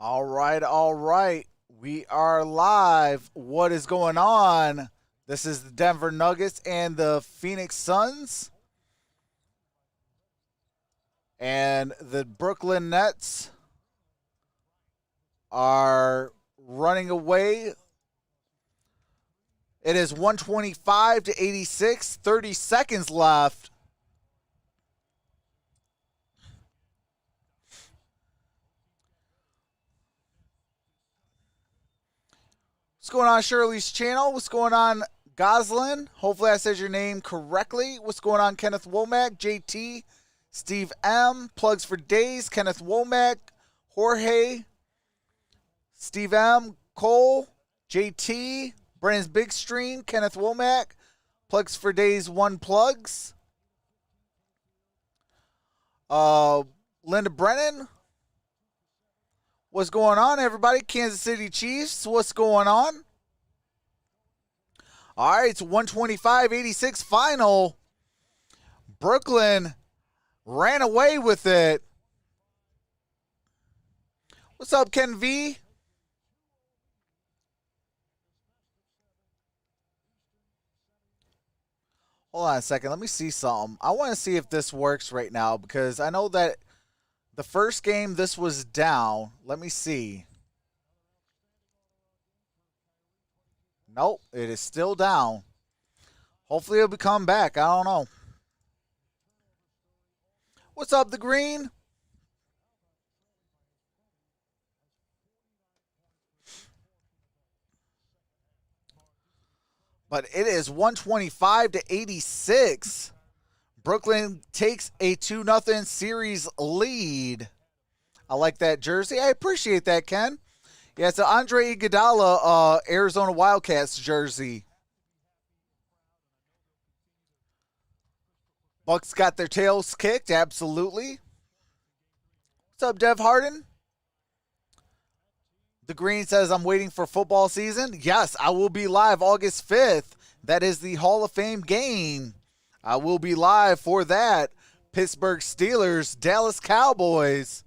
All right, all right. We are live. What is going on? This is the Denver Nuggets and the Phoenix Suns. And the Brooklyn Nets are running away. It is 125 to 86, 30 seconds left. What's going on, Shirley's channel? What's going on, Goslin? Hopefully I said your name correctly. What's going on, Kenneth Womack, JT, Steve M, Plugs for Days, Kenneth Womack, Jorge, Steve M, Cole, JT, Brandon's Big Stream, Kenneth Womack, Plugs for Days, One Plugs, Linda Brennan. What's going on, everybody? Kansas City Chiefs, what's going on? All right, it's 125-86 final. Brooklyn ran away with it. What's up, Ken V? Hold on a second. Let me see something. I want to see if this works right now because I know that the first game this was down. Let me see. Nope, it is still down. Hopefully it'll come back. I don't know. What's up, the green? But it is 125 to 86. Brooklyn takes a 2-0 series lead. I like that jersey. I appreciate that, Ken. Yeah, it's an Andre Iguodala Arizona Wildcats jersey. Bucks got their tails kicked, absolutely. What's up, Dev Harden? The Green says, I'm waiting for football season. Yes, I will be live August 5th. That is the Hall of Fame game. I will be live for that. Pittsburgh Steelers, Dallas Cowboys.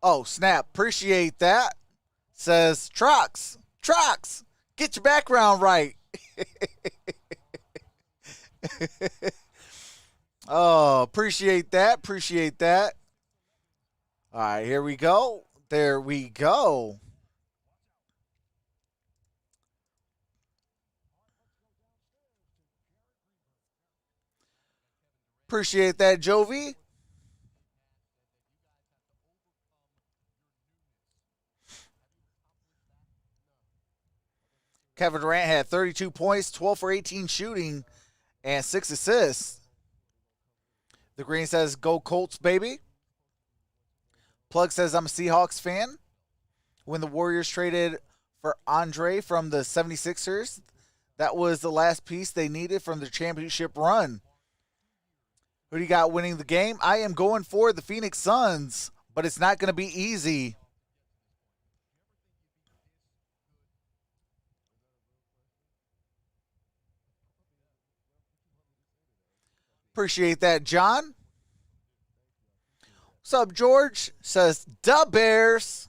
Oh, snap. Appreciate that. Says, Trox, get your background right. Oh, appreciate that. All right, here we go. There we go. Appreciate that, Jovi. Kevin Durant had 32 points, 12 for 18 shooting, and 6 assists. The Green says, go Colts, baby. Plug says, I'm a Seahawks fan. When the Warriors traded for Andre from the 76ers, that was the last piece they needed from their championship run. Who do you got winning the game? I am going for the Phoenix Suns, but it's not going to be easy. Appreciate that, John. What's up, George? Says, duh, Bears.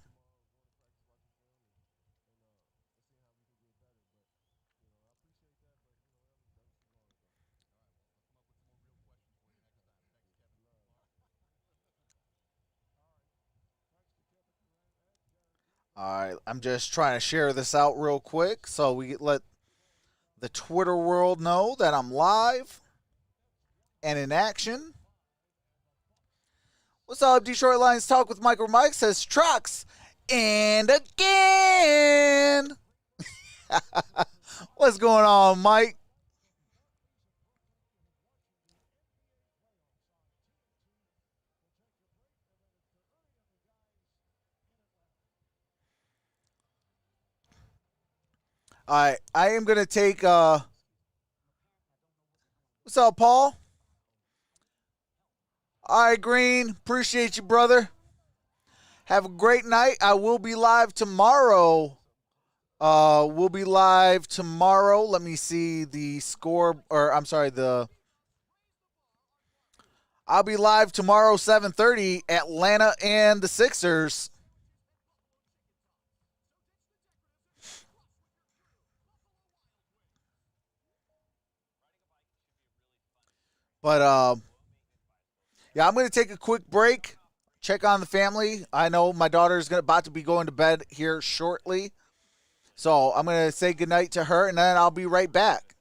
All right, I'm just trying to share this out real quick so we let the Twitter world know that I'm live and in action. What's up, Detroit Lions Talk with MicroMike? Says Trox and again. What's going on, Mike? All right, I am going to take, what's up, Paul? All right, Green, appreciate you, brother. Have a great night. I will be live tomorrow. We'll be live tomorrow. Let me see the score, or I'm sorry, I'll be live tomorrow, 7:30, Atlanta and the Sixers. But, yeah, I'm going to take a quick break, check on the family. I know my daughter's about to be going to bed here shortly. So I'm going to say goodnight to her, and then I'll be right back.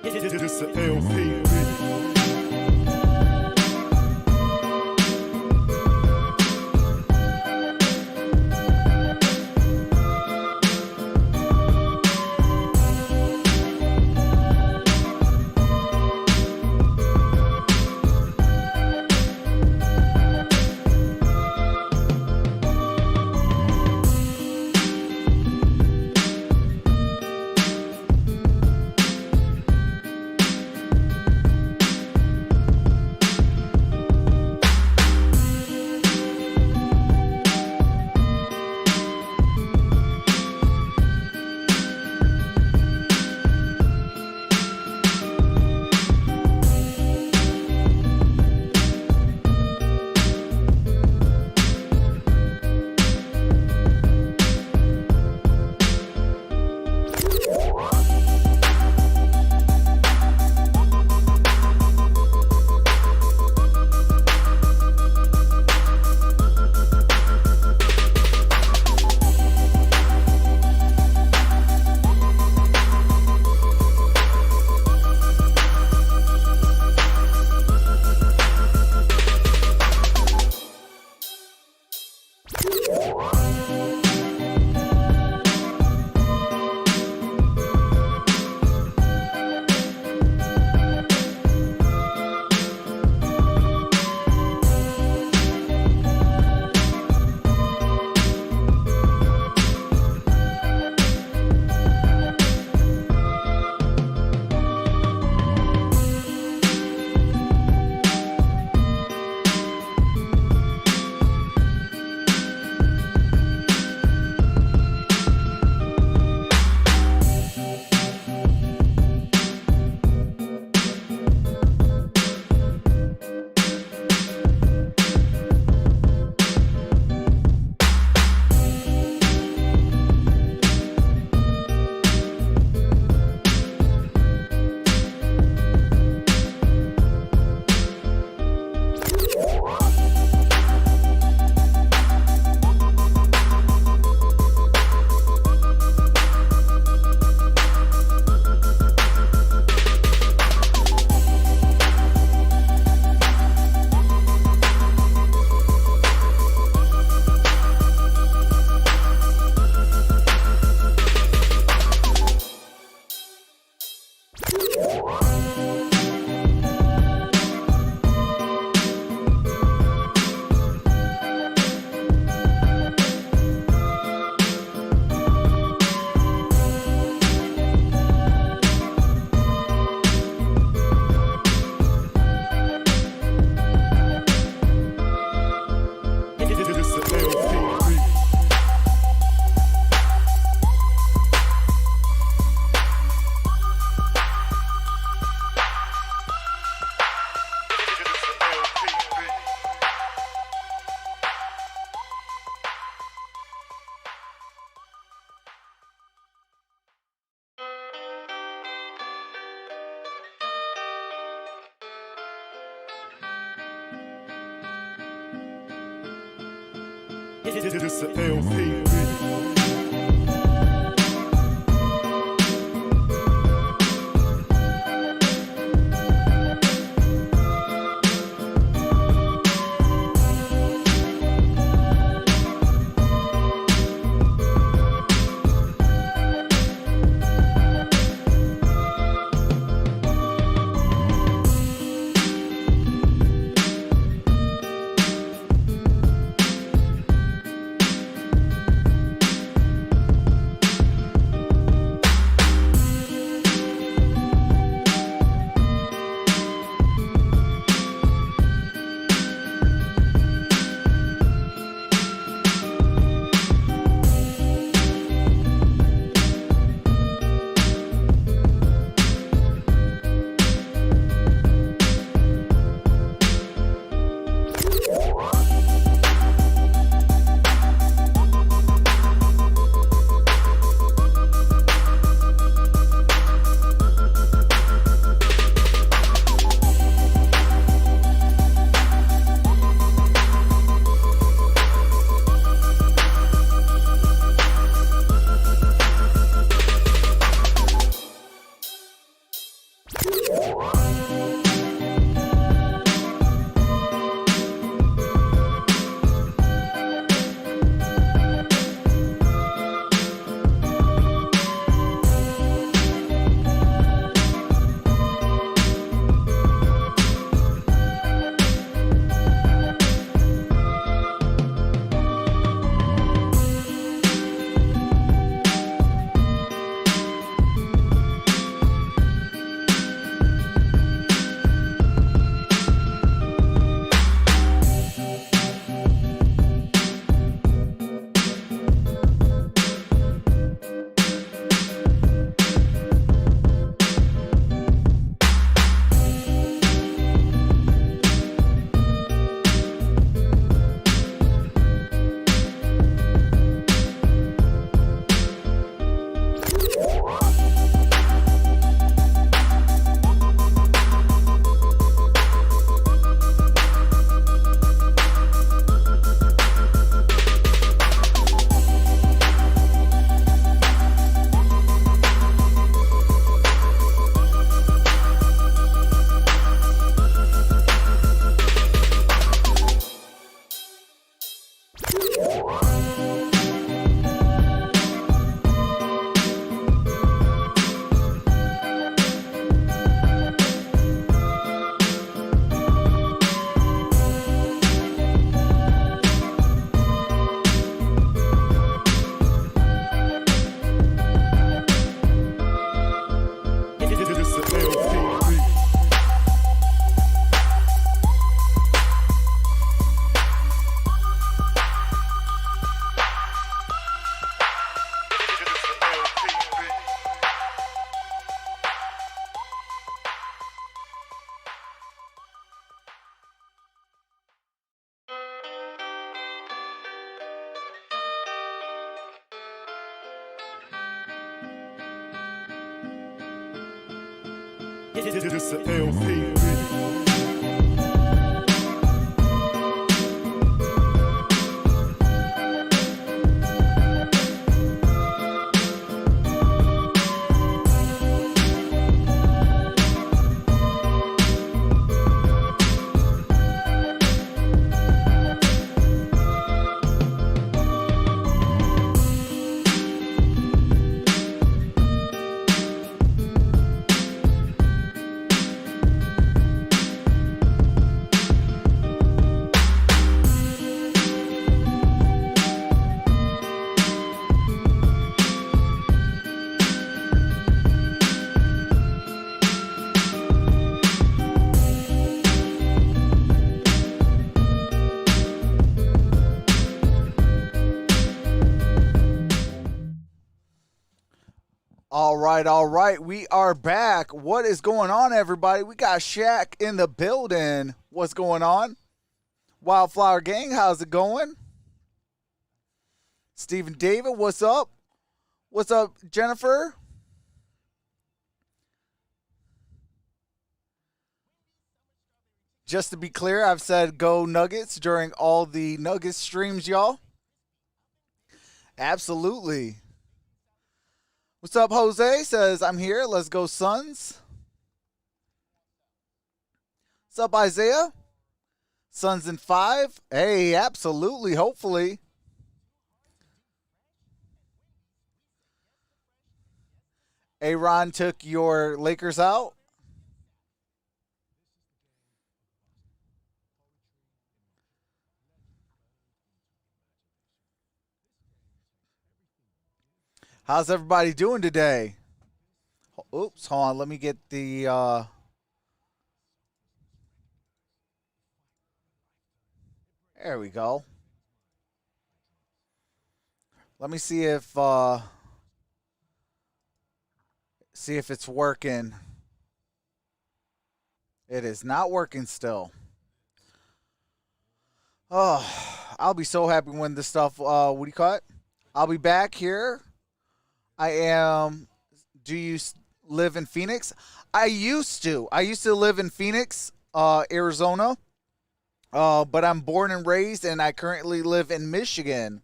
It's the LP. It's the LP. This a LP. All right. We are back. What is going on, everybody? We got Shaq in the building. What's going on? Wildflower Gang, how's it going? Stephen David, what's up? What's up, Jennifer? Just to be clear, I've said go Nuggets during all the Nuggets streams, y'all. Absolutely. What's up, Jose? Says, I'm here. Let's go, Suns. What's up, Isaiah? Suns in 5. Hey, absolutely. Hopefully. Aaron took your Lakers out. How's everybody doing today? Oops, hold on. Let me get the... There we go. Let me see if it's working. It is not working still. Oh, I'll be so happy when this stuff, what do you call it? I'll be back here. I am. Do you live in Phoenix? I used to live in Phoenix, Arizona. But I'm born and raised, and I currently live in Michigan.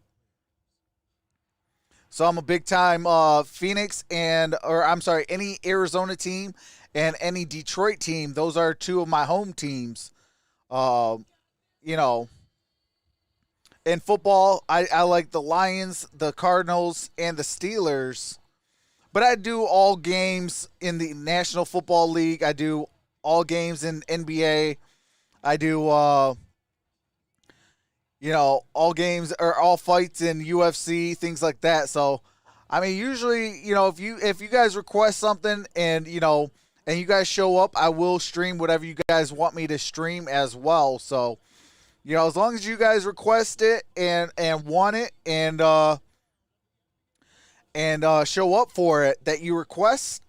So I'm a big time Phoenix any Arizona team and any Detroit team. Those are two of my home teams. In football, I like the Lions, the Cardinals, and the Steelers. But I do all games in the National Football League. I do all games in NBA. I do, all games or all fights in UFC, things like that. So, I mean, usually, if you guys request something and you guys show up, I will stream whatever you guys want me to stream as well. So, as long as you guys request it and want it and show up for it that you request,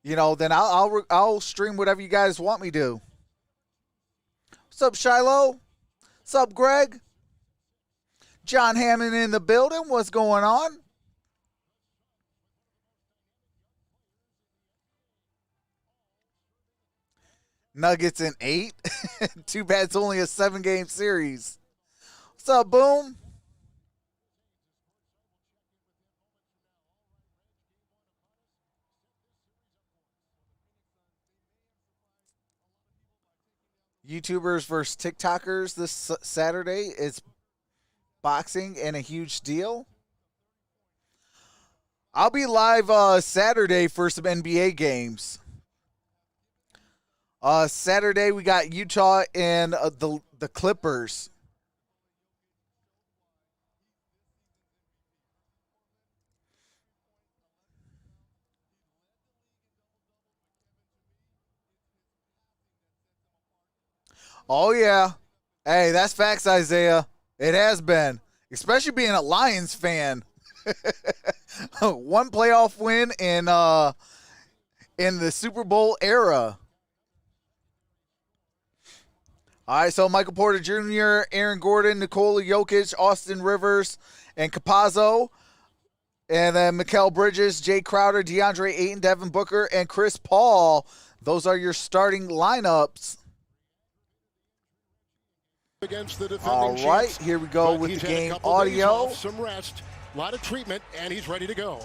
then I'll stream whatever you guys want me to. What's up, Shiloh? What's up, Greg? John Hammond in the building. What's going on? Nuggets in 8. Too bad it's only a 7-game series. What's up, Boom? YouTubers versus TikTokers this Saturday. It's boxing and a huge deal. I'll be live Saturday for some NBA games. Saturday we got Utah and the Clippers. Oh yeah. Hey, that's facts, Isaiah. It has been, especially being a Lions fan. One playoff win in the Super Bowl era. All right, so Michael Porter Jr., Aaron Gordon, Nikola Jokic, Austin Rivers, and Capazzo. And then Mikal Bridges, Jay Crowder, DeAndre Ayton, Devin Booker, and Chris Paul. Those are your starting lineups. Against the All right, here we go with the game audio. Some rest, a lot of treatment, and he's ready to go.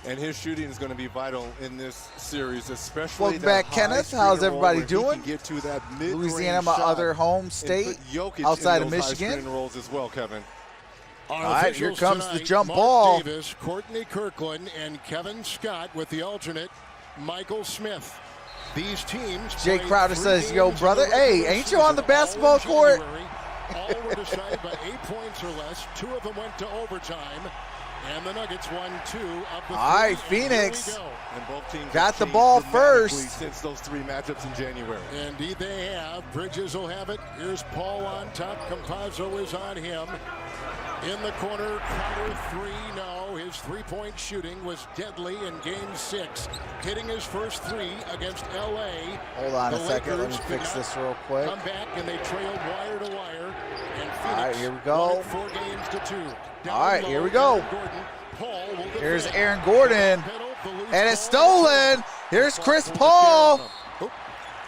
And his shooting is going to be vital in this series, especially. Welcome back, Kenneth. How's everybody doing? Get to that Louisiana, my other home state, outside of Michigan. Rolls as well, Kevin. Our All right, here comes tonight, the jump Mark ball. Davis, Courtney Kirkland, and Kevin Scott with the alternate, Michael Smith. These teams. Jay Crowder says, yo, brother, hey, ain't you on the basketball court? All were decided by 8 points or less. 2 of them went to overtime. And the Nuggets won 2 of the 3. All right, Phoenix And both teams got the ball first. Since those 3 matchups in January. Indeed they have. Bridges will have it. Here's Paul on top. Campazzo is on him. In the corner, Crowder 3. No, his three-point shooting was deadly in Game 6. Hitting his first 3 against L.A. Hold on a second. Let me Lakers fix did this real quick. come back, and they trailed wire to wire. And Phoenix All right, here we won go. it 4 games to 2. All right, here we go. Here's Aaron Gordon, and it's stolen. Here's Chris Paul,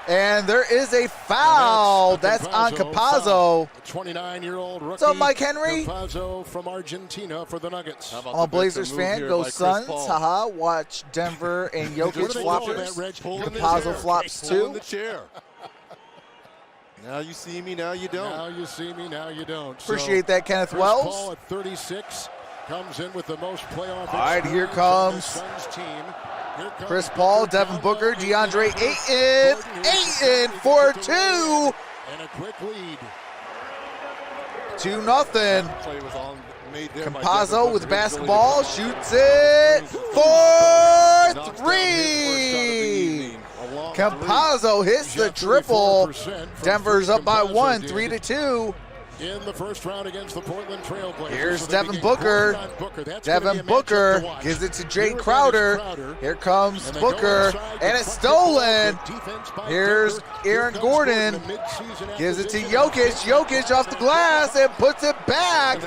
and there is a foul. That's on Campazzo. 29-year-old rookie. What's up, Mike Henry? Campazzo from Argentina for the Nuggets. I'm a Blazers fan. Go Suns. Haha. Watch Denver and Jokic floppers. Campazzo flops too. Now you see me, now you don't. Now you see me, now you don't. Appreciate that, Kenneth Chris Wells. Paul at 36 comes in with the most playoff. All right, here comes Chris Paul, Devin Booker, DeAndre Ayton for 2. And a quick lead. 2-0. Play was on, made there by Campazzo Devin with Booker. basketball, shoots it for 3. Campazzo hits the triple. Denver's up by 1, 3-2. In the first round against the Portland Trailblazers. Here's Devin Booker. Devin Booker gives it to Jay Crowder. Here comes Booker, and it's stolen. Here's Aaron Gordon. Gives it to Jokic. Jokic off the glass and puts it back.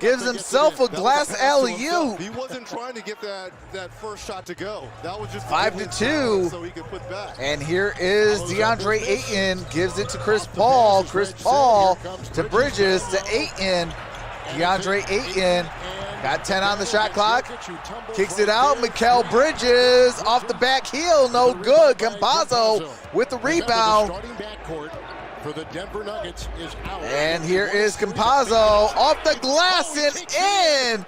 Gives himself a glass alley-oop. He wasn't trying to get that first shot to go. That was just 5-2. so he could put back. And here is DeAndre Ayton. Gives it to Chris Paul. Chris Paul to Bridges to Ayton. DeAndre Ayton got 10 on the shot clock. Kicks it out. Mikal Bridges off the back heel. No good. Campazzo with the rebound. For the Denver Nuggets is out. And here is Campazzo off the glass and in.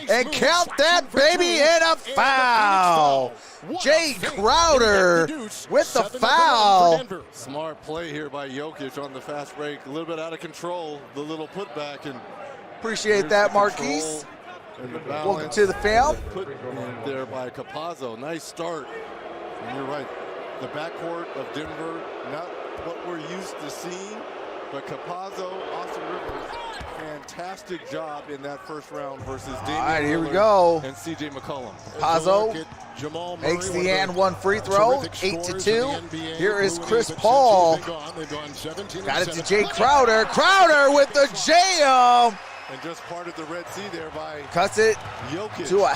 And count that baby in a foul. Jay Crowder with the foul. Smart play here by Jokic on the fast break. A little bit out of control. The little putback. And appreciate that, Marquise. Welcome to the fam. Put in there by Campazzo. Nice start. And you're right. The backcourt of Denver, not what we're used to seeing, but Campazzo, Austin Rivers, fantastic job in that first round versus Damian All right, here we Lillard go. and C.J. McCollum. Campazzo makes the and one free throw, 8-2. Here is Chris Paul. Got it to Jay Crowder. Crowder with the jam. And just parted the Red Sea there by cuts it Jokic. to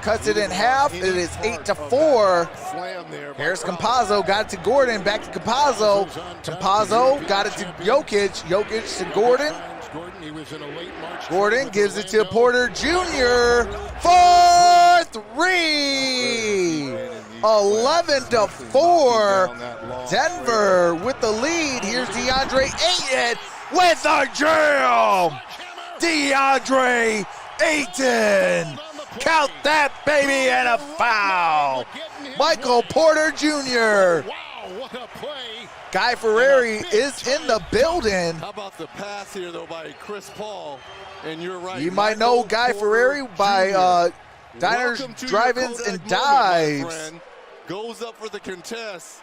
cuts it in half. It is 8-4. Slam there. Here's Campazzo. Got it to Gordon. Back to Campazzo. Campazzo got it to Jokic. Jokic to Gordon. Gordon gives it to Porter Jr. for 3. 11-4. Denver with the lead. Here's DeAndre Ayton with the jam. DeAndre Ayton. Count that baby and a foul. Michael Porter Jr. Wow, what a play. Guy Ferrari is in the building. How about the pass here, though, by Chris Paul? And you're right. You might know Guy Ferrari by Diners, Drive-Ins, and Dives. Goes up for the contest,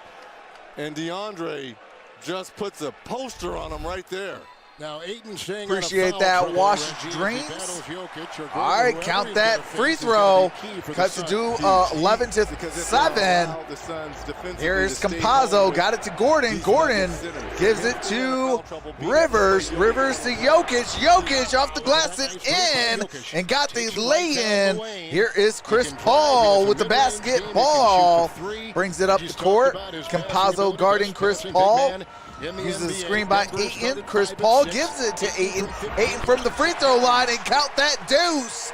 and DeAndre just puts a poster on him right there. Now, Ayton staying Appreciate on a foul that. trouble, Wash Reggie, as he dreams. battles Jokic or All right, whoever count he's that gonna free face is gonna throw. be key for the Cuts to Suns. do 11 to 7. Here's Campazzo. Got it to Gordon. Gordon gives it to Rivers. Rivers to Jokic. Jokic off the glass and in and got the lay-in. Here is Chris Paul with the basketball. Brings it up the court. Campazzo guarding Chris Paul. Uses the screen by Ayton. Chris Paul gives it to Ayton. Ayton from the free throw line and count that deuce.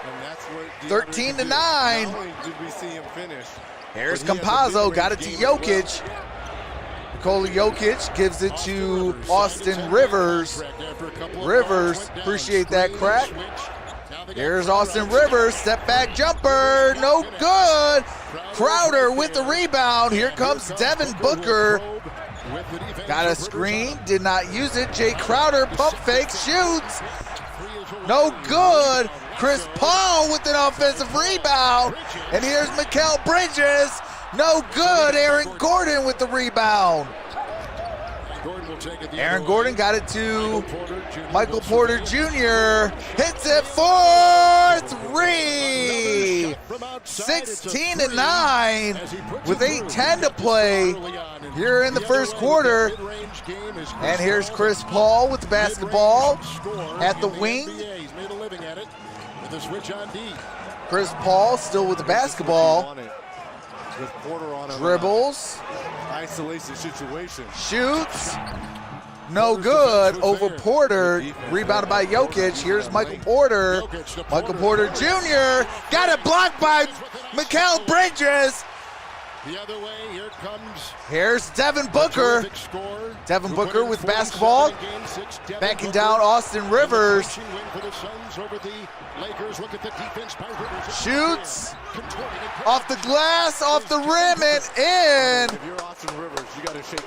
13 to 9. Here's Campazzo. Got it to Jokic. Nikola Jokic gives it to Austin Rivers. Rivers, appreciate that crack. Here's Austin Rivers. Step back jumper. No good. Crowder with the rebound. Here comes Devin Booker. Got a screen, did not use it. Jay Crowder pump fake, shoots. No good. Chris Paul with an offensive rebound. And here's Mikal Bridges. No good. Aaron Gordon with the rebound. Aaron Gordon got it to Michael Porter Jr. Hits it for 3. 16 to 9 with 8:10 to play here in the first quarter. And here's Chris Paul with the basketball at the wing. Chris Paul still with the basketball. Dribbles. Isolation situation. Shoots. No good over Porter. Rebounded by Jokic. Here's Michael Porter. Michael Porter Jr. Got it blocked by Mikal Bridges. The other way, here comes. Here's Devin Booker. Devin Booker with basketball. Backing down Austin Rivers. Shoots. Off the glass, off the rim, and in.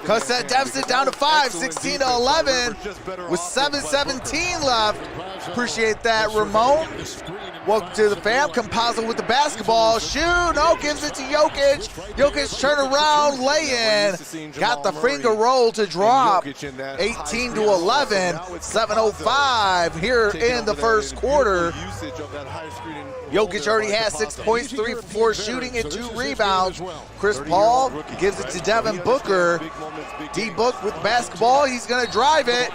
Cuts that deficit down to 5, 16 to 11 with 7:17 left. Appreciate that, Ramon. Welcome to the fam. Campazzo with the basketball. Shoot. No, gives it to Jokic. Jokic turn around, lay in. Got the finger roll to drop. 18 to 11. 7:05 here in the first quarter. Jokic already has 6 points, 3 for 4 shooting, and 2 rebounds. Chris Paul gives it to Devin Booker. D-Book with the basketball. He's going to drive it.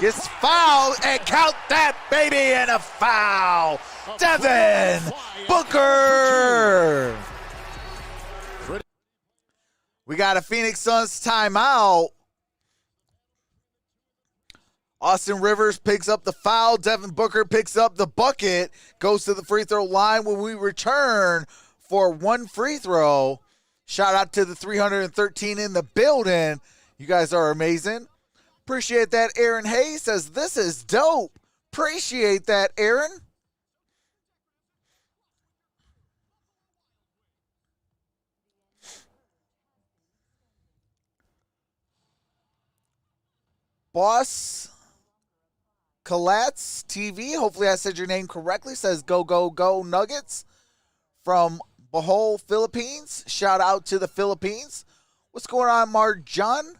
Gets fouled, and count that, baby, and a foul. Devin Booker. We got a Phoenix Suns timeout. Austin Rivers picks up the foul. Devin Booker picks up the bucket. Goes to the free throw line when we return for 1 free throw. Shout out to the 313 in the building. You guys are amazing. Appreciate that. Aaron Hayes says, this is dope. Appreciate that, Aaron. Boss Kalatz TV, hopefully I said your name correctly, says go, go, go Nuggets from Bohol, Philippines. Shout out to the Philippines. What's going on, Marjan?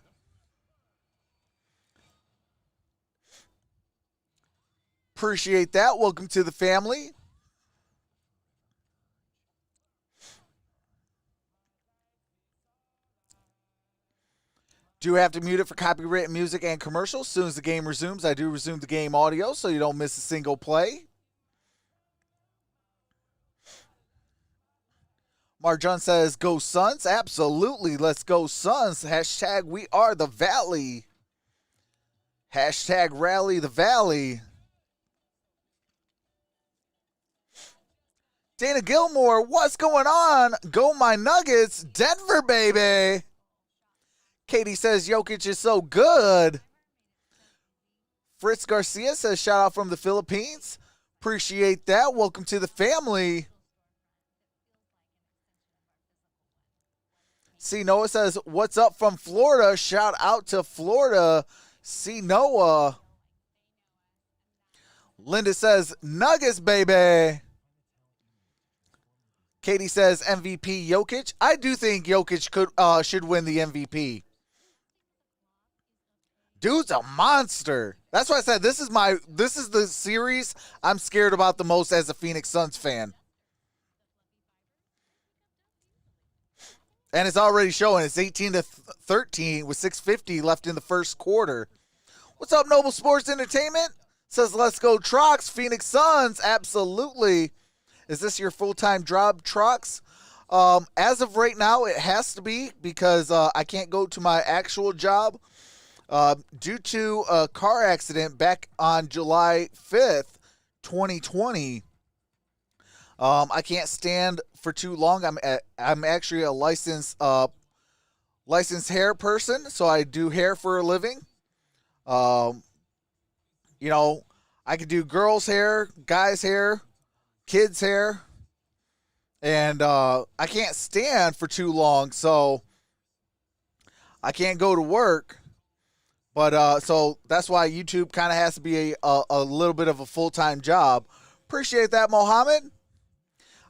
Appreciate that. Welcome to the family. Do have to mute it for copyright music and commercials. As soon as the game resumes, I do resume the game audio so you don't miss a single play. Marjan says, go Suns. Absolutely. Let's go Suns. Hashtag we are the Valley. Hashtag rally the Valley. Dana Gilmore, what's going on? Go my Nuggets. Denver, baby. Katie says Jokic is so good. Fritz Garcia says shout out from the Philippines. Appreciate that. Welcome to the family. C. Noah says, what's up from Florida? Shout out to Florida. C. Noah. Linda says, Nuggets, baby. Katie says, MVP Jokic. I do think Jokic should win the MVP. Dude's a monster. That's why I said this is the series I'm scared about the most as a Phoenix Suns fan. And it's already showing. It's 18-13 with 6:50 left in the first quarter. What's up, Noble Sports Entertainment? Says, let's go, Trox. Phoenix Suns, absolutely. Is this your full-time job, Trox? As of right now, it has to be because I can't go to my actual job due to a car accident back on July 5th, 2020. I can't stand for too long. I'm actually a licensed hair person, so I do hair for a living. You know, I could do girls' hair, guys' hair, kids' hair, and I can't stand for too long, so I can't go to work. But so that's why YouTube kind of has to be a little bit of a full-time job. Appreciate that, Mohammed.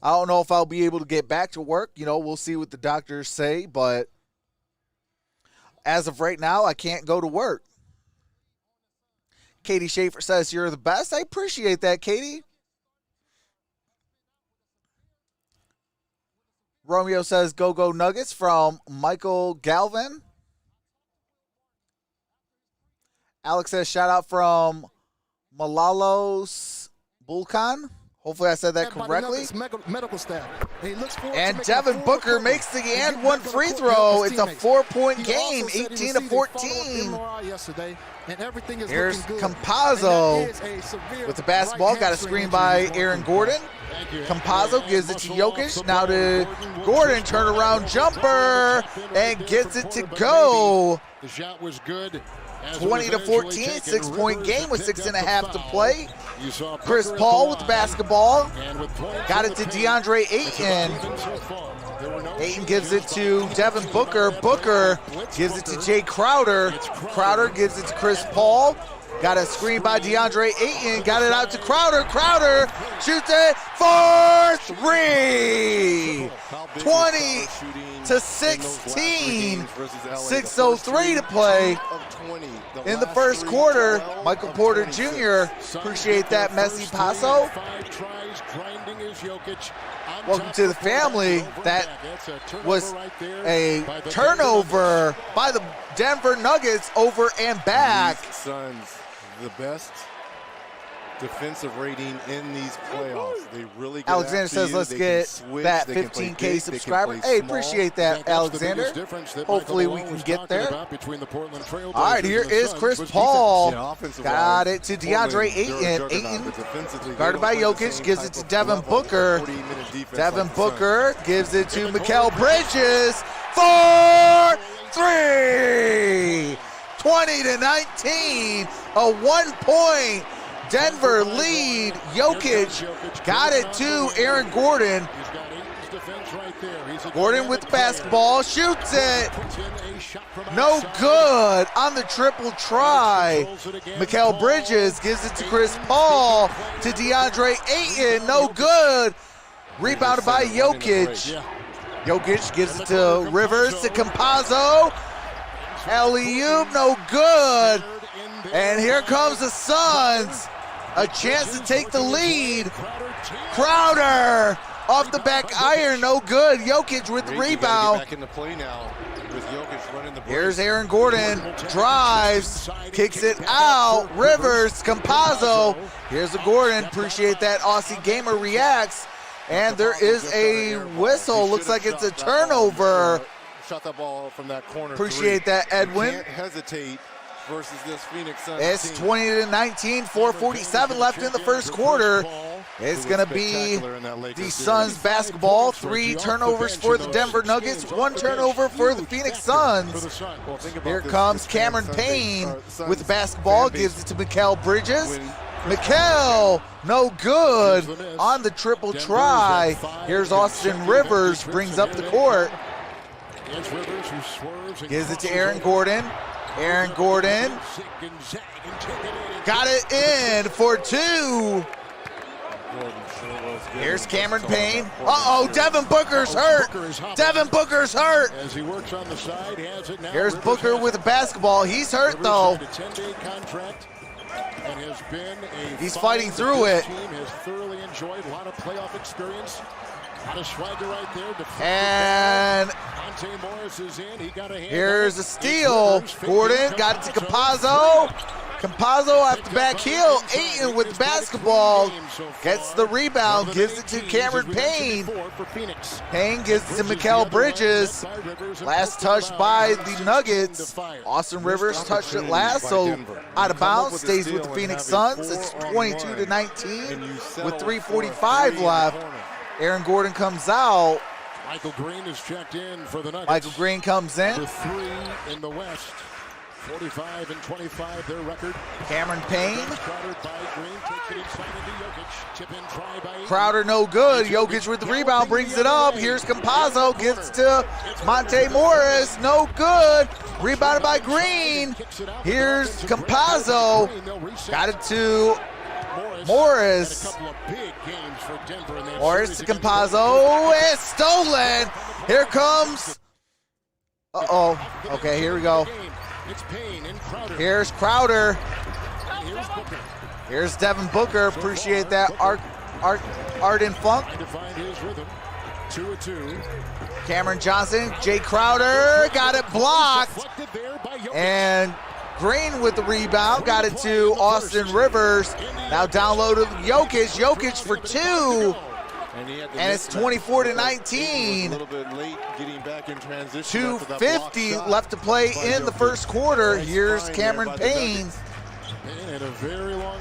I don't know if I'll be able to get back to work. You know, we'll see what the doctors say, but as of right now, I can't go to work. Katie Schaefer says, you're the best. I appreciate that, Katie. Romeo says, go, go Nuggets from Michael Galvin. Alex says, shout out from Malalos Bulkan. Hopefully I said that correctly. Medical staff. And Devin Booker makes the and one free throw. It's a 4-point game, 18-14. Here's Campazzo with the basketball. Got a screen by Aaron Gordon. Campazzo gives it to Jokic. Now to Gordon, turnaround jumper, and gets it to go. The shot was good. 20-14, 6-point game with 6.5 to play. Chris Paul with the basketball. Got it to DeAndre Ayton. Ayton gives it to Devin Booker. Booker gives it to Jay Crowder. Crowder gives it to Chris Paul. Got a screen by DeAndre Ayton. Got it out to Crowder. Crowder shoots it for 3. 20-16. 6:03 to play in the first quarter. Michael Porter Jr. Appreciate that, Messi Paso. Welcome to the family. That was a turnover by the Denver Nuggets over and back. Suns, the best defensive rating in these playoffs. They really get Alexander says, let's get that 15K subscriber. Hey, appreciate that, Alexander. Hopefully we can get there. All right, here is Chris Paul. Got it to DeAndre Ayton. Ayton, guarded by Jokic, gives it to Devin Booker. Devin Booker gives it to Mikal Bridges for 3. 20-19, a 1-point Denver lead. Jokic got it to Aaron Gordon. Gordon with the basketball, shoots it. No good on the triple try. Mikal Bridges gives it to Chris Paul, to DeAndre Ayton, no good. Rebounded by Jokic. Jokic gives it to Rivers, to Campazzo. Alley-oop, no good. And here comes the Suns. A chance to take the lead. Crowder off the back iron, no good. Jokic with the rebound. Here's Aaron Gordon, drives, kicks it out. Rivers, Campazzo. Here's the Gordon. Appreciate that. Aussie Gamer reacts. And there is a whistle. Looks like it's a turnover. Shot that ball from that corner. Appreciate that, Edwin. Can't hesitate versus this Phoenix Suns It's team. 20-19, 4:47 left in the first quarter. It's going to be the Suns basketball. 3 turnovers for the Denver Nuggets, 1 turnover for the Phoenix Suns. Here comes Cameron Payne with the basketball, gives it to Mikal Bridges. Mikal, no good on the triple try. Here's Austin Rivers, brings up the court. Gives it to Aaron Gordon. Aaron Gordon got it in for 2. Here's Cameron Payne. Uh-oh, Devin Booker's hurt. Devin Booker's hurt. Here's Booker with the basketball. He's hurt, though. and has been a He's find fighting that through this it. Team has thoroughly enjoyed a lot of playoff experience. A lot of swagger right there. And Monte Morris is in. He got a hand. here's a steal. Gordon got it to Campazzo. Campazzo off the back heel. Ayton with the basketball. Gets the rebound. Gives it to Cameron Payne. Payne gives it to Mikal Bridges. Last touch by the Nuggets. Austin Rivers touched it last, so out of bounds. Stays with the Phoenix Suns. It's 22-19 with 3:45 left. Aaron Gordon comes out. Michael Green is checked in for the Nuggets. Michael Green comes in. Number 3 in the West. 45 and 25 their record. Cameron Payne. Crowder by Green takes it inside into Jokic. Tip in try by Ayton. Crowder no good. Jokic with the rebound, brings it up. Here's Campazzo, gets to Monte Morris, no good. Rebounded by Green. Here's Campazzo, got it to Morris. A couple of big games for Denver in that Morris series to against Campazzo, it's stolen. Here comes, okay, here we go. It's Payne and Crowder. Here's Crowder. Here's Booker. Here's Devin Booker. Appreciate that Arden Funk. Trying to find his rhythm. 2-2. Cameron Johnson, Jay Crowder, got it blocked. Deflected there by Jokic. And Green with the rebound, got it to Austin Rivers. Now down low to Jokic. Jokic for 2. And it's 24-19. A little bit late getting back in transition. 2:50 left to play in the first quarter. Here's Cameron Payne.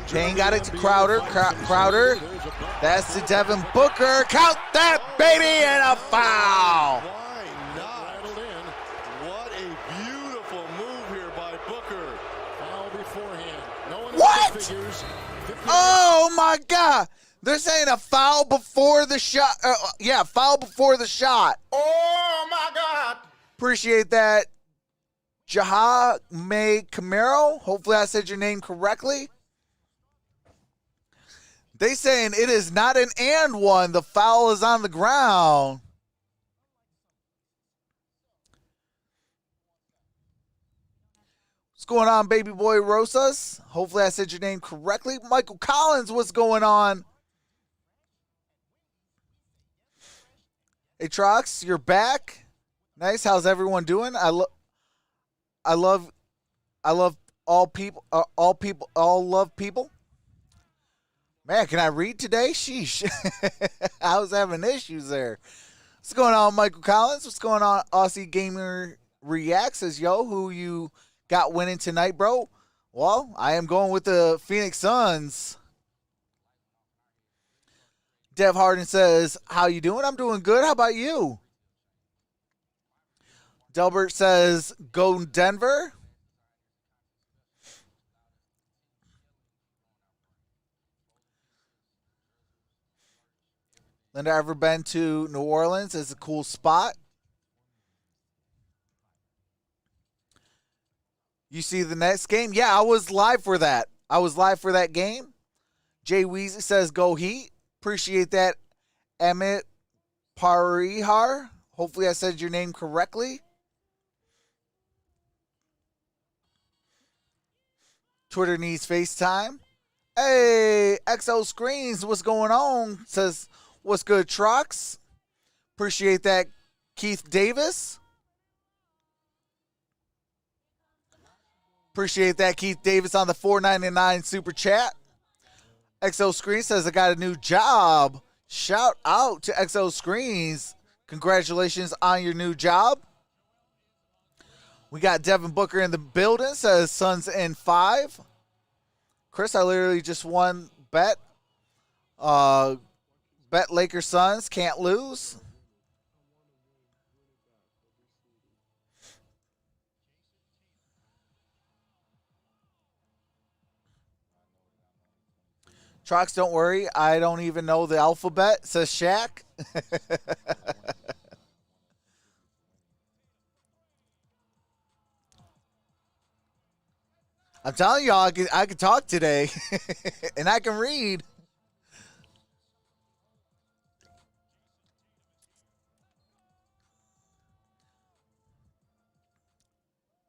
Payne got it to Crowder. Crowder. That's to Devin Booker. Count that, baby, and a foul. Why not? What a beautiful move here by Booker. Foul beforehand. No one What? figures. Oh, my God. They're saying a foul before the shot. Foul before the shot. Oh, my God. Appreciate that. Jaha May Camaro. Hopefully I said your name correctly. They saying it is not an and one. The foul is on the ground. What's going on, baby boy Rosas? Hopefully I said your name correctly. Michael Collins, what's going on? Hey Trox, you're back. Nice. How's everyone doing? I love all people. All love people. Man, can I read today? Sheesh. I was having issues there. What's going on, Michael Collins? What's going on, Aussie Gamer Reacts? Says, yo, who you got winning tonight, bro? Well, I am going with the Phoenix Suns. Dev Harden says, how you doing? I'm doing good. How about you? Delbert says, go Denver. Linda, ever been to New Orleans? It's a cool spot. You see the next game? Yeah, I was live for that. I was live for that game. Jay Weezy says, go Heat. Appreciate that, Emmett Parihar. Hopefully I said your name correctly. Twitter needs FaceTime. Hey, XO Screens, what's going on? Says, what's good, Trox? Appreciate that, Keith Davis. Appreciate that, Keith Davis, on the $4.99 super chat. XO Screens says, I got a new job. Shout out to XO Screens. Congratulations on your new job. We got Devin Booker in the building. Says Suns in 5. Chris, I literally just won bet. Bet Lakers Suns can't lose. Trox, don't worry. I don't even know the alphabet, says Shaq. I'm telling y'all, I can talk today, and I can read.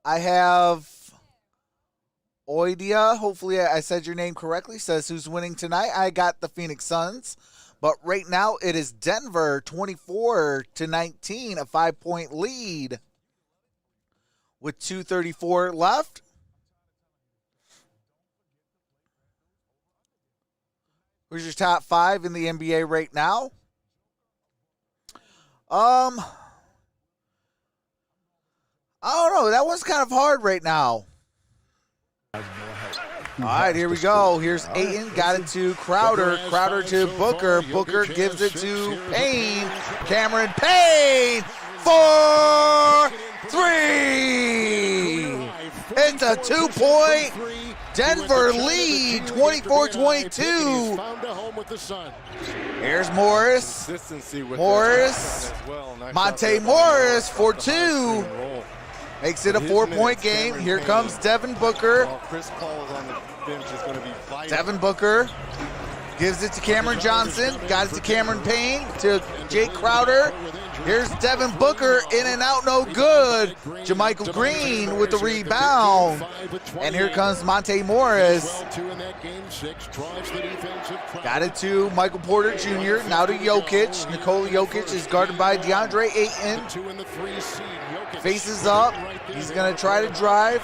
I have Oidia, hopefully I said your name correctly, says who's winning tonight. I got the Phoenix Suns. But right now it is Denver 24-19, a 5-point lead with 2:34 left. Who's your top 5 in the NBA right now? I don't know. That one's kind of hard right now. All right, here we go. Here's Ayton, got it to Crowder. Crowder to Booker. Booker gives it to Payne. Cameron Payne for 3. It's a 2-point Denver lead, 24-22. Here's Morris. Morris. Monte Morris for 2. Makes it a 4-point game. Here comes Devin Booker. Chris Paul is on the bench, is going to be fighting. Devin Booker gives it to Cameron Johnson. Got it to Cameron Payne, to Jake Crowder. Here's Devin Booker, in and out, no good. JaMychal Green with the rebound. And here comes Monte Morris. Got it to Michael Porter Jr., now to Jokic. Nikola Jokic is guarded by DeAndre Ayton. Faces up. He's going to try to drive.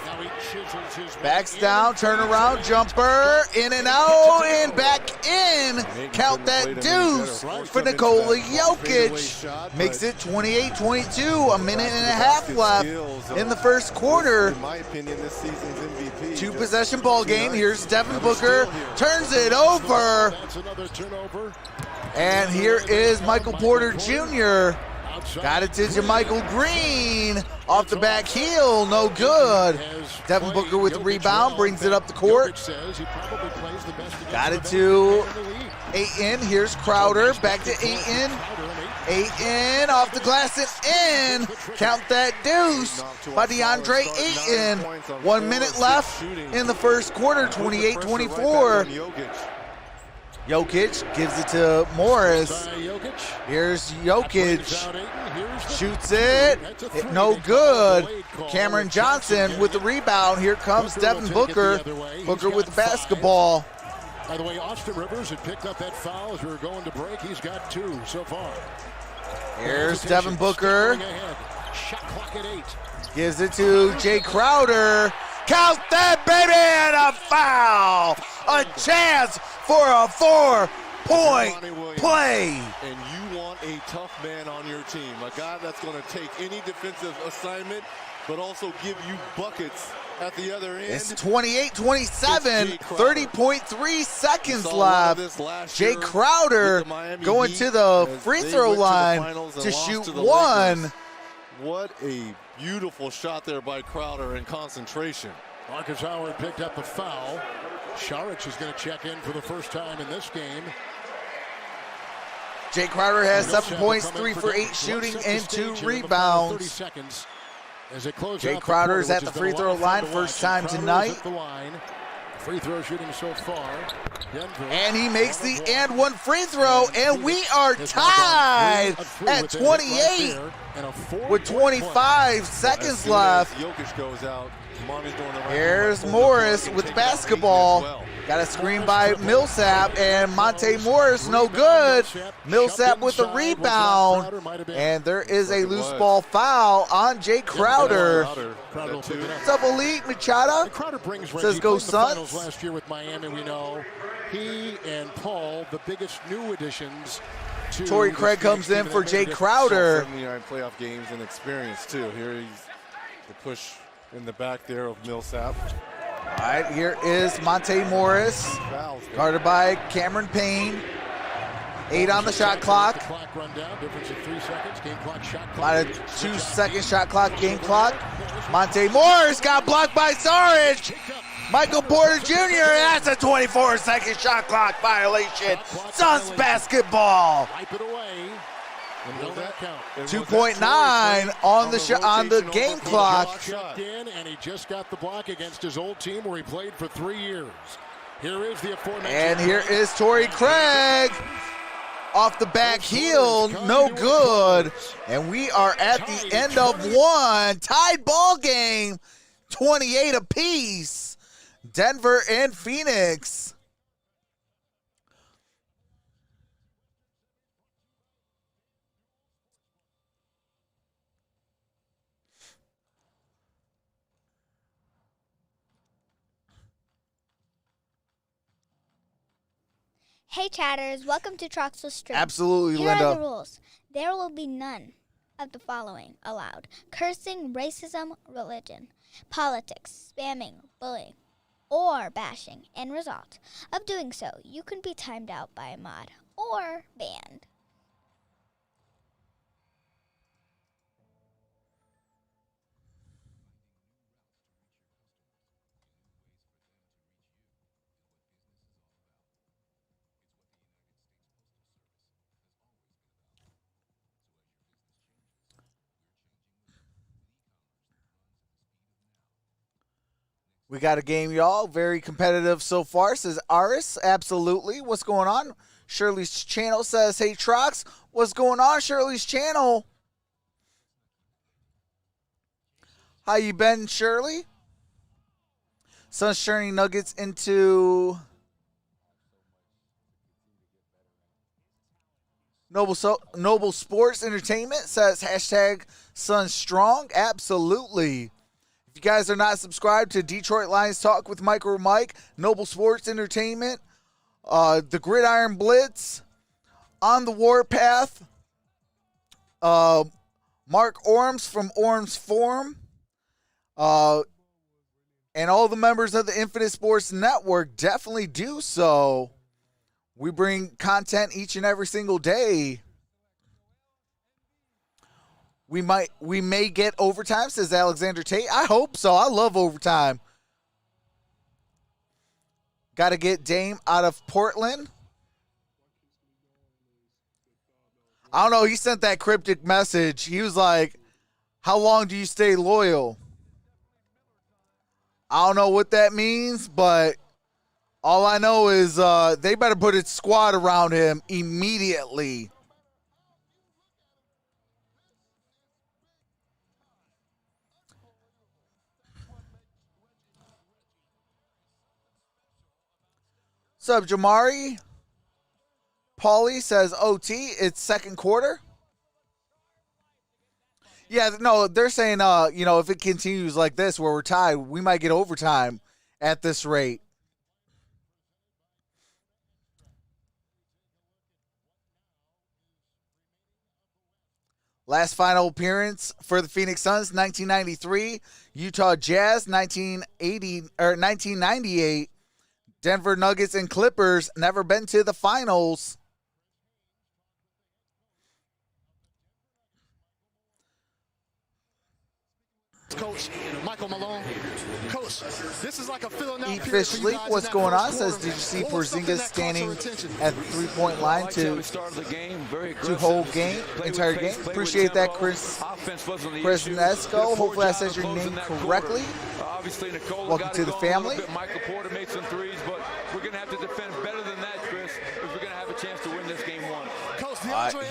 Backs down, turnaround, jumper, in and out, and back in. Count that deuce for Nikola Jokic. Makes it 28-22, a minute and a half left in the first quarter. In my opinion, this season's MVP. 2-possession ball game. Here's Devin Booker, turns it over. And here is Michael Porter Jr. Got it to JaMychal Green. Off the back heel, no good. Devin Booker with the rebound, brings it up the court. Got it to Ayton. Here's Crowder, back to Ayton. Ayton off the glass and in. Count that deuce by DeAndre Ayton. 1 minute left in the first quarter, 28-24. Jokic gives it to Morris. Here's Jokic. Shoots it. No good. Cameron Johnson with the rebound. Here comes Devin Booker. Booker with the basketball. By the way, Austin Rivers had picked up that foul as we were going to break. He's got 2 so far. Here's Devin Booker. Shot clock at 8. Gives it to Jay Crowder. Count that, baby, and a foul. A chance for a 4-point play. And you want a tough man on your team, a guy that's going to take any defensive assignment, but also give you buckets at the other end. It's 28-27, 30.3 seconds left. Jay Crowder going to the free throw line to shoot 1. What a beautiful shot there by Crowder in concentration. Marcus Howard picked up the foul. Saric is going to check in for the first time in this game. Jay Crowder has 7 points, 3 for 8 shooting, and 2 rebounds. Jay Crowder is at the free throw line, first time tonight. Free throw shooting so far. Denver. And he makes the and one free throw, and we are tied at 28 with 25 seconds left. Jokic goes out. Here's Morris with the basketball. Got a screen by Millsap, and Monte Morris no good. Millsap with the rebound, and there is a loose ball foul on Jay Crowder. What's up, Elite Machado? Says go Suns. Last year with Miami, we know he and Paul, the biggest new additions. Torrey Craig comes in for Jay Crowder. Playoff games and experience too. Here he's the push in the back there of Millsap. All right, here is Monte Morris, guarded by Cameron Payne. 8 on the shot clock. About a 2-second shot clock, game clock. Monte Morris got blocked by Saric. Michael Porter Jr., that's a 24-second shot clock violation. Suns basketball. 2.9 on the game clock. And he just got the block against his old team where he played for 3 years. Here is the aforementioned. And here is Torrey Craig. Off the back heel, no good. And we are at the end of one. Tied ball game, 28 apiece. Denver and Phoenix. Hey chatters, welcome to Troxel Stream. Absolutely, Here Linda. are the rules. There will be none of the following allowed: cursing, racism, religion, politics, spamming, bullying, or bashing. In result of doing so, you can be timed out by a mod or banned. We got a game, y'all. Very competitive so far, says Aris. Absolutely. What's going on? Shirley's channel says, hey, Trox. What's going on, Shirley's channel? How you been, Shirley? Suns turning Nuggets into Noble Sports Entertainment, says hashtag Suns Strong. Absolutely. If you guys are not subscribed to Detroit Lions Talk with MicroMike, Noble Sports Entertainment, the Gridiron Blitz, On the Warpath, Mark Orums from Orum's Forum, and all the members of the Infinite Sports Network, definitely do so. We bring content each and every single day. We may get overtime, says Alexander Tate. I hope so. I love overtime. Got to get Dame out of Portland. I don't know. He sent that cryptic message. He was like, how long do you stay loyal? I don't know what that means, but all I know is they better put a squad around him immediately. What's up, Jamari? Paulie says OT, it's second quarter. Yeah, no, they're saying, if it continues like this where we're tied, we might get overtime at this rate. Last final appearance for the Phoenix Suns, 1993. Utah Jazz, 1998. Denver Nuggets and Clippers, never been to the finals. Coach Michael Malone. Coach, this is like a filling out Eat period Fish for you Leap, guys what's in that going on? first Says, quarter. did you see What was something Porzingis that caught standing your attention? at the three-point line to whole game, entire game? Appreciate that, Chris Nesco. Hopefully I said your name correctly. Welcome to the family. Michael Porter made some threes, but we're going to have to defend better than that, Chris, if we're going to have a chance to win this game one.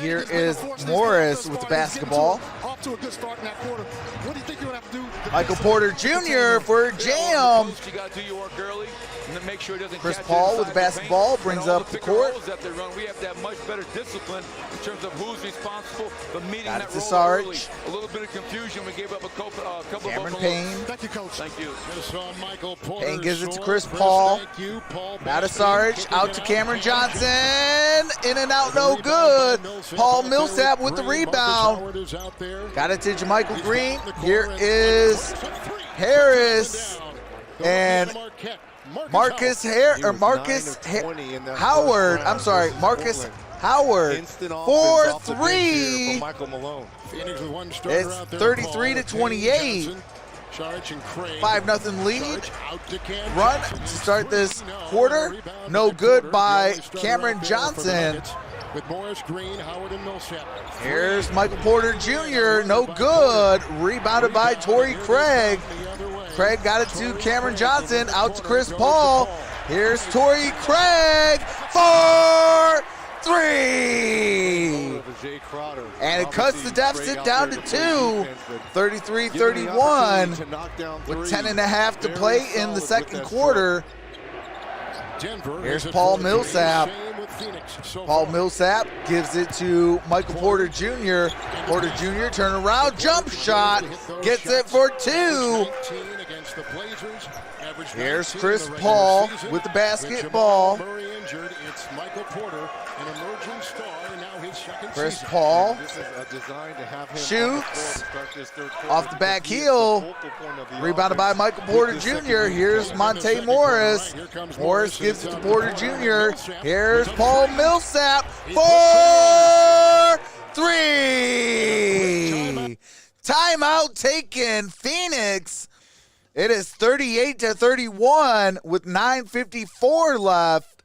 Here is Morris with the basketball. Off to a good start in that quarter. What do you think you're going to have to do? Michael Porter Jr. for jam. You got to do your work early and then make sure it doesn't Chris catch Paul you with the inside the basketball paint. brings And all up the pick and court. rolls that they run, we have to have much better discipline in terms of who's responsible for meeting Got it that to role Sarge. early. A little bit of confusion. We gave up a couple Cameron of Payne. Thank you, Coach. Thank you. Michael Porter Payne gives it to short. Chris Paul. Thank you, Paul. Now to Sarge, out to Cameron Johnson. In and out, no good. Paul Millsap with the rebound. Got it to JaMychal Green. Here is Harris. And Marcus Howard. I'm sorry, Marcus Howard for three. Michael Malone. It's 33-28. 5-0 lead. Run to start this quarter. No good by Cameron Johnson. With Morris, Green, Howard, and Millsap. Here's Michael Porter Jr. No good. Rebounded by Torrey Craig. Craig got it to Cameron Johnson. Out to Chris Paul. Here's Torrey Craig for three. Jay Crowder. And it cuts the deficit down to 2, 33-31, with 10.5 to play in the second quarter. Denver. Here's Paul Millsap. Paul Millsap gives it to Michael Porter Jr. Porter Jr. turn around, jump shot, gets it for 2. Here's Chris Paul with the basketball. Chris Paul shoots off the back heel. Rebounded by Michael Porter Jr. Here's Monte Morris. Morris gives it to Porter Jr. Here's Paul Millsap for 3. Timeout taken, Phoenix. It is 38-31 with 9:54 left.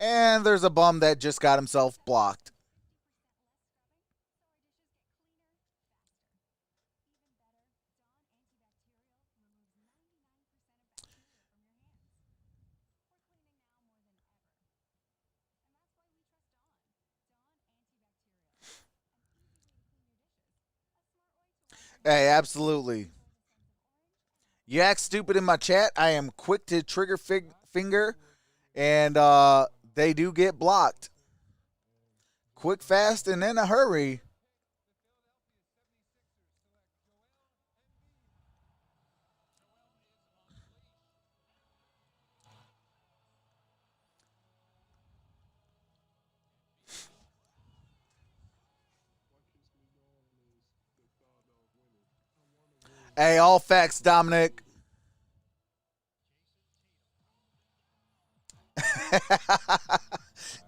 And there's a bum that just got himself blocked. Hey, absolutely. You act stupid in my chat. I am quick to trigger finger, and they do get blocked. Quick, fast, and in a hurry. Hey, all facts, Dominic.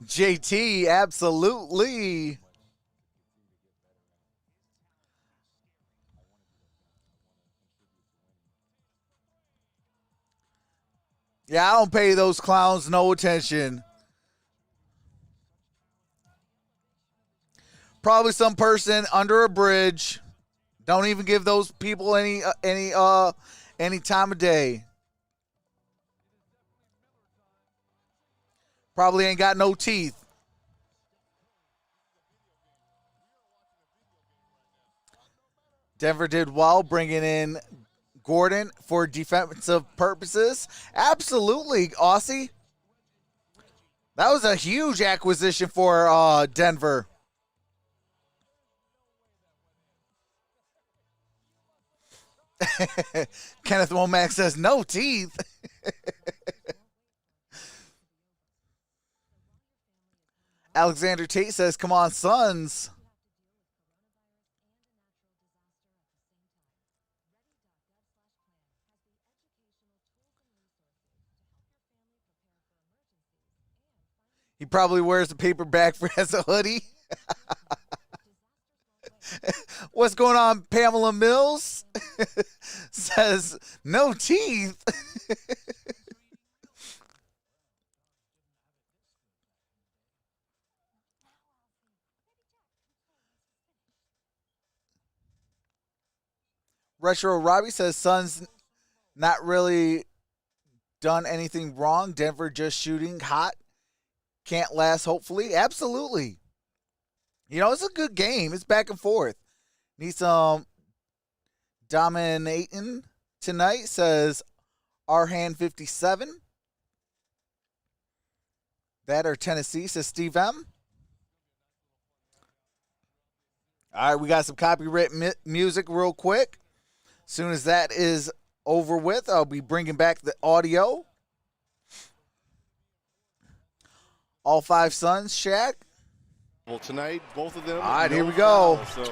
JT, absolutely. Yeah, I don't pay those clowns no attention. Probably some person under a bridge. Don't even give those people any time of day. Probably ain't got no teeth. Denver did well bringing in Gordon for defensive purposes. Absolutely, Aussie. That was a huge acquisition for Denver. Kenneth Womack says no teeth. Alexander Tate says, come on, Suns. He probably wears a paper bag as a hoodie. What's going on, Pamela Mills? Says, no teeth. Retro Robbie says, Suns not really done anything wrong. Denver just shooting hot. Can't last, hopefully. Absolutely. You know, it's a good game. It's back and forth. Need some dominating tonight, says Arhan 57. That or Tennessee, says Steve M. All right, we got some copyright music real quick. As soon as that is over with, I'll be bringing back the audio. All 5 Suns, Shaq. Well, tonight, both of them. All right, here we go. So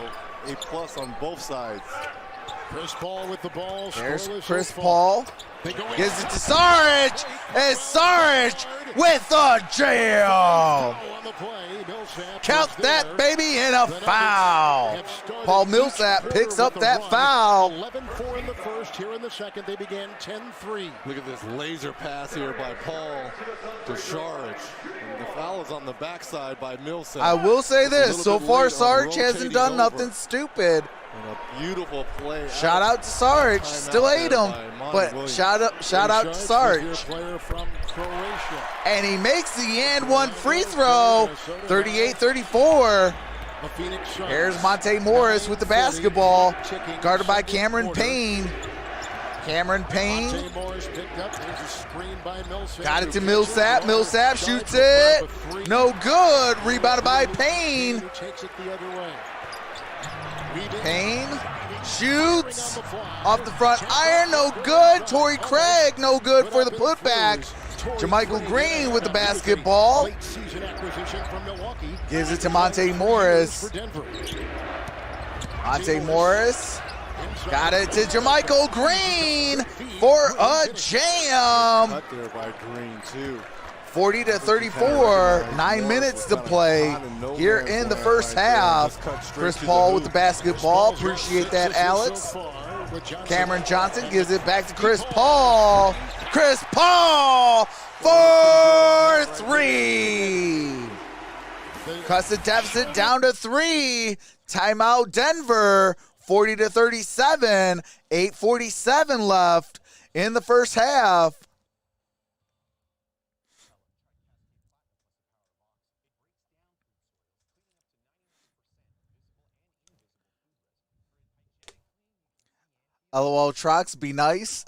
a plus on both sides. Chris Paul with the ball. There's Chris Paul. Gives it to Sarge. And Sarge with a jam. Count that, baby, and a foul. Paul Millsap picks up that foul. 11-4 in the first. Here in the second, they began 10-3. Look at this laser pass here by Paul to Sarge. And the foul is on the backside by Millsap. I will say this. So far, Sarge hasn't done nothing stupid. And a beautiful play. Shout out to Sarge. Still ate him, but shout out to Sarge. Player from Croatia. And he makes the and one free throw. 38-34. The Phoenix Suns. Here's Monte Morris with the basketball, guarded by Cameron Payne. Cameron Payne Monte Morris picked up. Here's a screen by Millsap. got it to Millsap. Millsap shoots it. No good. Rebounded by Payne. Takes it the other way. Payne shoots off the front iron. No good. Torrey Craig, no good for the putback. Jermichael Green with the basketball. Late season acquisition from Milwaukee. Gives it to Monte Morris. For Denver. Monte Morris got it to Jermichael Green for a jam. Cut there by Green, too. 40-34, 9 minutes to play here in the first half. Chris Paul with the basketball. Appreciate that, Alex. Cameron Johnson gives it back to Chris Paul. Chris Paul for three. Cuts the deficit down to 3. Timeout Denver, 40-37. 8:47 left in the first half. LOL Trox, be nice.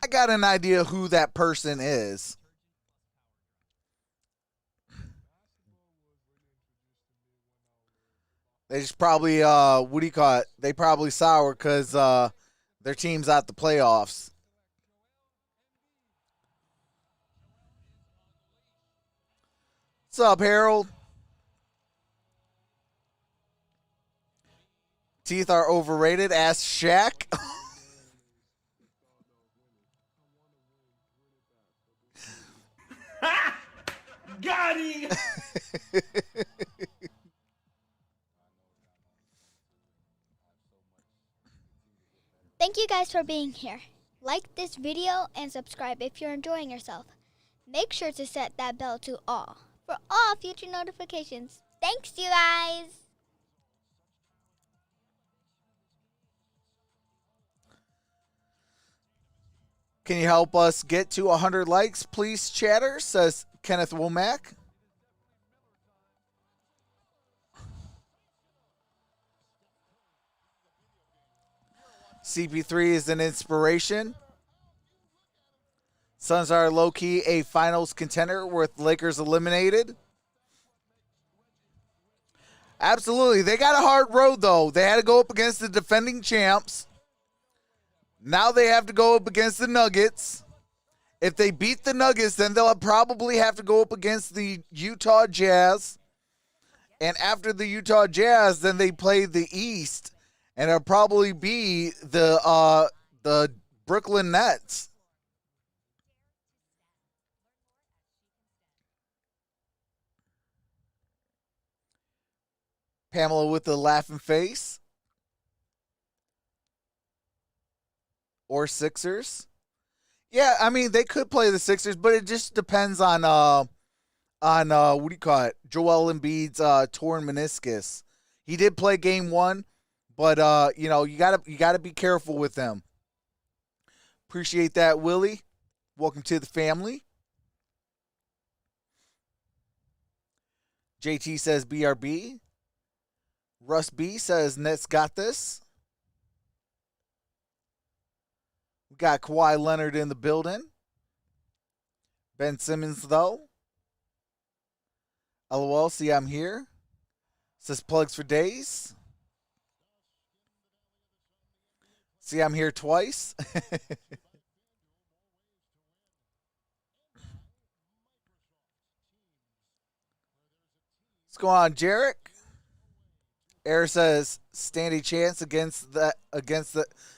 I got an idea who that person is. They just probably, what do you call it? They probably sour because their team's out the playoffs. What's up, Harold? Teeth are overrated. Ask Shaq. Got him! Thank you guys for being here. Like this video and subscribe if you're enjoying yourself. Make sure to set that bell to all for all future notifications. Thanks, you guys! Can you help us get to 100 likes, please, chatter? Says Kenneth Womack. CP3 is an inspiration. Suns are low-key a finals contender with Lakers eliminated. Absolutely. They got a hard road, though. They had to go up against the defending champs. Now they have to go up against the Nuggets. If they beat the Nuggets, then they'll probably have to go up against the Utah Jazz. And after the Utah Jazz, then they play the East. And it'll probably be the Brooklyn Nets. Pamela with the laughing face. Or Sixers. Yeah, I mean, they could play the Sixers, but it just depends on what do you call it? Joel Embiid's torn meniscus. He did play game 1, but you know, you gotta be careful with them. Appreciate that, Willie. Welcome to the family. JT says BRB. Russ B says Nets got this. We got Kawhi Leonard in the building. Ben Simmons, though. LOL, see, I'm here. Says plugs for days. See, I'm here twice. What's going on, Jarek? Air says stand a chance against the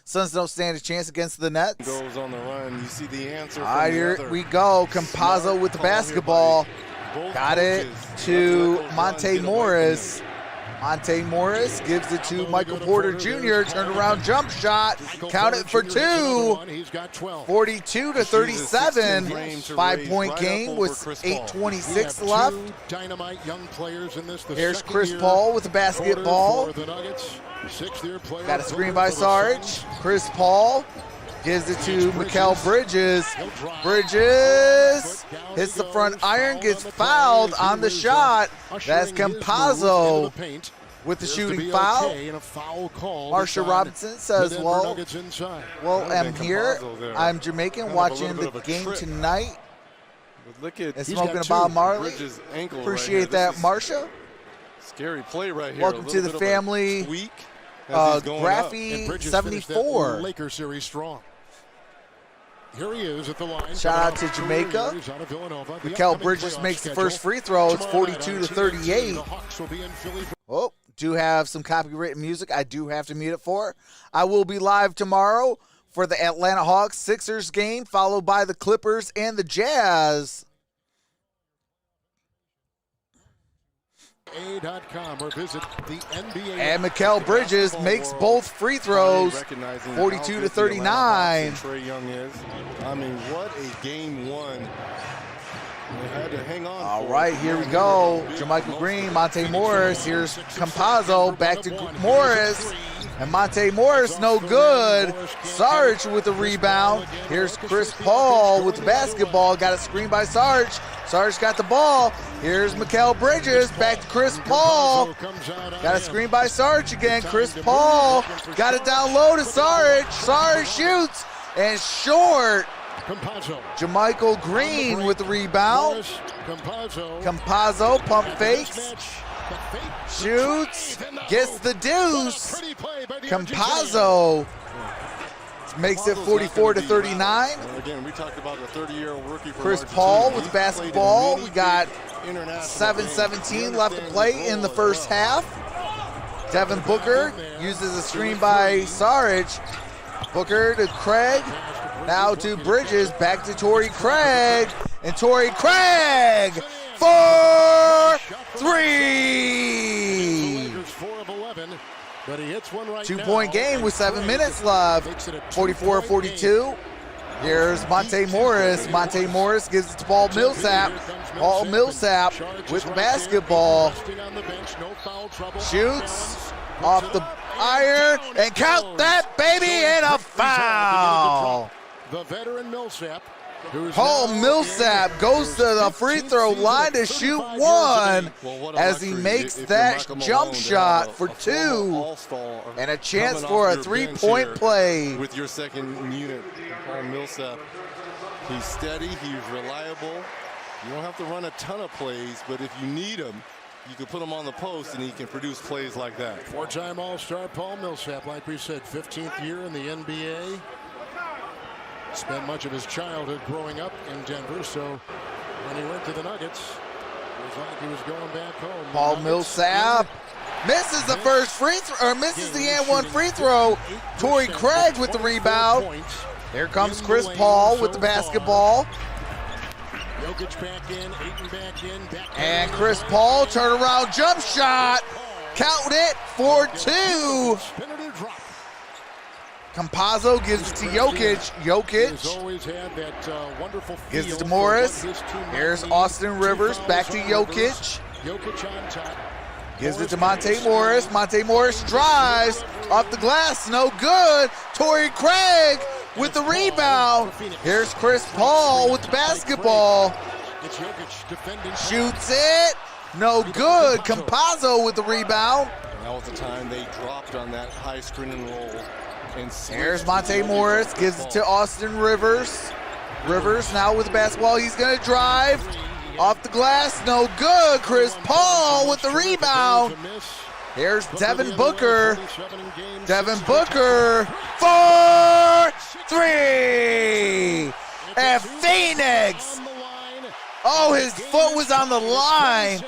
Suns don't stand a chance against the Nets. Goes on the run. You see the answer. Here we go. Campazzo with the basketball. Got it to Monte Morris. Monte Morris gives it to Michael Porter Jr. Turnaround jump shot. Count it for two. He's got 12. 42 to 37. 5-point game with 8:26 left. Two dynamite young players in this. Here's Chris Paul with the basketball. For the Nuggets. Sixth-year player. Got a screen by Sarge. Chris Paul gives it to Mikal Bridges. Bridges hits the front iron, gets fouled on the shot. That's Campazzo with the shooting foul. Marsha Robinson says, well, I'm here. I'm Jamaican watching the game tonight and smoking a Bob Marley. Appreciate that, Marsha. Scary play right here. Welcome to the family. Graffy 74. Lakers series strong. Here he is at the line. Shout out to Jamaica. Mikal Bridges makes the first free throw. It's 42 to 38. Oh, do have some copyrighted music I do have to mute it for. I will be live tomorrow for the Atlanta Hawks Sixers game, followed by the Clippers and the Jazz. or visit the NBA. And Mikal Bridges makes both free throws, 42 to 39. Trae Young is. I mean, what a game one. They had to hang on. All right, here we go. Jermichael Green, Monte Morris. Here's Campazzo, back to Morris. And Monte Morris, no good. Sarge with the rebound. Here's Chris Paul with the basketball. Got a screen by Sarge. Sarge got the ball. Here's Mikal Bridges, back to Chris Paul. Got a screen by Sarge again. Chris Paul got it down low to Sarge. Sarge shoots and short. Jermichael Green with the rebound. Campazzo pump fakes. Shoots. Gets the deuce. Campazzo makes it 44 to 39. Again, we talked about the 30-year-old rookie from Chris Argentina. Paul with basketball. We got 7:17 left to play in the first half. Devin Booker uses a screen by Sarge. Booker to Craig. Now to Bridges. Back to Torrey Craig. And Torrey Craig for three. 2-point game with 7 minutes left. 44-42. Here's Monte Morris. Monte Morris gives it to Paul Millsap. Paul Millsap with the basketball. Shoots off the iron and count that baby, and a foul. The veteran Millsap. Paul Millsap goes to the free throw line to shoot one as he makes that jump shot for two and a chance for a three-point play. With your second unit, Paul Millsap. He's steady, he's reliable. You don't have to run a ton of plays, but if you need him, you can put him on the post and he can produce plays like that. Four-time All-Star Paul Millsap, like we said, 15th year in the NBA. Spent much of his childhood growing up in Denver, so when he went to the Nuggets, it was like he was going back home. Paul Millsap misses the first free throw, or misses the and one free throw. Torrey Craig with the rebound. Here comes Chris Paul with the basketball. Jokic back in, Ayton back in. And Chris Paul, turnaround jump shot. Count it for two. Campazzo gives it to Jokic. Gives it to Morris. Here's Austin Rivers. Back to Jokic. Gives it to Monte Morris. Monte Morris drives off the glass. No good. Torrey Craig with the rebound. Here's Chris Paul with the basketball. Shoots it. No good. Campazzo with the rebound. That was the time they dropped on that high screen and roll. Here's Monte Morris, gives it to Austin Rivers. Rivers now with the basketball. He's going to drive. Off the glass, no good. Chris Paul with the rebound. Here's Devin Booker. Devin Booker for three. And Phoenix. Oh, his foot was on the line.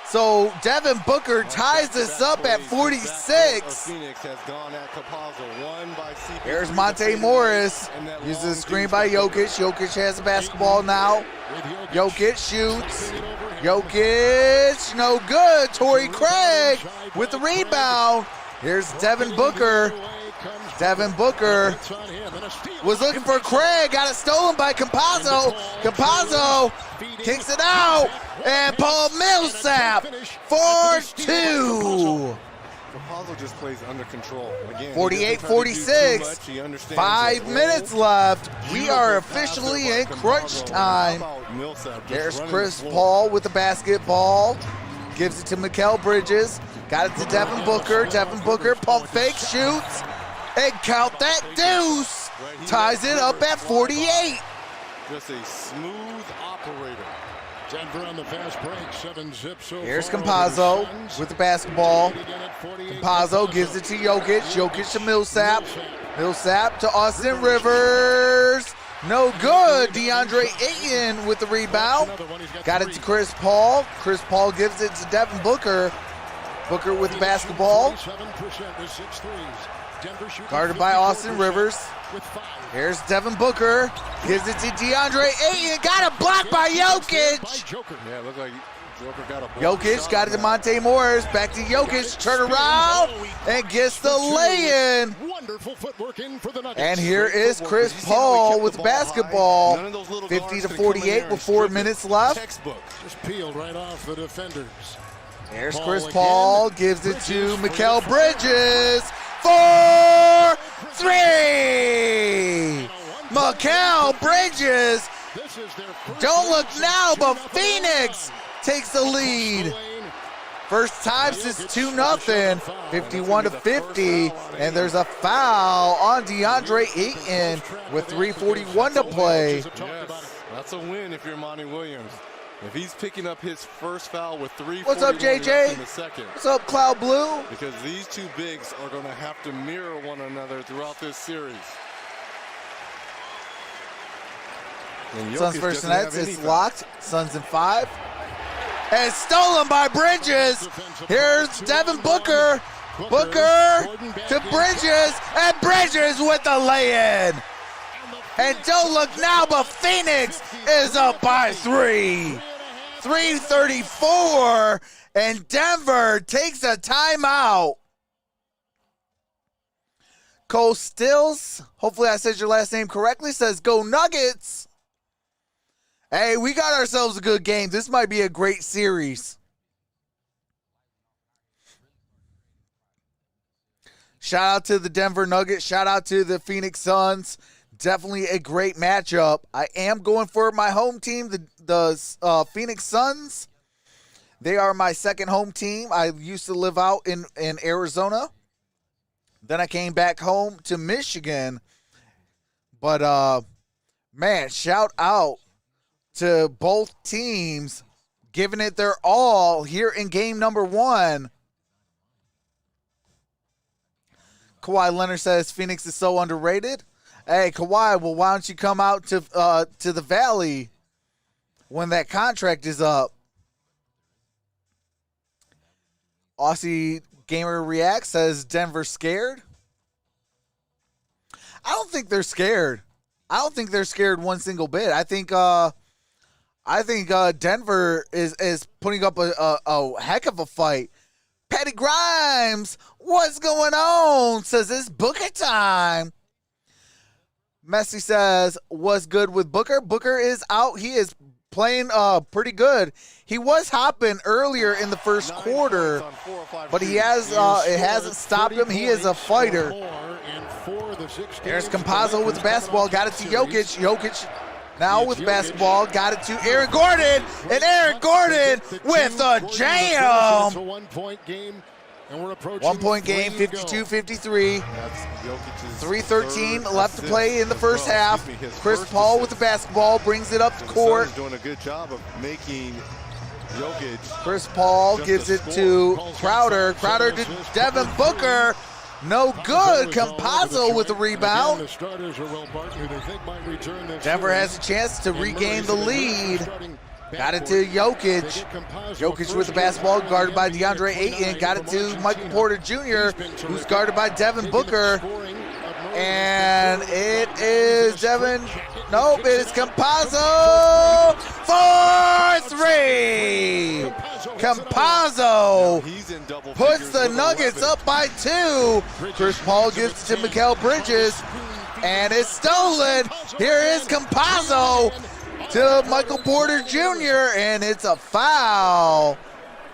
So Devin Booker ties this up at 46. Here's Monte Morris. Uses a screen by Jokic. Jokic has the basketball now. Jokic shoots. Jokic, no good. Torrey Craig with the rebound. Here's Devin Booker. Devin Booker was looking for Craig, got it stolen by Campazzo. Campazzo kicks it out, and Paul Millsap for 2. Campazzo just plays under control. 48-46, 5 minutes left. We are officially in crunch time. There's Chris Paul with the basketball. Gives it to Mikal Bridges. Got it to Devin Booker. Devin Booker pump fake, shoots, and count that deuce. Ties it up at 48. Just a smooth operator. Denver on the fast break, 7 zips so Here's far. Campazzo with the basketball. Campazzo gives it to Jokic. Jokic to Millsap. Millsap to Austin Rivers. No good. DeAndre Ayton with the rebound. Got it to Chris Paul. Chris Paul gives it to Devin Booker. Booker with the basketball. Guarded by Austin Rivers. Here's Devin Booker. Gives it to DeAndre Ayton. Got a block by Jokic. Yeah, it looked like Joker got a block Jokic shot got it to there. Monte Morris. Back to Jokic. Turn around and gets the lay-in. Wonderful footwork in for the Nuggets. And here is Chris Paul with the basketball. 50-48 with 4 minutes left. Textbook. Just peeled right off the defenders. There's Paul Chris again. Paul. Gives it to Mikal Bridges. For 3. Mikal Bridges. This is their first Don't look now, but shooting Phoenix takes the lead. First time since 2-0, 51-50, and there's a foul on DeAndre Ayton with 3:41 to play. Yes, that's a win if you're Monty Williams. If he's picking up his first foul with 3:41 What's up, JJ? in the second, What's up, Cloud Blue? because these two bigs are going to have to mirror one another throughout this series. And Suns Jokic versus doesn't have Nets, any it's fouls. locked. Suns in 5. And stolen by Bridges. Here's Devin Booker. Booker to Bridges, and Bridges with the lay-in. And don't look now, but Phoenix is up by 3. 3:34, and Denver takes a timeout. Cole Stills, hopefully I said your last name correctly, says go Nuggets. Hey, we got ourselves a good game. This might be a great series. Shout out to the Denver Nuggets. Shout out to the Phoenix Suns. Definitely a great matchup. I am going for my home team, the Phoenix Suns. They are my second home team. I used to live out in Arizona. Then I came back home to Michigan. But, man, shout out to both teams giving it their all here in game number 1. Kawhi Leonard says Phoenix is so underrated. Hey, Kawhi, well, why don't you come out to the Valley when that contract is up? Aussie Gamer Reacts says Denver scared. I don't think they're scared. I don't think they're scared one single bit. I think Denver is putting up a heck of a fight. Patty Grimes, what's going on? Says it's Booker time. Messi says, what's good with Booker? Booker is out. He is playing pretty good. He was hopping earlier in the first quarter, but he has it hasn't stopped him. He is a fighter. There's Campazzo with the basketball. Got it to Jokic. Jokic now with the basketball. Got it to Aaron Gordon. And Aaron Gordon with a jam. 1-point game. And we're approaching 1-point game, 52-53. 3:13 left to play in the first half. Chris Paul with the basketball brings it up the court. Suns doing a good job of making Jokic. Chris Paul gives it to Crowder. Crowder to Devin Booker. No good. Campazzo with the rebound. Denver has a chance to regain the lead. Got it to Jokic. Jokic with the basketball, guarded by DeAndre Ayton. Got it to Michael Porter Jr., who's guarded by Devin Booker. And it is Devin Nope, it's Campazzo for 3. Campazzo He's in double puts figures the with a Nuggets weapon. up by 2. Chris Paul gives it to Mikal Bridges, and it's stolen. Here is Campazzo to Michael Porter Jr., and it's a foul.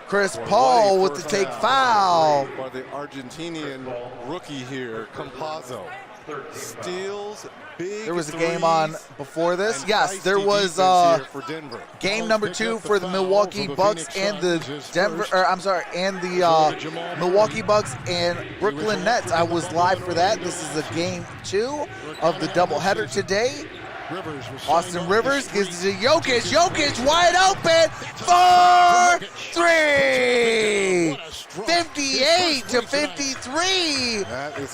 Chris Paul with the take foul. By the Argentinian rookie here, Campazzo. Steals big There was a threes game on before this. and Yes, there feisty was defense here for Denver. game number 2 for the Milwaukee Bucks and the Milwaukee Bucks and Brooklyn Nets. I was live for that. This is a game 2 of the doubleheader today. Austin Rivers gives it to Jokic. Jokic wide open for 3. 58 to 53.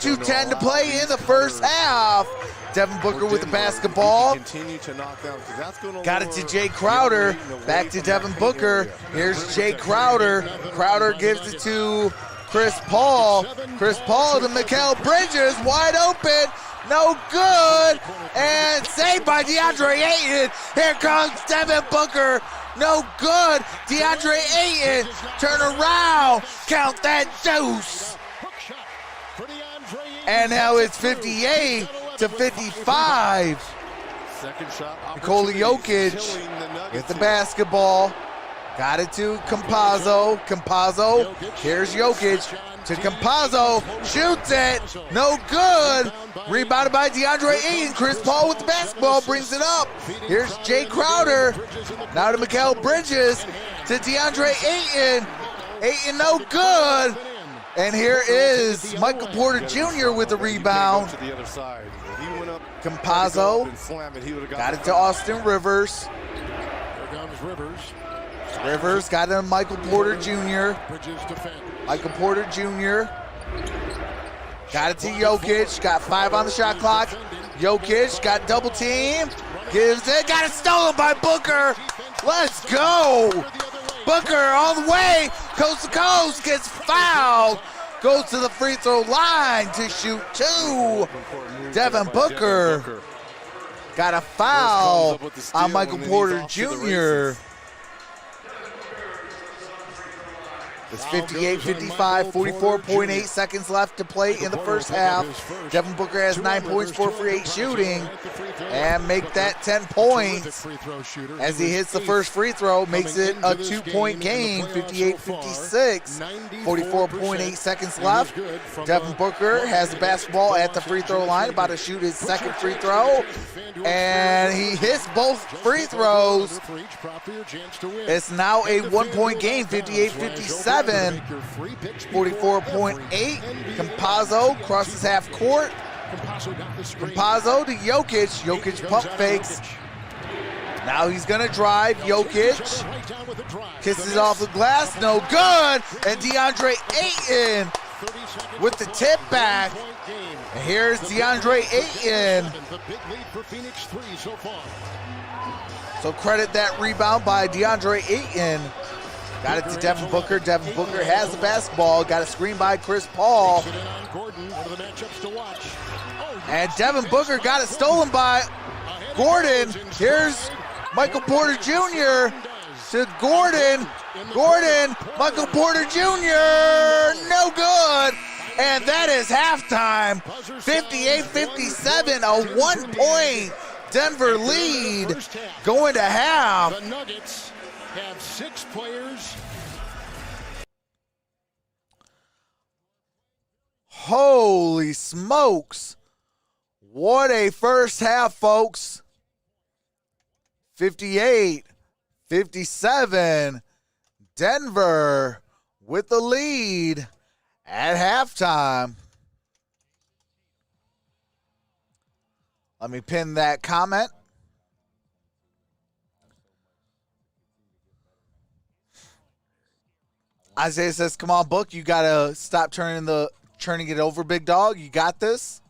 2:10 to play in the first half. Devin Booker with the basketball. Continue to knock down, 'cause that's gonna Got it to lower Jay the Crowder. rating away Back to from Devin that Booker. area. Here's Jay Crowder. Crowder gives it to Chris Paul. Chris Paul to Mikal Bridges. Wide open. No good. And saved by DeAndre Ayton. Here comes Devin Booker. No good. DeAndre Ayton. Turn around. Count that deuce. And now it's 58 to 55. Second shot Nikola opportunity, Jokic killing the Nuggets with the here. basketball. Got it to Campazzo. Campazzo. Here's Jokic to Campazzo. Shoots it. No good. Rebounded by DeAndre Ayton. Chris Paul with the basketball brings it up. Here's Jay Crowder. Now to Mikal Bridges. To DeAndre Ayton. Ayton no good. And here is Michael Porter Jr. with the rebound. To the other side. He went up, Campazzo and slam it. He would've got the it to Austin Rivers. Here comes Rivers. Rivers got it to Michael Porter Jr. Bridges defend. Michael Porter Jr. Got it to Jokic. Got 5 on the shot clock. Jokic got double team. Gives it. Got it stolen by Booker. Let's go. Booker all the way. Coast to coast. Gets fouled. Goes to the free throw line to shoot 2. Devin Booker got a foul on Michael Porter Jr. It's 58-55, 44.8 seconds left to play in the first half. Devin Booker has 9 points, 4 for 8 shooting, and make that 10 points as he hits the first free throw, makes it a 2-point game, 58-56, 44.8 seconds left. Devin Booker has the basketball at the free throw line, about to shoot his second free throw, and he hits both free throws. It's now a 1-point game, 58-57. 44.8. Campazzo crosses half court. Campazzo to Jokic. Jokic pump fakes. Now he's going to drive. Jokic kisses off the glass. No good. And DeAndre Ayton with the tip back. And here's DeAndre Ayton. So credit that rebound by DeAndre Ayton. Got it to Devin Booker. Devin Booker has the basketball. Got a screen by Chris Paul. And Devin Booker got it stolen by Gordon. Here's Michael Porter Jr. to Gordon. Gordon, Michael Porter Jr. No good. And that is halftime. 58-57, a 1-point Denver lead going to half. The Nuggets have 6 players. Holy smokes. What a first half, folks. 58-57. Denver with the lead at halftime. Let me pin that comment. Isaiah says, come on, Book. You got to stop turning it over, big dog. You got this.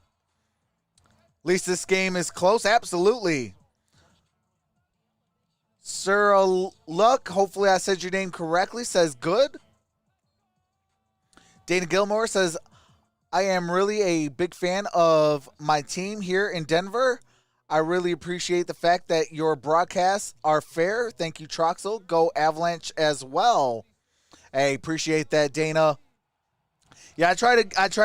At least this game is close. Absolutely. Sir Luck, hopefully I said your name correctly, says good. Dana Gilmore says, I am really a big fan of my team here in Denver. I really appreciate the fact that your broadcasts are fair. Thank you, Troxel. Go Avalanche as well. Hey, appreciate that, Dana. Yeah, I try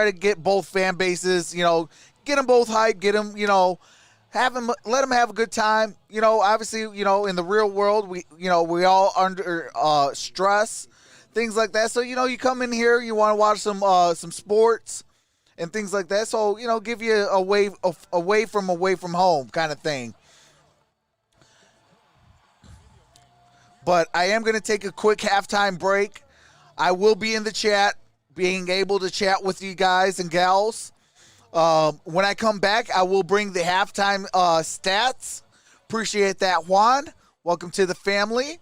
to get both fan bases, get them both hyped, get them, let them have a good time. Obviously, in the real world, we all under stress, things like that. So, you come in here, you want to watch some sports and things like that. So, give you away from home kind of thing. But I am going to take a quick halftime break. I will be in the chat, being able to chat with you guys and gals. When I come back, I will bring the halftime stats. Appreciate that, Juan. Welcome to the family.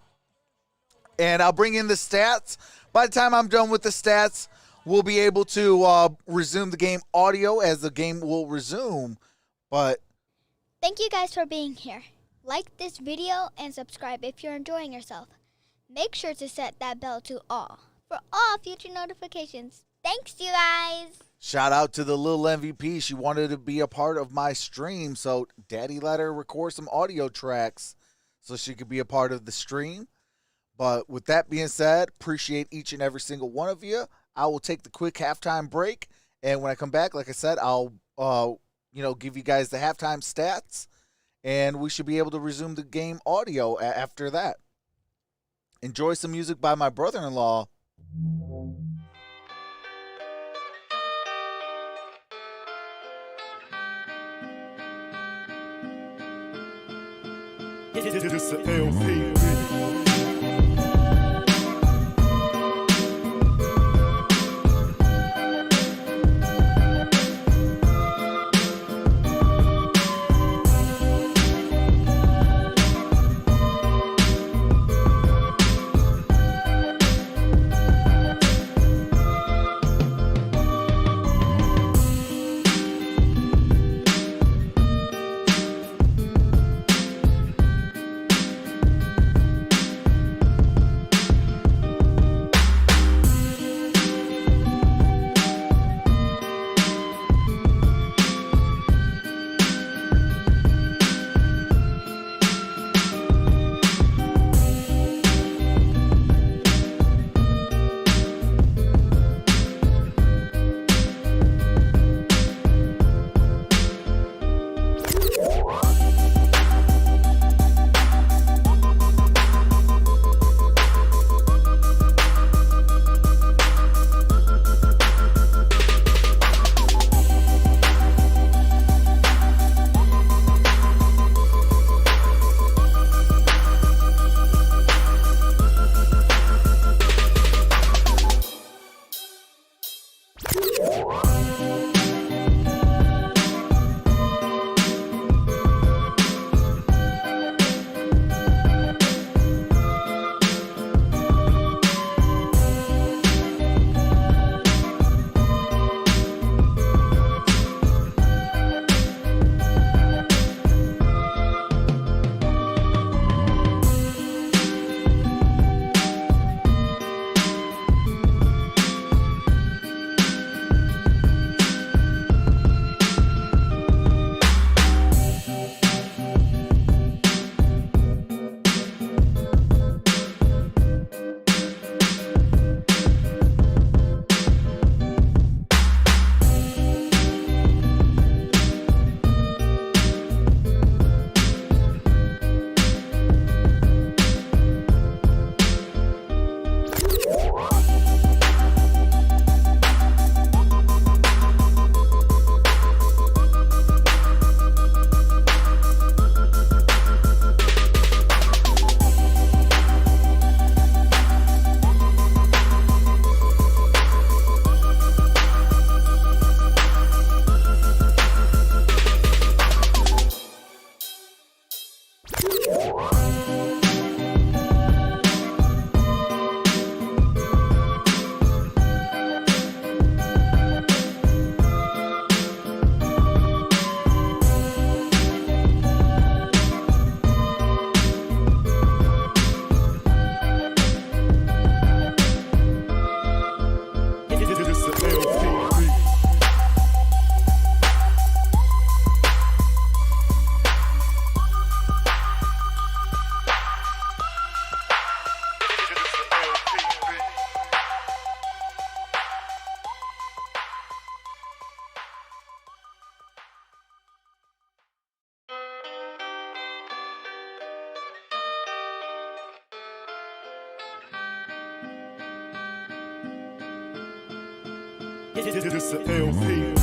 And I'll bring in the stats. By the time I'm done with the stats, we'll be able to resume the game audio as the game will resume. But Thank you guys for being here. Like this video and subscribe if you're enjoying yourself. Make sure to set that bell to all for all future notifications. Thanks, you guys. shout out to the little MVP. She wanted to be a part of my stream, so Daddy let her record some audio tracks so she could be a part of the stream. But with that being said, appreciate each and every single one of you. I will take the quick halftime break, and when I come back, like I said, I'll give you guys the halftime stats, and we should be able to resume the game audio after that. Enjoy some music by my brother-in-law. It's the LP. This the LP.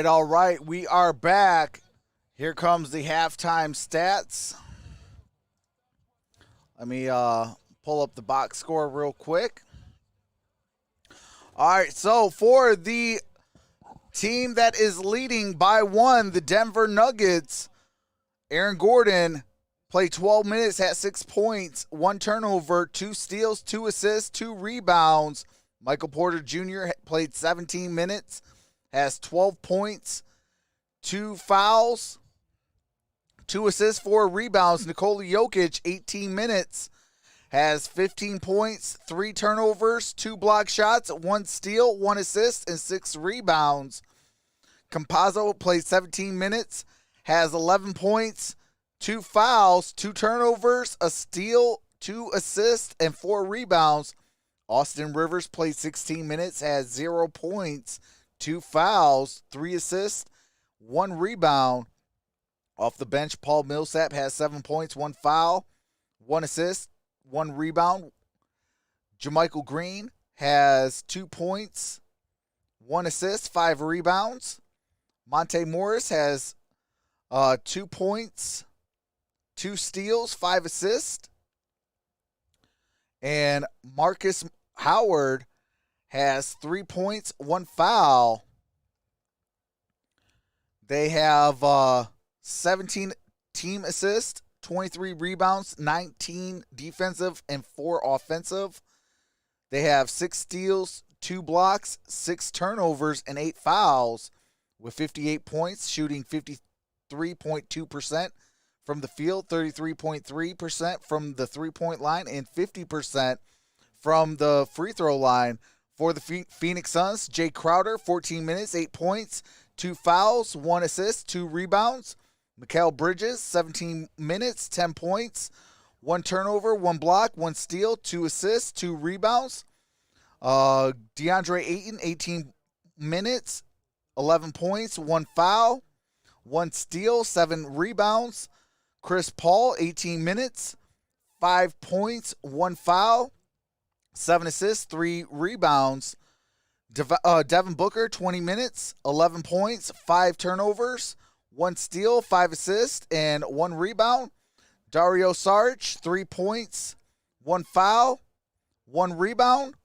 All right. We are back. Here comes the halftime stats. Let me pull up the box score real quick. All right, so for the team that is leading by 1, the Denver Nuggets, Aaron Gordon played 12 minutes, had 6 points, 1 turnover, 2 steals, 2 assists, 2 rebounds. Michael Porter Jr. played 17 minutes, has 12 points, 2 fouls, 2 assists, 4 rebounds. Nikola Jokic, 18 minutes, has 15 points, 3 turnovers, 2 block shots, 1 steal, 1 assist, and 6 rebounds. Campazzo played 17 minutes, has 11 points, 2 fouls, 2 turnovers, a steal, 2 assists, and 4 rebounds. Austin Rivers played 16 minutes, has 0 points, 2 fouls, 3 assists, 1 rebound. Off the bench, Paul Millsap has 7 points, 1 foul, 1 assist, 1 rebound. JaMychal Green has 2 points, 1 assist, 5 rebounds. Monte Morris has 2 points, 2 steals, 5 assists. And Marcus Howard has 3 points, 1 foul. They have 17 team assists, 23 rebounds, 19 defensive, and 4 offensive. They have 6 steals, 2 blocks, 6 turnovers, and 8 fouls with 58 points, shooting 53.2% from the field, 33.3% from the three-point line, and 50% from the free throw line. For the Phoenix Suns, Jay Crowder, 14 minutes, 8 points, 2 fouls, 1 assist, 2 rebounds. Mikal Bridges, 17 minutes, 10 points, 1 turnover, 1 block, 1 steal, 2 assists, 2 rebounds. DeAndre Ayton, 18 minutes, 11 points, 1 foul, 1 steal, 7 rebounds. Chris Paul, 18 minutes, 5 points, 1 foul, 7 assists, 3 rebounds. Devin Booker, 20 minutes, 11 points, 5 turnovers, 1 steal, 5 assists, and 1 rebound. Dario Saric, 3 points, 1 foul, 1 rebound.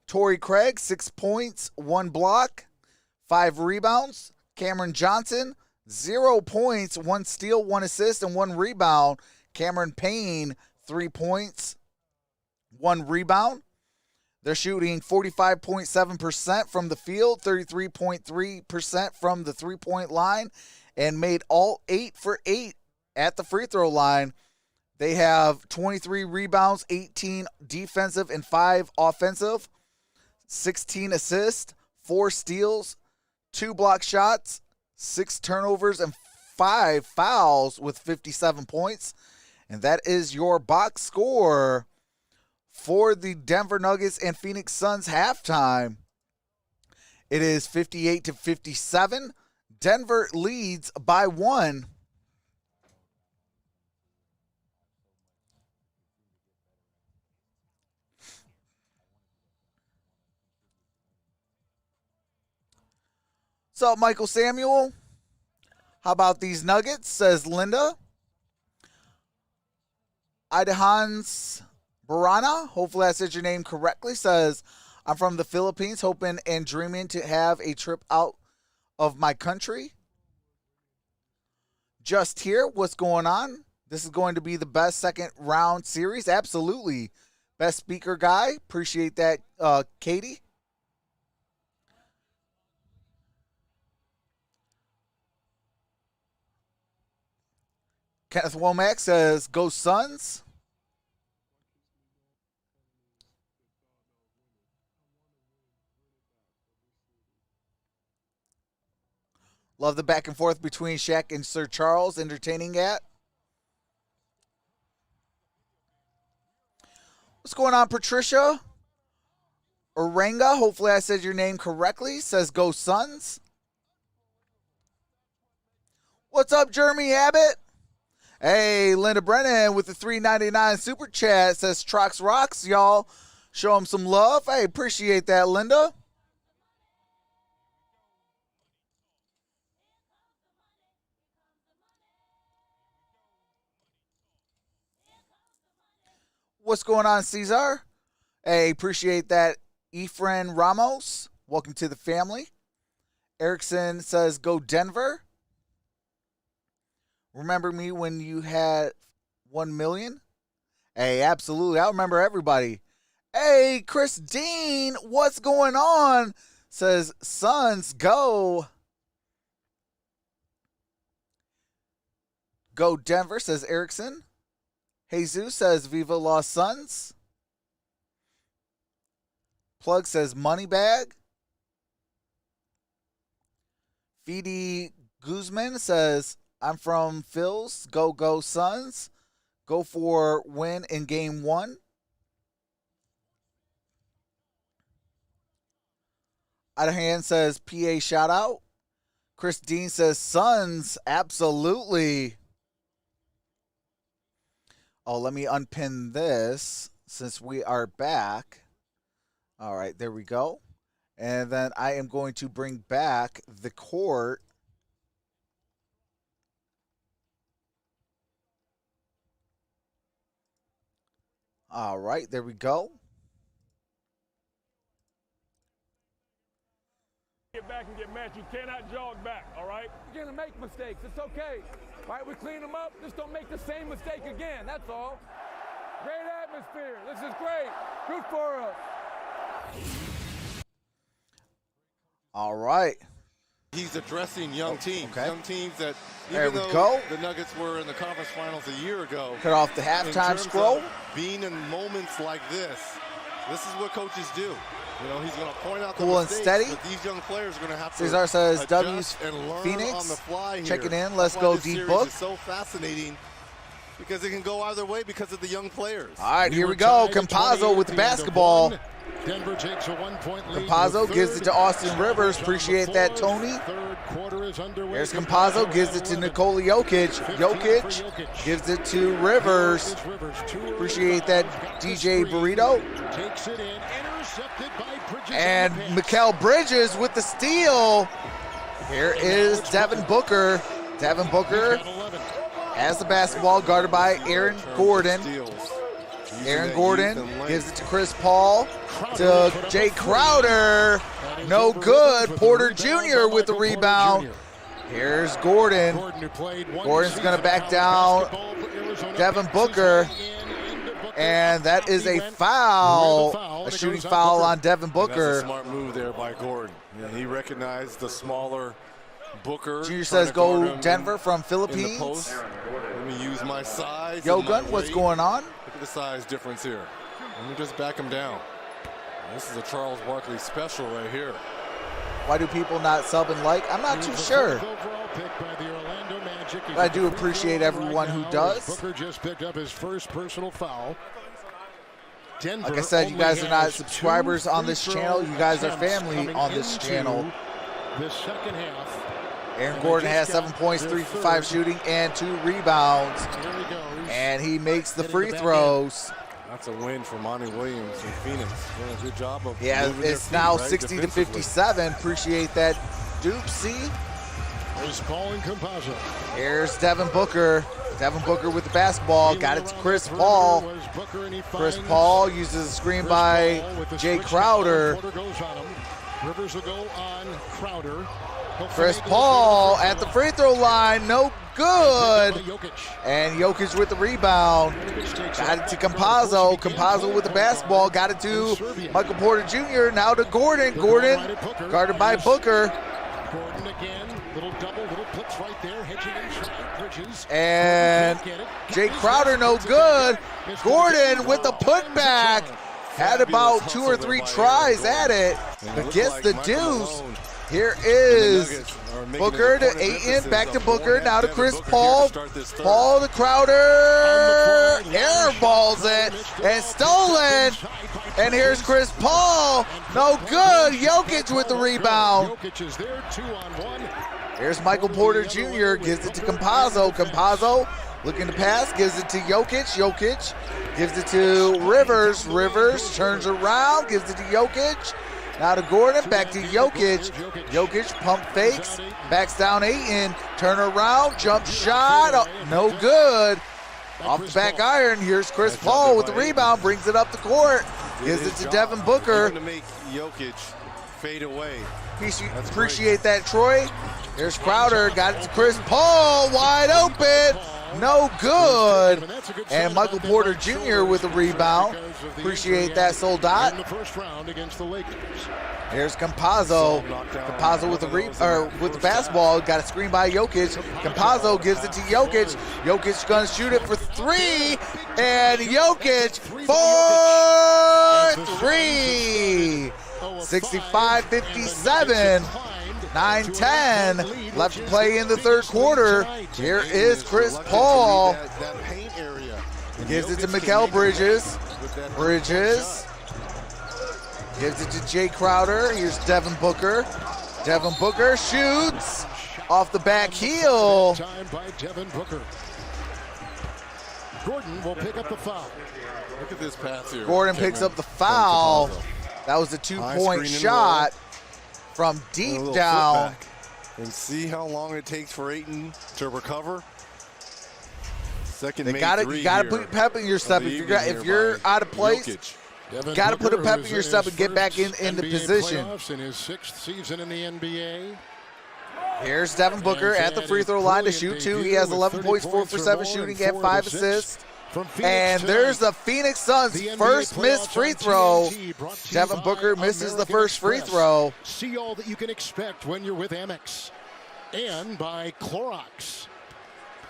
Torrey Craig, 6 points, 1 block, 5 rebounds. Cameron Johnson, 0 points, 1 steal, 1 assist, and 1 rebound. Cameron Payne, 3 points, 1 rebound. They're shooting 45.7% from the field, 33.3% from the three-point line, and made all 8 for 8 at the free throw line. They have 23 rebounds, 18 defensive, and 5 offensive, 16 assists, 4 steals, 2 block shots, 6 turnovers, and 5 fouls with 57 points. And that is your box score for the Denver Nuggets and Phoenix Suns halftime. It is 58-57. Denver leads by 1. What's up, Michael Samuel? How about these Nuggets, says Linda. Idahans Barana, hopefully I said your name correctly, says, I'm from the Philippines, hoping and dreaming to have a trip out of my country. Just here, what's going on? This is going to be the best second round series. Absolutely. Best speaker guy. Appreciate that, Katie. Kenneth Womack says, go Suns. Love the back and forth between Shaq and Sir Charles. Entertaining at. What's going on, Patricia? Orenga, hopefully I said your name correctly, says go Suns. What's up, Jeremy Abbott? Hey, Linda Brennan with the $3.99 super chat says Trox rocks, y'all. Show him some love. Hey, appreciate that, Linda. What's going on, Cesar? Hey, appreciate that, Efren Ramos. Welcome to the family. Erickson says, go Denver. Remember me when you had 1 million? Hey, absolutely. I remember everybody. Hey, Chris Dean, what's going on? Says, Suns, go. Go Denver, says Erickson. Jesus says, Viva Los Suns. Plug says, money bag. Fidi Guzman says, I'm from Phil's. Go, go Suns. Go for win in game 1. Out of hand says, PA shout out. Chris Dean says, Suns, absolutely. Oh, let me unpin this since we are back. All right, there we go. And then I am going to bring back the court. All right, there we go. Get back and get mad. You cannot jog back, all right? You're going to make mistakes. It's okay. All right, we clean them up. Just don't make the same mistake again. That's all. Great atmosphere. This is great. Good for us. All right. He's addressing young teams. okay. Young teams that, There even we though go. the Nuggets were in the conference finals a year ago, Cut off the in halftime terms scroll. of being in moments like this is what coaches do. You know, he's going to point out the Cool and mistakes, steady. but these young players are going to have to Cesar says adjust W's and learn Phoenix. on the fly here. Checking in. That's Let's why go, this deep series book. is so fascinating because it can go either way because of the young players. All right, here we go. Campazzo with the basketball. Denver takes a 1-point lead. Campazzo gives it to Austin Rivers. Appreciate that, Tony. Third quarter is underway. There's Campazzo, gives it to Nikola Jokic. Jokic gives it to Rivers. Appreciate that, DJ Burrito. Takes it in, intercepted by Bridges. And Mikal Bridges with the steal. Here is Devin Booker. Devin Booker has the basketball, guarded by Aaron Gordon. Aaron Gordon gives it to Chris Paul, to Jay Crowder. No good. Porter Jr. with the rebound. Here's Gordon. Gordon's going to back down Devin Booker. And that is a foul, a shooting foul on Devin That's a Booker. smart move there by Gordon. Yeah, he recognized the smaller Booker. Junior trying says to guard go him Denver from in the Philippines. post. Let me use my size. Yo, and my Gun, what's weight. going on? Look at the size difference here. Let me just back him down. This is a Charles Barkley special right here. Why do people not sub and like? I'm not too sure. But I do appreciate everyone who does. Booker just picked up his first personal foul. Like I said, you guys are not subscribers on this channel. You guys are family on this channel. The second half. Aaron Gordon has 7 points, 3 for 5 shooting, and 2 rebounds. And he makes the free throws. That's a win for Monty Williams in Phoenix. Doing a good job of Yeah, moving their it's feet, now right, 60 to defensively. 57. Appreciate that, Doopsy. There's Paul and Campazzo. Here's Devin Booker. Devin Booker with the basketball. Got it to Chris Paul. Chris Paul uses a screen by Jay Crowder. Rivers will go on Crowder. Chris Paul at the free throw line. No good. And Jokic with the rebound. Got it to Campazzo. Campazzo with the basketball. Got it to Michael Porter Jr. Now to Gordon. Gordon guarded by Booker. Gordon again. Little double, little puts right there. Hedging inside. Bridges. And Jay Crowder no good. Gordon with the putback. Had about 2 or 3 tries at it, but gets the deuce. Here is Booker to Ayton, back to Booker, now to Chris Paul. Paul to Crowder, airballs it, and stolen. And here's Chris Paul, no good. Jokic with the rebound. Jokic is there, 2-on-1. Here's Michael Porter Jr., gives it to Campazzo. Campazzo looking to pass, gives it to Jokic. Jokic gives it to Rivers. Rivers turns around, gives it to Jokic. Now to Gordon, back to Jokic. Jokic pump fakes, backs down Ayton. Turn around, jump shot, oh, no good. Off the back iron, here's Chris Paul with the rebound, brings it up the court. Gives it to Devin Booker. To make Jokic fade away. Appreciate that, Troy. Here's Crowder, got it to Chris Paul, wide open. No good. And Michael Porter Jr. with a rebound. Appreciate that, Soldat. In the first round against the Lakers. Here's Campazzo. Campazzo with the basketball. Got a screen by Jokic. Campazzo gives it to Jokic. Jokic gonna shoot it for 3. And Jokic for 3. 65-57. 9-10 left to play in the third quarter. Here is Chris Paul. Gives it to Mikal Bridges. Bridges gives it to Jay Crowder. Here's Devin Booker. Devin Booker shoots off the back heel. Time by Devin Booker. Gordon will pick up the foul. Look at this pass here. Gordon picks up the foul. That was a 2-point shot from deep down. And see how long it takes for Ayton to recover. Second, You gotta put pep in your step. If you're out of place, got to put a pep in your step and get back in the position. In his 6th season in the NBA. Here's Devin Booker at the free throw line to shoot 2. He has 11 points, 4 for 7 shooting, and 5 assists. From Phoenix And tonight, there's the Phoenix Suns' the NBA first missed playoffs free on throw. TNT, brought to you Devin by Booker misses the American first free Express. throw. See all that you can expect when you're with Amex. And by Clorox.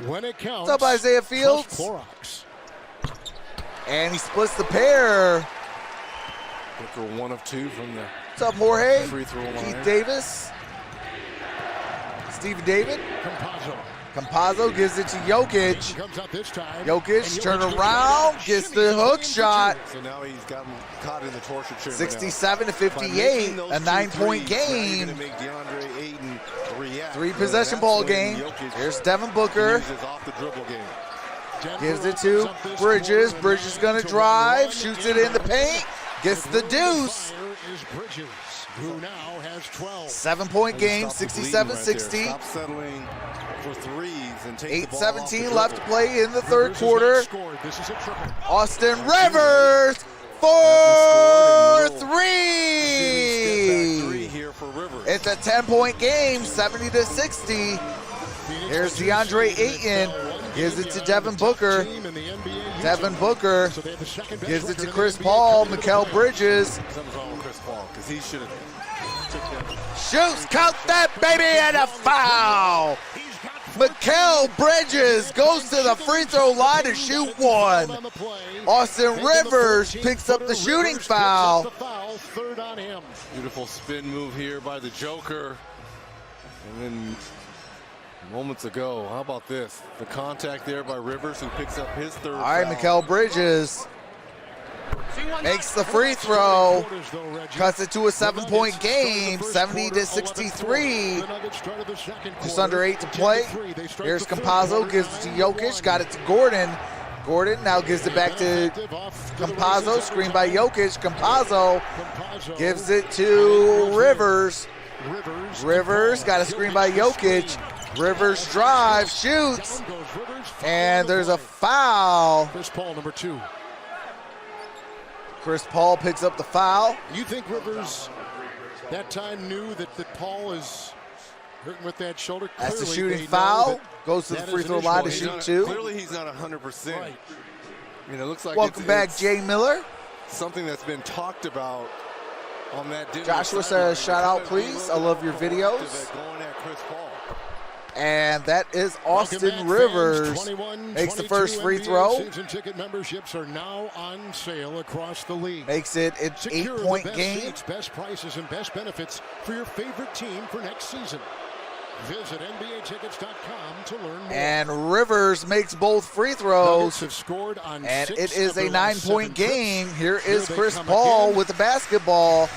When it counts, What's up, Isaiah Fields? trust Clorox. And he splits the pair. Booker 1 of 2 from the What's up, Jorge? free throw line. Keith Davis. Stephen David. Compazzo. Campazzo gives it to Jokic. Comes out this time. Jokic And turn Jokic around, gets gets shimmy the hook for shot. So now he's gotten caught in the torture chamber. 67 to By making 58, those a 2 9-point threes, now you're game. gonna make DeAndre Ayton react. 3-possession That's ball when game. Jokic Here's Devin Booker. uses off the dribble game. Denver Gives it opens to up this Bridges. quarter, Bridges and gonna to drive, run shoots it in the paint, gets the deuce. Fire is Bridges, who now has 12. 7-point game, Stop the bleeding right there. 67-60. Stop settling for threes and take the ball off the 8:17 left to dribble. play in the third Rivers has quarter. not scored. This is a triple. Austin Rivers for Shooting step back three. three here for Rivers. It's a 10-point game, 70 to 60. Phoenix Here's the DeAndre two seed Ayton. that fell one Gives game it to behind Devin the top Booker. team in the NBA, Devin Utah. Booker So they have the second best gives it record to in Chris the NBA Paul. coming to the Mikal playoffs. Bridges Something's wrong with Chris Paul because he should have took that. shoots, count that baby, and a foul. Mikal Bridges goes to the free throw line to shoot one. Austin Rivers picks up the shooting foul. Third on him. Beautiful spin move here by the Joker. And then moments ago, how about this? The contact there by Rivers, who picks up his third All right, foul. Mikal Bridges makes the free throw. Cuts it to a 7-point game, 70 to 63. Just under 8 to play. Here's Campazzo, gives it to Jokic, got it to Gordon. Gordon now gives it back to Campazzo, screen by Jokic. Campazzo gives it to Rivers. Rivers got a screen by Jokic. Rivers drives, shoots, and there's a foul. Chris Paul, number 2. Chris Paul picks up the foul. You think Rivers that time knew that Paul is hurting with that shoulder? That's the Clearly, shooting they know foul. that Goes to the that free is throw an line to issue. shoot 2. Clearly, he's not 100%. Right. I mean, it looks like Welcome back, it's Jay Miller. something that's been talked about on that. Denver Joshua sideline. says, shout out, He please. I looked love your proactive videos. at going at Chris Paul. And that is Welcome Austin back, Rivers. fans. 21, Makes the 22 first free NBA throw. Season ticket memberships are now on sale across the league. Makes it an Secure the 8-point best game. seats, best prices, and best benefits for your favorite team for next season. Visit NBAtickets.com to learn more. And Rivers makes both free Nuggets throws. have scored on And 6 it is of their a last 9-point 7 trips. game. Here Here is they Chris come Paul again. with the basketball.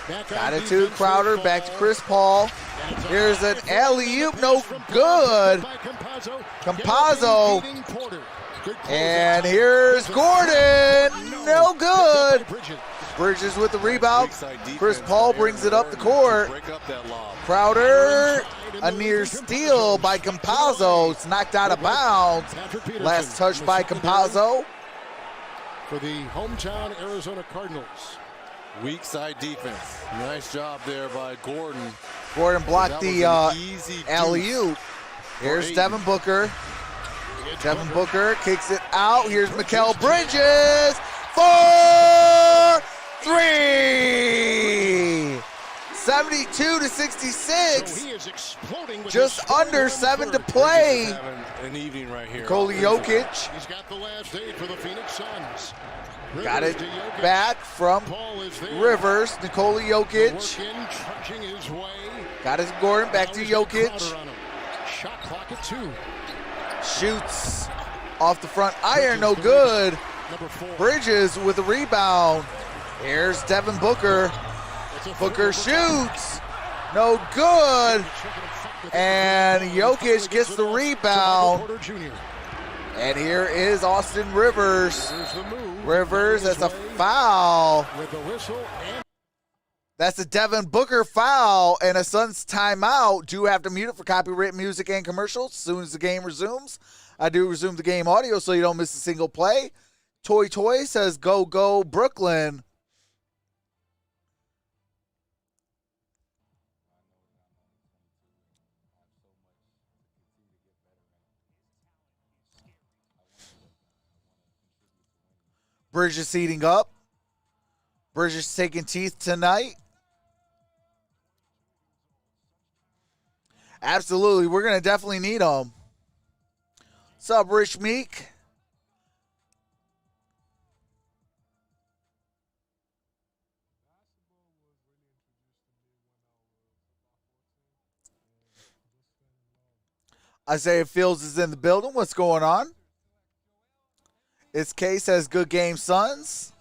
Back on Got it to defense for Crowder, Paul. back to Chris Paul. And it's a Here's an high alley-oop, no from Paul, good. by Campazzo. Campazzo. Beating Porter. Good close And out. here's Gordon. No good. Bridges. Bridges with the rebound. Weak side defense Chris Paul there. brings it up the Gordon court. to break up that lob. Crowder, a near steal by Campazzo. It's knocked out of bounds. Patrick Peterson Last touch in the by secondary Campazzo. for the hometown Arizona Cardinals. Weak side defense. Nice job there by Gordon. Gordon blocked That the was an easy deuce. alley-oop. Here's Ayton. Devin Booker. Devin Booker kicks it out. Here's Mikal Bridges for 3. 72 to 66. So he is exploding with Just his under scoring 7 to third. play. Having an evening right here. Nikola Jokic He's got the last eight for the Phoenix Suns. got it Rivers to Jokic. back from Paul is there. Rivers. Nikola Jokic Work in, trudging his way. got it to Gordon. Back to Now he's got Jokic. Crowder on him. Shot clock at 2. Shoots off the front iron. No good. Number 4. Bridges with a rebound. Here's Devin Booker. It's a Booker throw. shoots. No good. And Jokic gets the rebound. Porter Jr. And here is Austin Rivers. Here's the move. Rivers, that's a His way foul. with the whistle and That's a Devin Booker foul and a Suns timeout. Do have to mute it for copyright music and commercials. As soon as the game resumes, I do resume the game audio so you don't miss a single play. Toy Toy says, go, go, Brooklyn. Bridges heating up. Bridges taking teeth tonight. Absolutely. We're going to definitely need them. What's up, Rich Meek? Isaiah Fields is in the building. What's going on? It's K says, good game, Suns.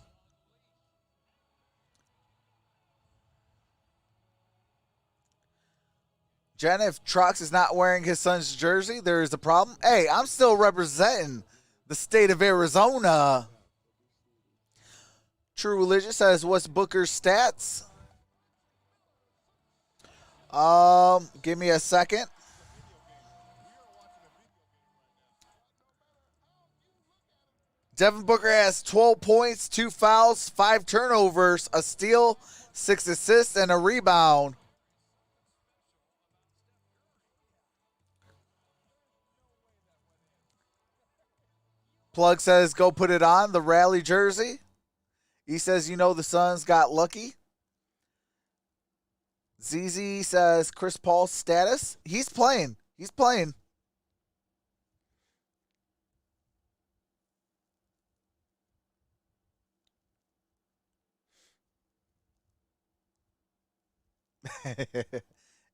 Jen, if Trox is not wearing his son's jersey, there is a problem. Hey, I'm still representing the state of Arizona. True Religion says, what's Booker's stats? Give me a second. Devin Booker has 12 points, 2 fouls, 5 turnovers, a steal, 6 assists, and a rebound. Plug says, go put it on, the rally jersey. He says, you know, the Suns got lucky. ZZ says, Chris Paul's status. He's playing. He's playing.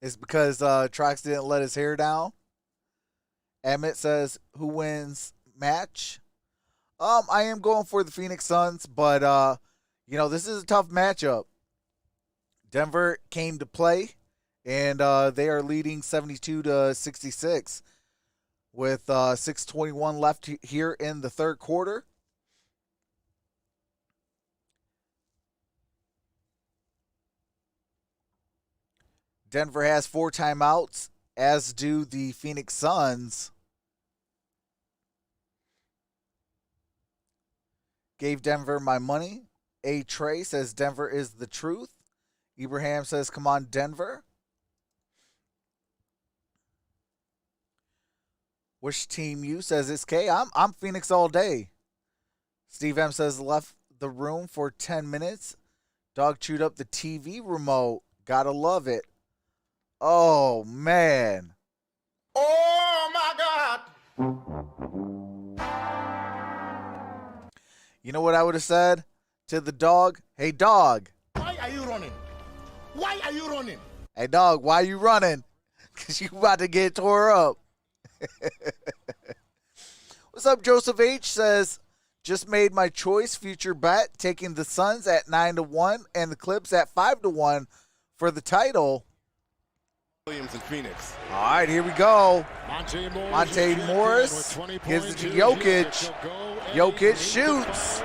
It's because Trox didn't let his hair down. Emmett says, who wins match? I am going for the Phoenix Suns, but you know, this is a tough matchup. Denver came to play, and they are leading 72-66 with 6:21 left here in the third quarter. Denver has 4 timeouts, as do the Phoenix Suns. Gave Denver my money. A. Trey says Denver is the truth. Ibrahim says, come on, Denver. Which team you? Says it's K. I'm Phoenix all day. Steve M says left the room for 10 minutes. Dog chewed up the TV remote. Gotta love it. Oh, man. Oh, my God. You know what I would have said to the dog? Hey, dog. Why are you running? Why are you running? Hey, dog, why you running? Because you about to get tore up. What's up, Joseph H. Says, just made my choice future bet, taking the Suns at 9-1 and the Clips at 5-1 for the title. Williams in Phoenix. All right, here we go. Monte Morris gives it to Jokic. Jokic shoots.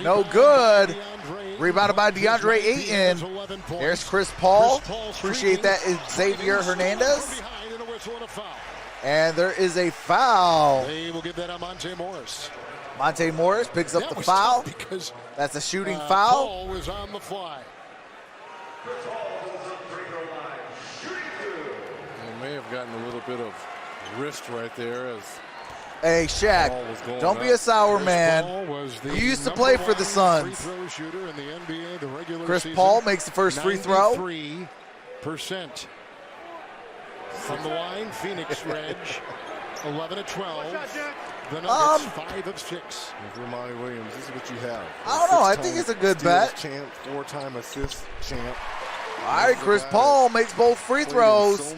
No good. Rebounded by DeAndre Ayton. There's Chris Paul. Appreciate that, Xavier Hernandez. And there is a foul. They will give that on Monte Morris. Monte Morris picks up the foul. That's a shooting foul. Paul was on the fly. May have gotten a little bit of wrist right there as hey, Shaq, don't be a sour man. You used to play for the Suns. Chris Paul makes the first free throw. 93% from the line. Phoenix Reg, 11 of 12. The Nuggets, 5 of 6. Monty Williams, this is what you have. I don't know. I think it's a good bet. Champ, 4-time assist champ. All right, Chris Paul makes both free throws.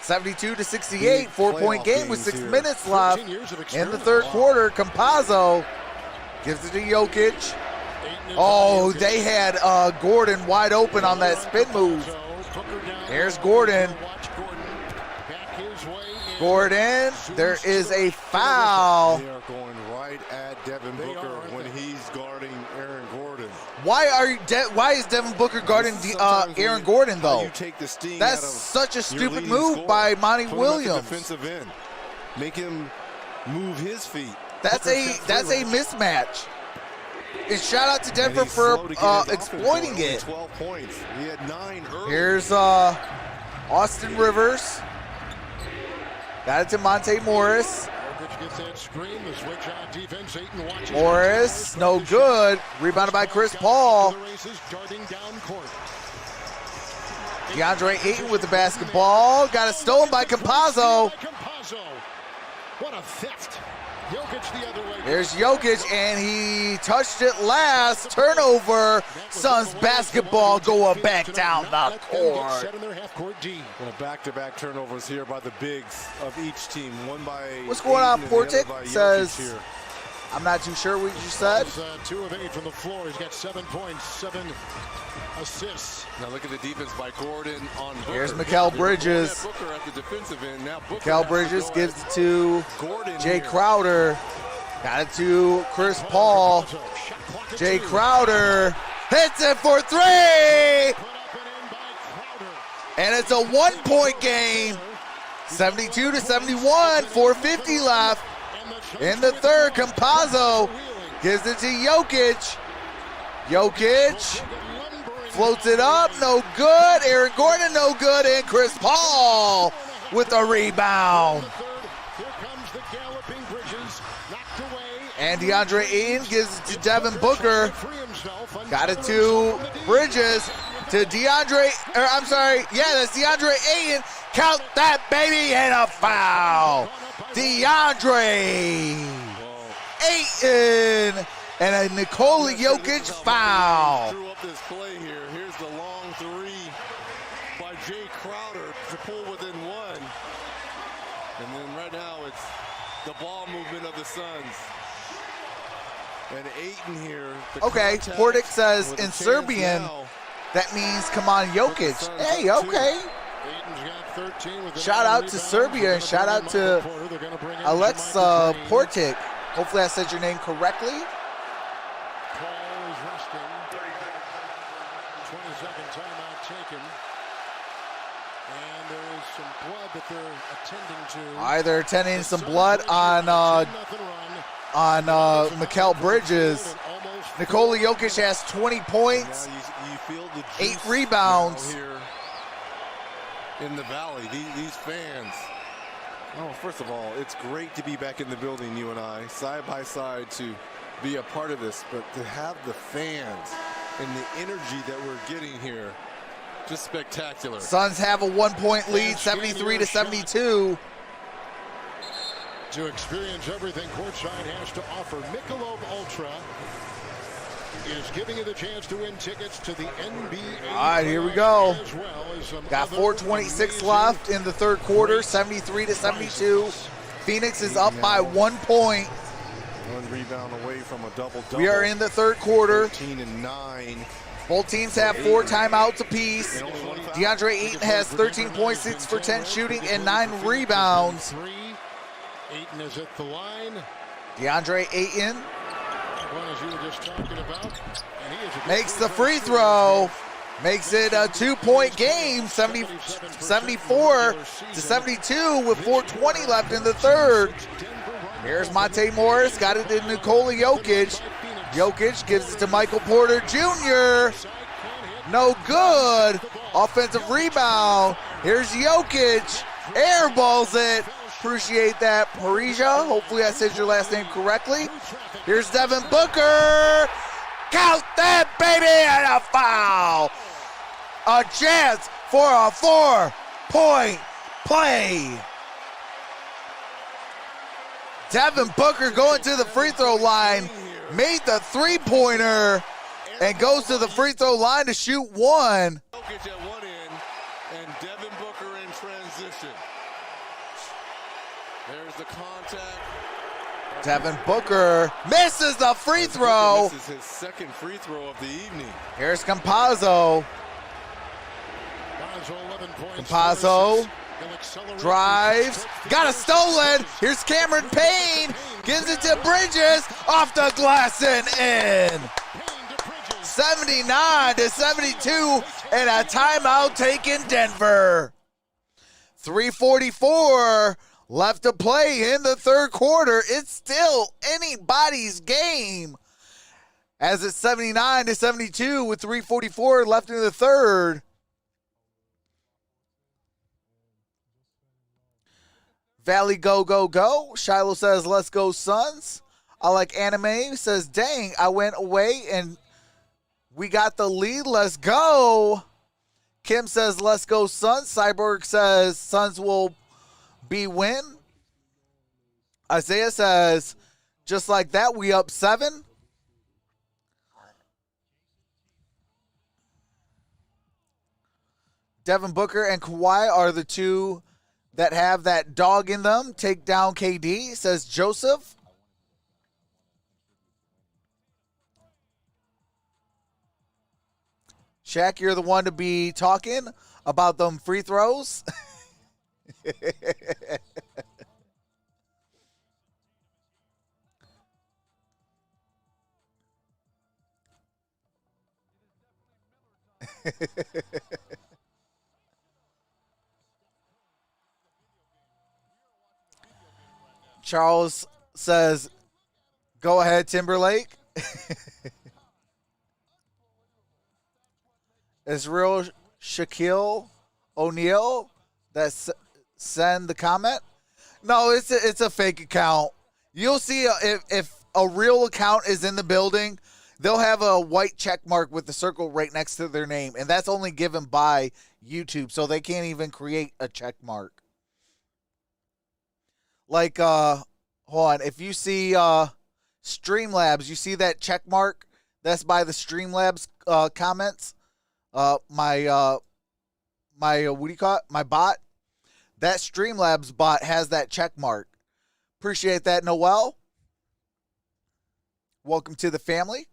72-68, 4-point game with 6 minutes left in the third quarter. Campazzo gives it to Jokic. Oh, they had Gordon wide open on that spin move. Here's Gordon. Gordon, there is a foul. They are going right at Devin Booker when he's guarding Aaron Gordon. Why is Devin Booker guarding Aaron Gordon though? That's such a stupid move by Monty Williams. Defensive end, make him move his feet. That's a mismatch. And shout out to Denver for exploiting it. 12 points. He had 9 early. Here's Austin Rivers. Got it to Monte Morris. Jokic gets that screen. The switch on defense. Ayton watches. Morris, no good. Rebounded by Chris Paul. Darting down court. DeAndre Ayton with the basketball. Got it stolen by Campazzo. What a theft. Jokic the other way. There's Jokic, and he touched it last. Turnover. Suns basketball going back down the court. Set in their half-court D. Back-to-back turnovers here by the bigs of each team. One by What's going on, Ayton and the other Portik? by Jokic Says, here. I'm not too sure what you said. 2 of 8 from the floor. He's got 7 points, 7 assists. Now look at the defense by Gordon on Booker. Here's Mikal Bridges. Booker at the defensive end. Now Booker Mikal has to Bridges go gives at it to Gordon Jay here. Crowder. Got it to Chris Paul. Jay Crowder hits it for 3. And it's a 1-point game. 72-71, 4:50 left. In the third, Campazzo gives it to Jokic. Jokic floats it up, no good. Aaron Gordon, no good. And Chris Paul with the rebound. And DeAndre Ayton gives it to Devin Booker. Got it to Bridges. To DeAndre, that's DeAndre Ayton. Count that, baby, and a foul. DeAndre Ayton and a Nikola Jokic foul. Drew up this play here. Here's the long 3 by Jay Crowder to pull within 1. And then right now it's the ball movement of the Suns. And Ayton here. Okay, Portik says in Serbian, that means come on Jokic. Hey, okay. Shout out to Serbia and shout out to Alexa Portik. Hopefully I said your name correctly. Paul is resting. 20-second timeout taken. And there is some blood that they're attending to. All right, they're attending some blood on Mikal Bridges. Nikola Jokic has 20 points, You feel the 8 juice rebounds. now here in the Valley. These fans. Oh, first of all, it's great to be back in the building, you and I, side by side, to be a part of this, but to have the fans and the energy that we're getting here, just spectacular. Suns have a 1-point lead, 73-72. To experience everything courtside has to offer, Michelob Ultra is giving you the chance to win tickets to the NBA. All right, here we go. As well as some Got other 4:26 amazing left in the third quarter, 73-72. Phoenix is up by 1 point. 1 rebound away from a double-double. We are in the third quarter. 13 and 9. Both teams have 4 timeouts apiece. DeAndre Ayton has 13 points, 6 for 10 shooting, and 9 rebounds. Ayton is at the line. DeAndre Ayton One as you were just talking about. And he is a makes the free throw. Makes it a 2-point game, 74-72 with 4:20 left in the third. Here's Monte Morris, got it to Nikola Jokic. Jokic gives it to Michael Porter Jr. No good. Offensive rebound. Here's Jokic. Airballs it. Appreciate that, Parisia. Hopefully I said your last name correctly. Here's Devin Booker. Count that, baby, and a foul. A chance for a 4-point play. Devin Booker going to the free throw line, made the 3-pointer, and goes to the free throw line to shoot 1. Jokic at one end, and Devin Booker in transition. There's the contact. Devin Booker misses the free throw. This is his second free throw of the evening. Here's Campazzo. Campazzo drives, got a stolen. Here's Cameron Payne, gives it to Bridges, off the glass and in. 79-72, and a timeout taken Denver. 3:44 left to play in the third quarter. It's still anybody's game, as it's 79-72 with 3:44 left in the third. Valley go, go, go. Shiloh says, let's go, Suns. I like anime. Says, dang, I went away and we got the lead. Let's go. Kim says, let's go, Suns. Cyborg says, Suns will be win. Isaiah says, just like that, we up 7. Devin Booker and Kawhi are the two that have that dog in them. Take down KD, says Joseph. Shaq, you're the one to be talking about them free throws. Charles says, go ahead, Timberlake. Israel Shaquille O'Neal that send the comment. No, it's a fake account. You'll see if a real account is in the building, they'll have a white check mark with the circle right next to their name, and that's only given by YouTube, so they can't even create a check mark. Like, hold on, if you see Streamlabs, you see that check mark? That's by the Streamlabs comments. My what do you call it? My bot. That Streamlabs bot has that check mark. Appreciate that, Noel. Welcome to the family.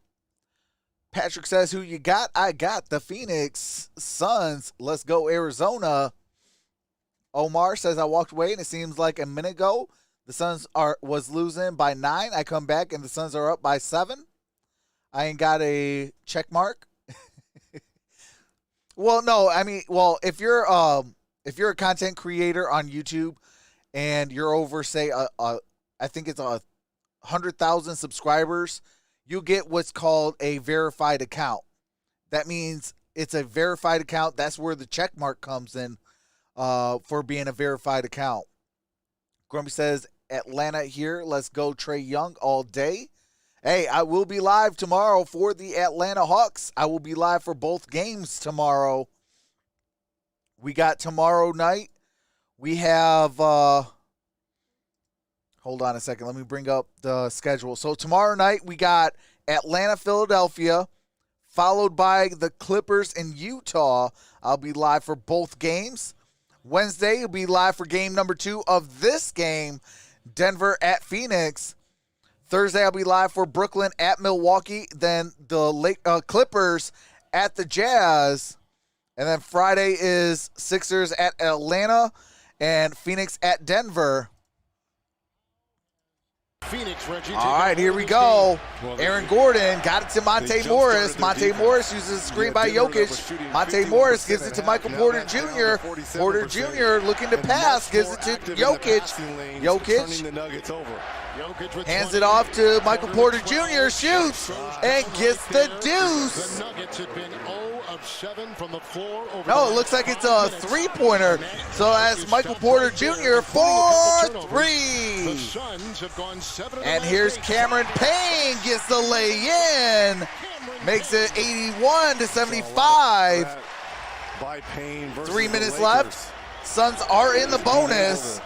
Patrick says, who you got? I got the Phoenix Suns. Let's go, Arizona. Omar says, I walked away and it seems like a minute ago the Suns was losing by 9. I come back and the Suns are up by 7. I ain't got a check mark. Well, no, I mean, well, if you're a content creator on YouTube and you're over, say, I think it's 100,000 subscribers, you get what's called a verified account. That means it's a verified account. That's where the check mark comes in for being a verified account. Grumpy says, Atlanta here. Let's go Trae Young all day. Hey, I will be live tomorrow for the Atlanta Hawks. I will be live for both games tomorrow. We got tomorrow night. We have, hold on a second. Let me bring up the schedule. So tomorrow night we got Atlanta, Philadelphia, followed by the Clippers in Utah. I'll be live for both games. Wednesday, you'll be live for game number 2 of this game, Denver at Phoenix. Thursday, I'll be live for Brooklyn at Milwaukee. Then the Clippers at the Jazz. And then Friday is Sixers at Atlanta and Phoenix at Denver. Phoenix, Reggie. All right, here we go. Aaron Gordon got it to Monte Morris. Monte Morris uses a screen by Jokic. Monte Morris gives it to Michael Porter Jr. Porter Jr. looking to pass, gives it to Jokic. Jokic hands it off to Michael Porter Jr. Shoots and gets the deuce. The Nuggets had been 0 of 7 from the floor over No, it looks like it's a three-pointer. So that's Michael Porter Jr. for 3. The Suns have gone 7. And here's Cameron Payne gets the lay-in. Makes it 81-75. 3 minutes left. Suns are in the bonus.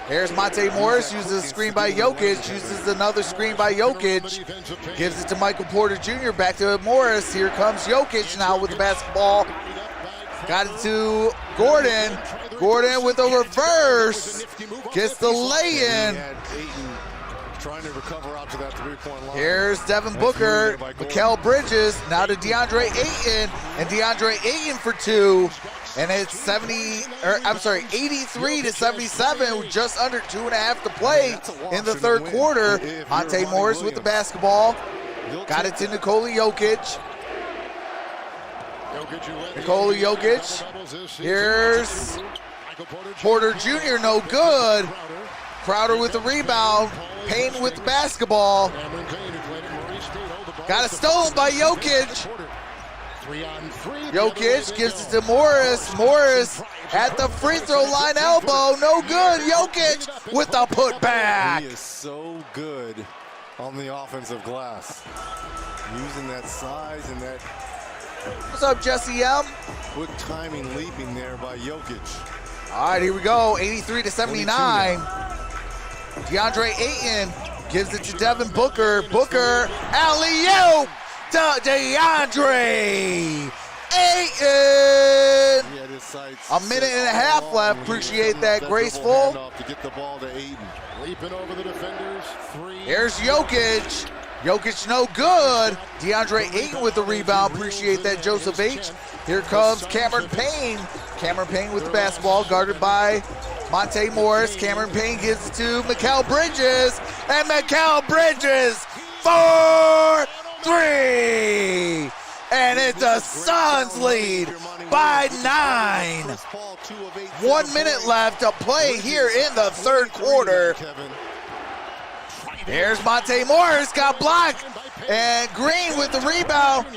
Here's Monte Morris, uses a screen by Jokic, uses another screen by Jokic, gives it to Michael Porter Jr., back to Morris. Here comes Jokic now with the basketball. Got it to Gordon. Gordon with a reverse. Gets the lay-in. Trying to recover out to that three-point line. Here's Devin Booker, Mikal Bridges, now to DeAndre Ayton, and DeAndre Ayton for 2. And it's 83-77, with just under 2.5 to play in the third quarter. Monte Morris with the basketball. Got it to Nikola Jokic. Nikola Jokic. Here's Porter Jr., no good. Crowder with the rebound. Payne with the basketball. Got it stolen by Jokic. 3-on-3. Jokic gives it to Morris. Morris at the free throw line elbow. No good. Jokic with the putback. He is so good on the offensive glass. Using that size and that What's up, Jesse M? quick timing leaping there by Jokic. All right, here we go. 83 to 79. DeAndre Ayton gives it to Devin Booker. Booker, alley-oop to DeAndre Ayton. He had his sights A minute and a half set left. on Appreciate that. Graceful. handoff to get the ball to Ayton. Leaping over the defenders. 3. Here's Jokic. Jokic no good. DeAndre Ayton with the rebound. Appreciate that, Joseph H. Here comes Cameron Payne. Cameron Payne with the basketball, guarded by Monte Morris. Cameron Payne gives it to Mikal Bridges. And Mikal Bridges for 3. And it's the Suns lead by 9. 1 minute left to play here in the third quarter. Here's Monte Morris, got blocked. And Green with the rebound.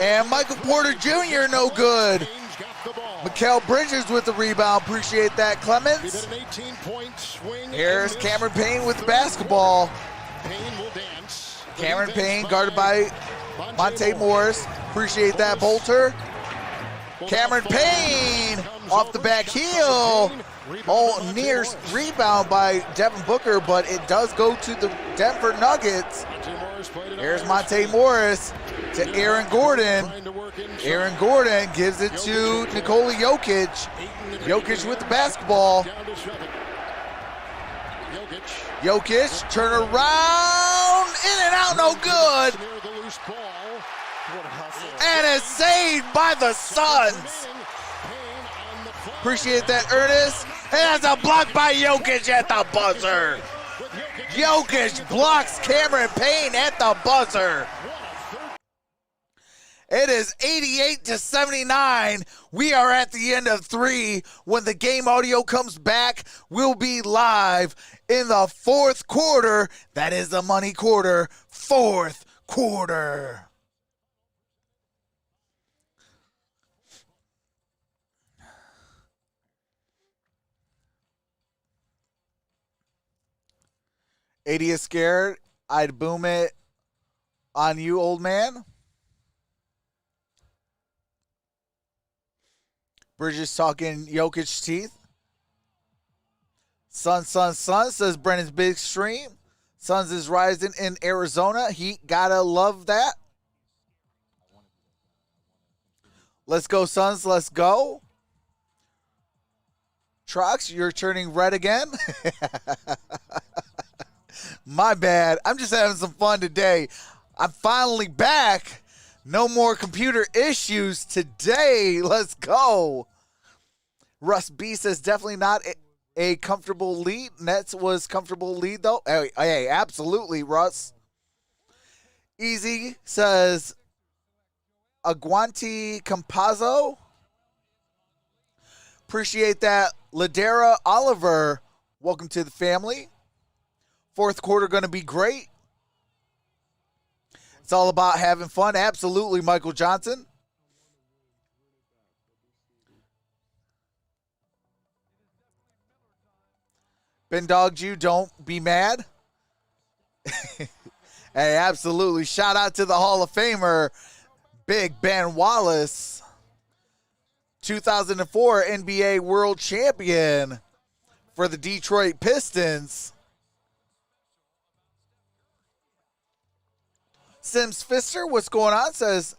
And Michael Porter Jr. no good. Mikal Bridges with the rebound. Appreciate that, Clemens. Here's Cameron Payne with the basketball. Cameron Payne guarded by Monte Morris. Appreciate that, Bolter. Cameron Payne off the back heel. Oh, near rebound by Devin Booker, but it does go to the Denver Nuggets. Here's Monte Morris to Aaron Gordon. Aaron Gordon gives it to Nikola Jokic. Jokic with the basketball. Jokic, turn around, in and out, no good. And it's saved by the Suns. Appreciate that, Ernest. And that's a block by Jokic at the buzzer. Jokic blocks Cameron Payne at the buzzer. It is 88 to 79. We are at the end of 3. When the game audio comes back, we'll be live in the fourth quarter. That is the money quarter. Fourth quarter. AD is scared. I'd boom it on you, old man. Bridges talking Jokic's teeth. Sun, says Brennan's big stream. Suns is rising in Arizona. Heat, gotta love that. Let's go, Suns. Let's go. Trox, you're turning red again. My bad. I'm just having some fun today. I'm finally back. No more computer issues today. Let's go. Russ B says definitely not a comfortable lead. Nets was comfortable lead though. Hey, absolutely, Russ. Easy says Aguanti Campazzo. Appreciate that. Ladera Oliver, welcome to the family. Fourth quarter going to be great. It's all about having fun. Absolutely, Michael Johnson. Ben Dogged you, don't be mad. Hey, absolutely. Shout out to the Hall of Famer, Big Ben Wallace. 2004 NBA World Champion for the Detroit Pistons. Sims Fister, what's going on? Says,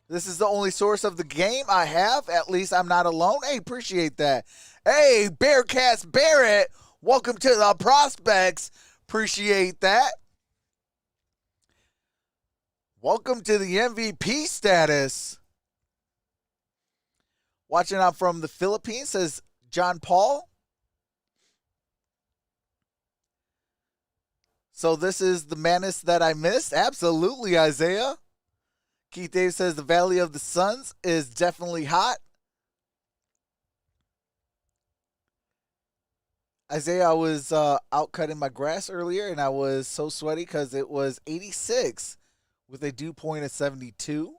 this is the only source of the game I have. At least I'm not alone. Hey, appreciate that. Hey, Bearcats Barrett, welcome to the Prospects. Appreciate that. Welcome to the MVP status. Watching out from the Philippines, says John Paul. So this is the madness that I missed? Absolutely, Isaiah. Keith Dave says the Valley of the Suns is definitely hot. Isaiah, I was out cutting my grass earlier, and I was so sweaty because it was 86 with a dew point of 72.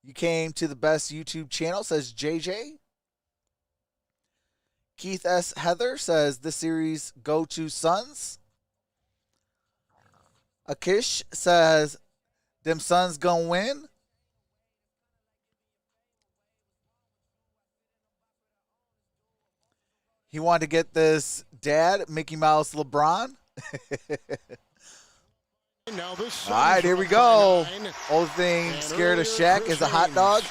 You came to the best YouTube channel, says JJ. Keith S. Heather says this series go to Suns. Akish says them Suns gonna win. He wanted to get this dad, Mickey Mouse LeBron. Now this All right, here we go. Old thing scared of Shaq is a hot dog.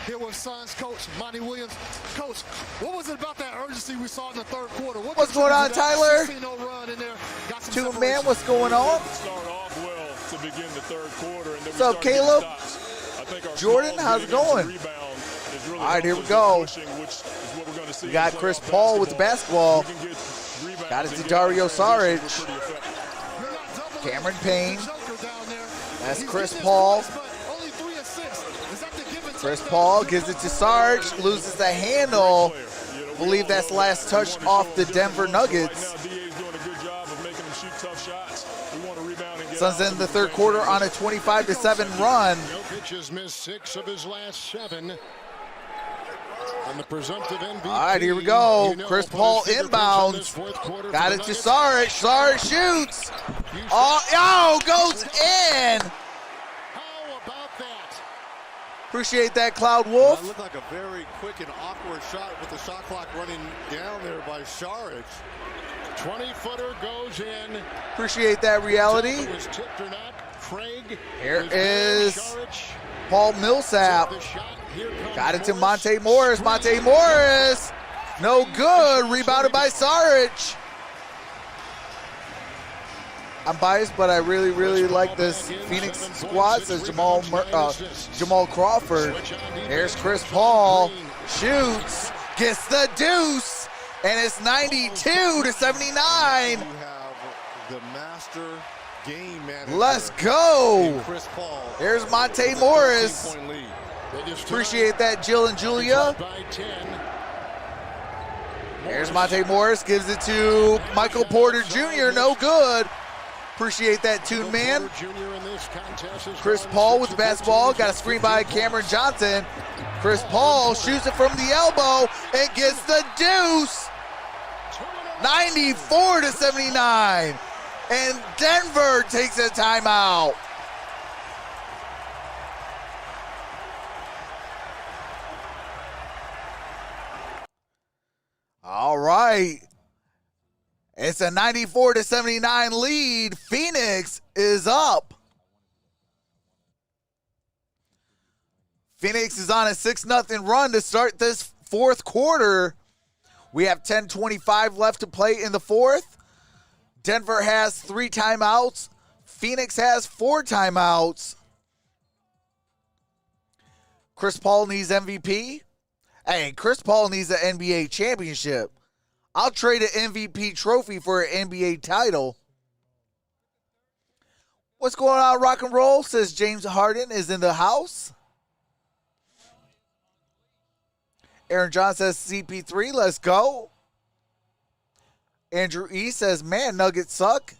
Here was Suns coach Monty Williams. Coach, what was it about that urgency we saw in the third quarter? What's going on, Tyler? 16-0 run in there, got some Two separation. man, what's going on? Start off well to begin the third quarter. And then What's up, Caleb? Jordan, how's it going? All All right, here we go. We got Chris Paul with the basketball. Got it to Dario Saric. Cameron Payne. That's Chris Paul. Chris Paul gives it to Sarge, loses the handle. Believe that's the last touch off the Denver Nuggets. Suns in the third quarter on a 25-7 run. Jokic has missed 6 of his last 7. And the presumptive MVP, All right, here we go. you know, Chris put Paul his fingerprints on this inbounds. fourth quarter Got for it the to Nuggets. Sarge. Sarge shoots. Oh, goes in. How about that? Appreciate that, Cloud That Wolf. looked like a very quick and awkward shot with the shot clock running down there by Saric. 20-footer goes in. Appreciate that reality. It was tipped or not. Craig. Here was is Saric. Paul Millsap. The shot. Here comes Got it to Morris. Monte Morris. Monte Morris. No good. Rebounded by Saric. I'm biased, but I really, really like this Phoenix squad, says Jamal Crawford. Here's Chris Paul. Shoots. Gets the deuce. And it's 92-79. You have the master game manager. Let's go. Chris Paul. There's Monte Morris. 15-point lead. Appreciate that, Jill and Julia. By 10. There's Monte Morris. Gives it to Michael Porter Jr. No good. Appreciate that, Toon Man. Chris Paul with the basketball. Got a screen by Cameron Johnson. Chris Paul shoots it from the elbow and gets the deuce. 94-79. And Denver takes a timeout. All right. It's a 94-79 lead. Phoenix is up. Phoenix is on a 6-0 run to start this fourth quarter. We have 10:25 left to play in the fourth. Denver has 3 timeouts. Phoenix has 4 timeouts. Chris Paul needs MVP. Hey, Chris Paul needs an NBA championship. I'll trade an MVP trophy for an NBA title. What's going on, rock and roll? Says James Harden is in the house. Aaron John says CP3, let's go. Andrew E says, man, Nuggets suck.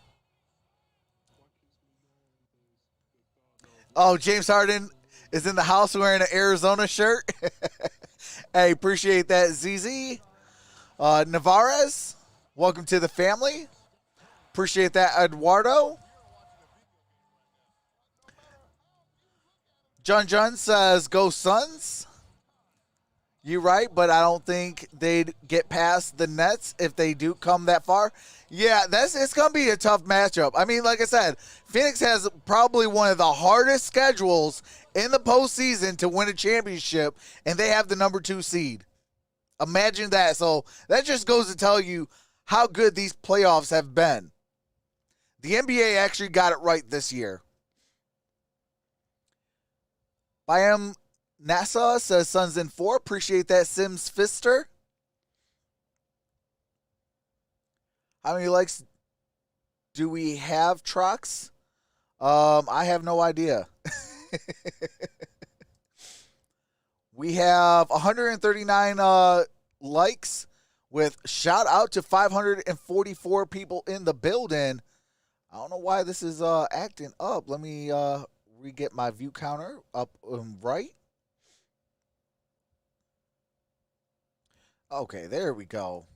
Oh, James Harden is in the house wearing an Arizona shirt. Hey, appreciate that, ZZ. Navarez, welcome to the family. Appreciate that, Eduardo. John says, go Suns. You're right, but I don't think they'd get past the Nets if they do come that far. Yeah, it's going to be a tough matchup. I mean, like I said, Phoenix has probably one of the hardest schedules in the postseason to win a championship, and they have the number 2 seed. Imagine that. So that just goes to tell you how good these playoffs have been. The NBA actually got it right this year. Bayam NASA says Suns in 4. Appreciate that, Sims Fister. How many likes do we have, Trox? I have no idea. We have 139 likes with shout out to 544 people in the building. I don't know why this is acting up. Let me re-get my view counter up right. Okay, there we go.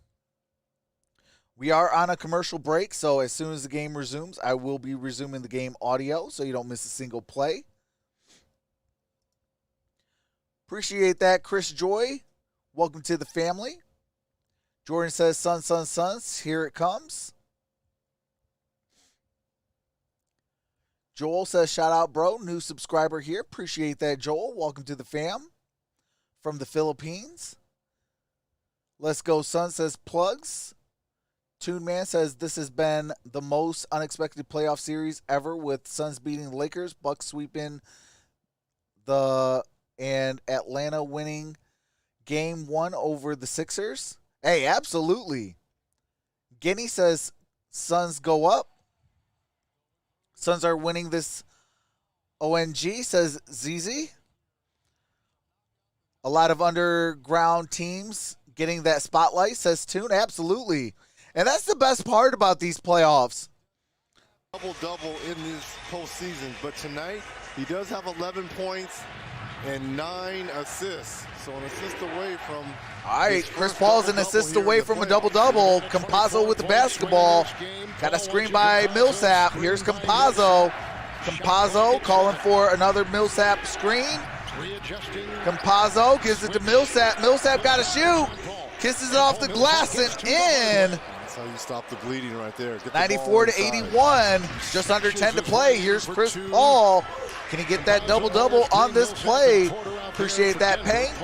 We are on a commercial break, so as soon as the game resumes, I will be resuming the game audio so you don't miss a single play. Appreciate that, Chris Joy. Welcome to the family. Jordan says, Suns, here it comes. Joel says, shout out, bro. New subscriber here. Appreciate that, Joel. Welcome to the fam from the Philippines. Let's go, Sun says, plugs. Toon Man says, this has been the most unexpected playoff series ever with Suns beating the Lakers, Bucks sweeping and Atlanta winning game 1 over the Sixers. Hey, absolutely. Guinea says, Suns go up. Suns are winning this ONG, says ZZ. A lot of underground teams getting that spotlight, says Toon. Absolutely. And that's the best part about these playoffs. Double-double in this postseason, but tonight he does have 11 points and 9 assists. So an assist away from... All right, Chris Paul's an assist away from a double-double. Campazzo with the basketball. Got a screen by Millsap. Here's Campazzo. Campazzo calling for another Millsap screen. Campazzo gives it to Millsap. Millsap got to shoot. Kisses it off the glass and in. That's how you stop the bleeding right there. 94-81. Just under 10 to play. Here's Chris Paul. Can he get that double-double on this play? Appreciate that, Payne.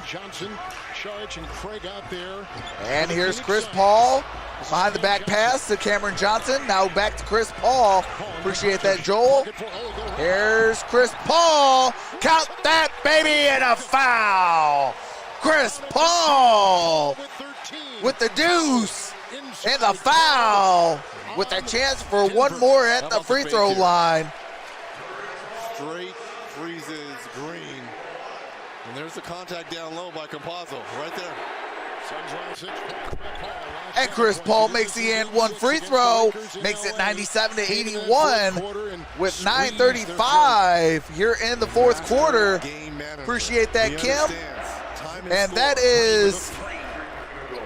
Johnson, Charge, and Craig out there. And here's Chris Paul behind the back pass to Cameron Johnson. Now back to Chris Paul. Appreciate that, Joel. Here's Chris Paul. Count that, baby, and a foul. Chris Paul with the deuce and the foul with a chance for one more at the free throw line. Straight freezes Green. And there's the contact down low by Campazzo right there. And Chris Paul makes the and one free throw, makes it 97-81 with 9:35 here in the fourth quarter. Appreciate that, Kim. And that is,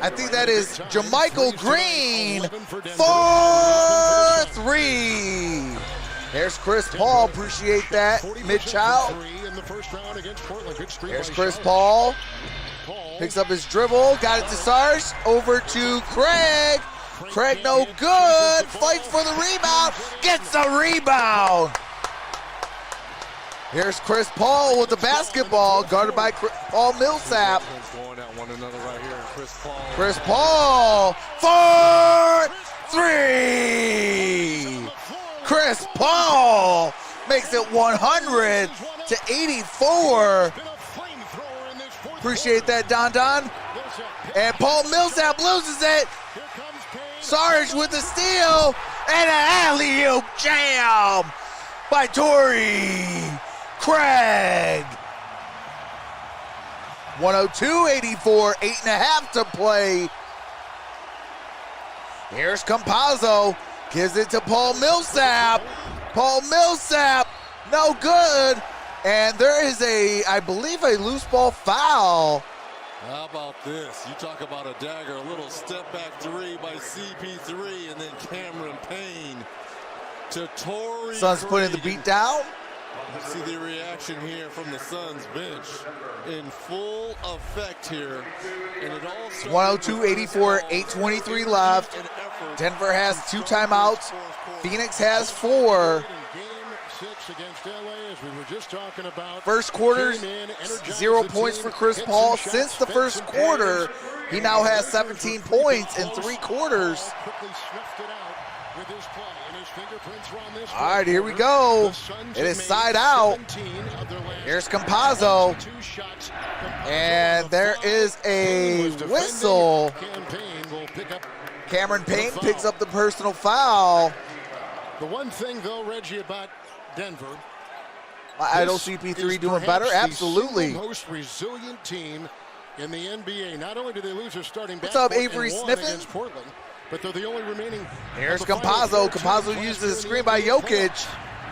I think that is JaMychal Green for 3. There's Chris Paul. Appreciate that, Mid-Child. There's Chris Paul. Picks up his dribble. Got it to Sarge. Over to Craig. Craig no good. Fights for the rebound. Gets the rebound. Here's Chris Paul with the basketball. Guarded by Paul Millsap. Chris Paul for 3. Chris Paul makes it 100-84. Appreciate that, Don. And Paul Millsap loses it. Sarge with the steal and an alley-oop jam by Torrey Craig. 102-84, 8.5 to play. Here's Campazzo. Gives it to Paul Millsap. Paul Millsap, no good. And there is I believe, a loose ball foul. How about this? You talk about a dagger, a little step back 3 by CP3, and then Cameron Payne to Torrey. Suns putting the beat down. You see the reaction here from the Suns bench in full effect here. And it all 102-84, 8:23 left. Denver has 2 timeouts. Phoenix has 4. First quarter, 0 points for Chris Paul. Since the first quarter, he now has 17 points in 3 quarters. All right, here we go. It is side out. Here's Campazzo. And there is a whistle. Cameron Payne picks up the personal foul. The one thing, though, Reggie, about Denver, I don't see CP3 doing better. Absolutely. The most resilient team in the NBA. Not only do they lose their starting What's up, backcourt Avery and won Sniffen? against Portland, but they're the only remaining. Here's Campazzo. Campazzo uses a screen by Jokic.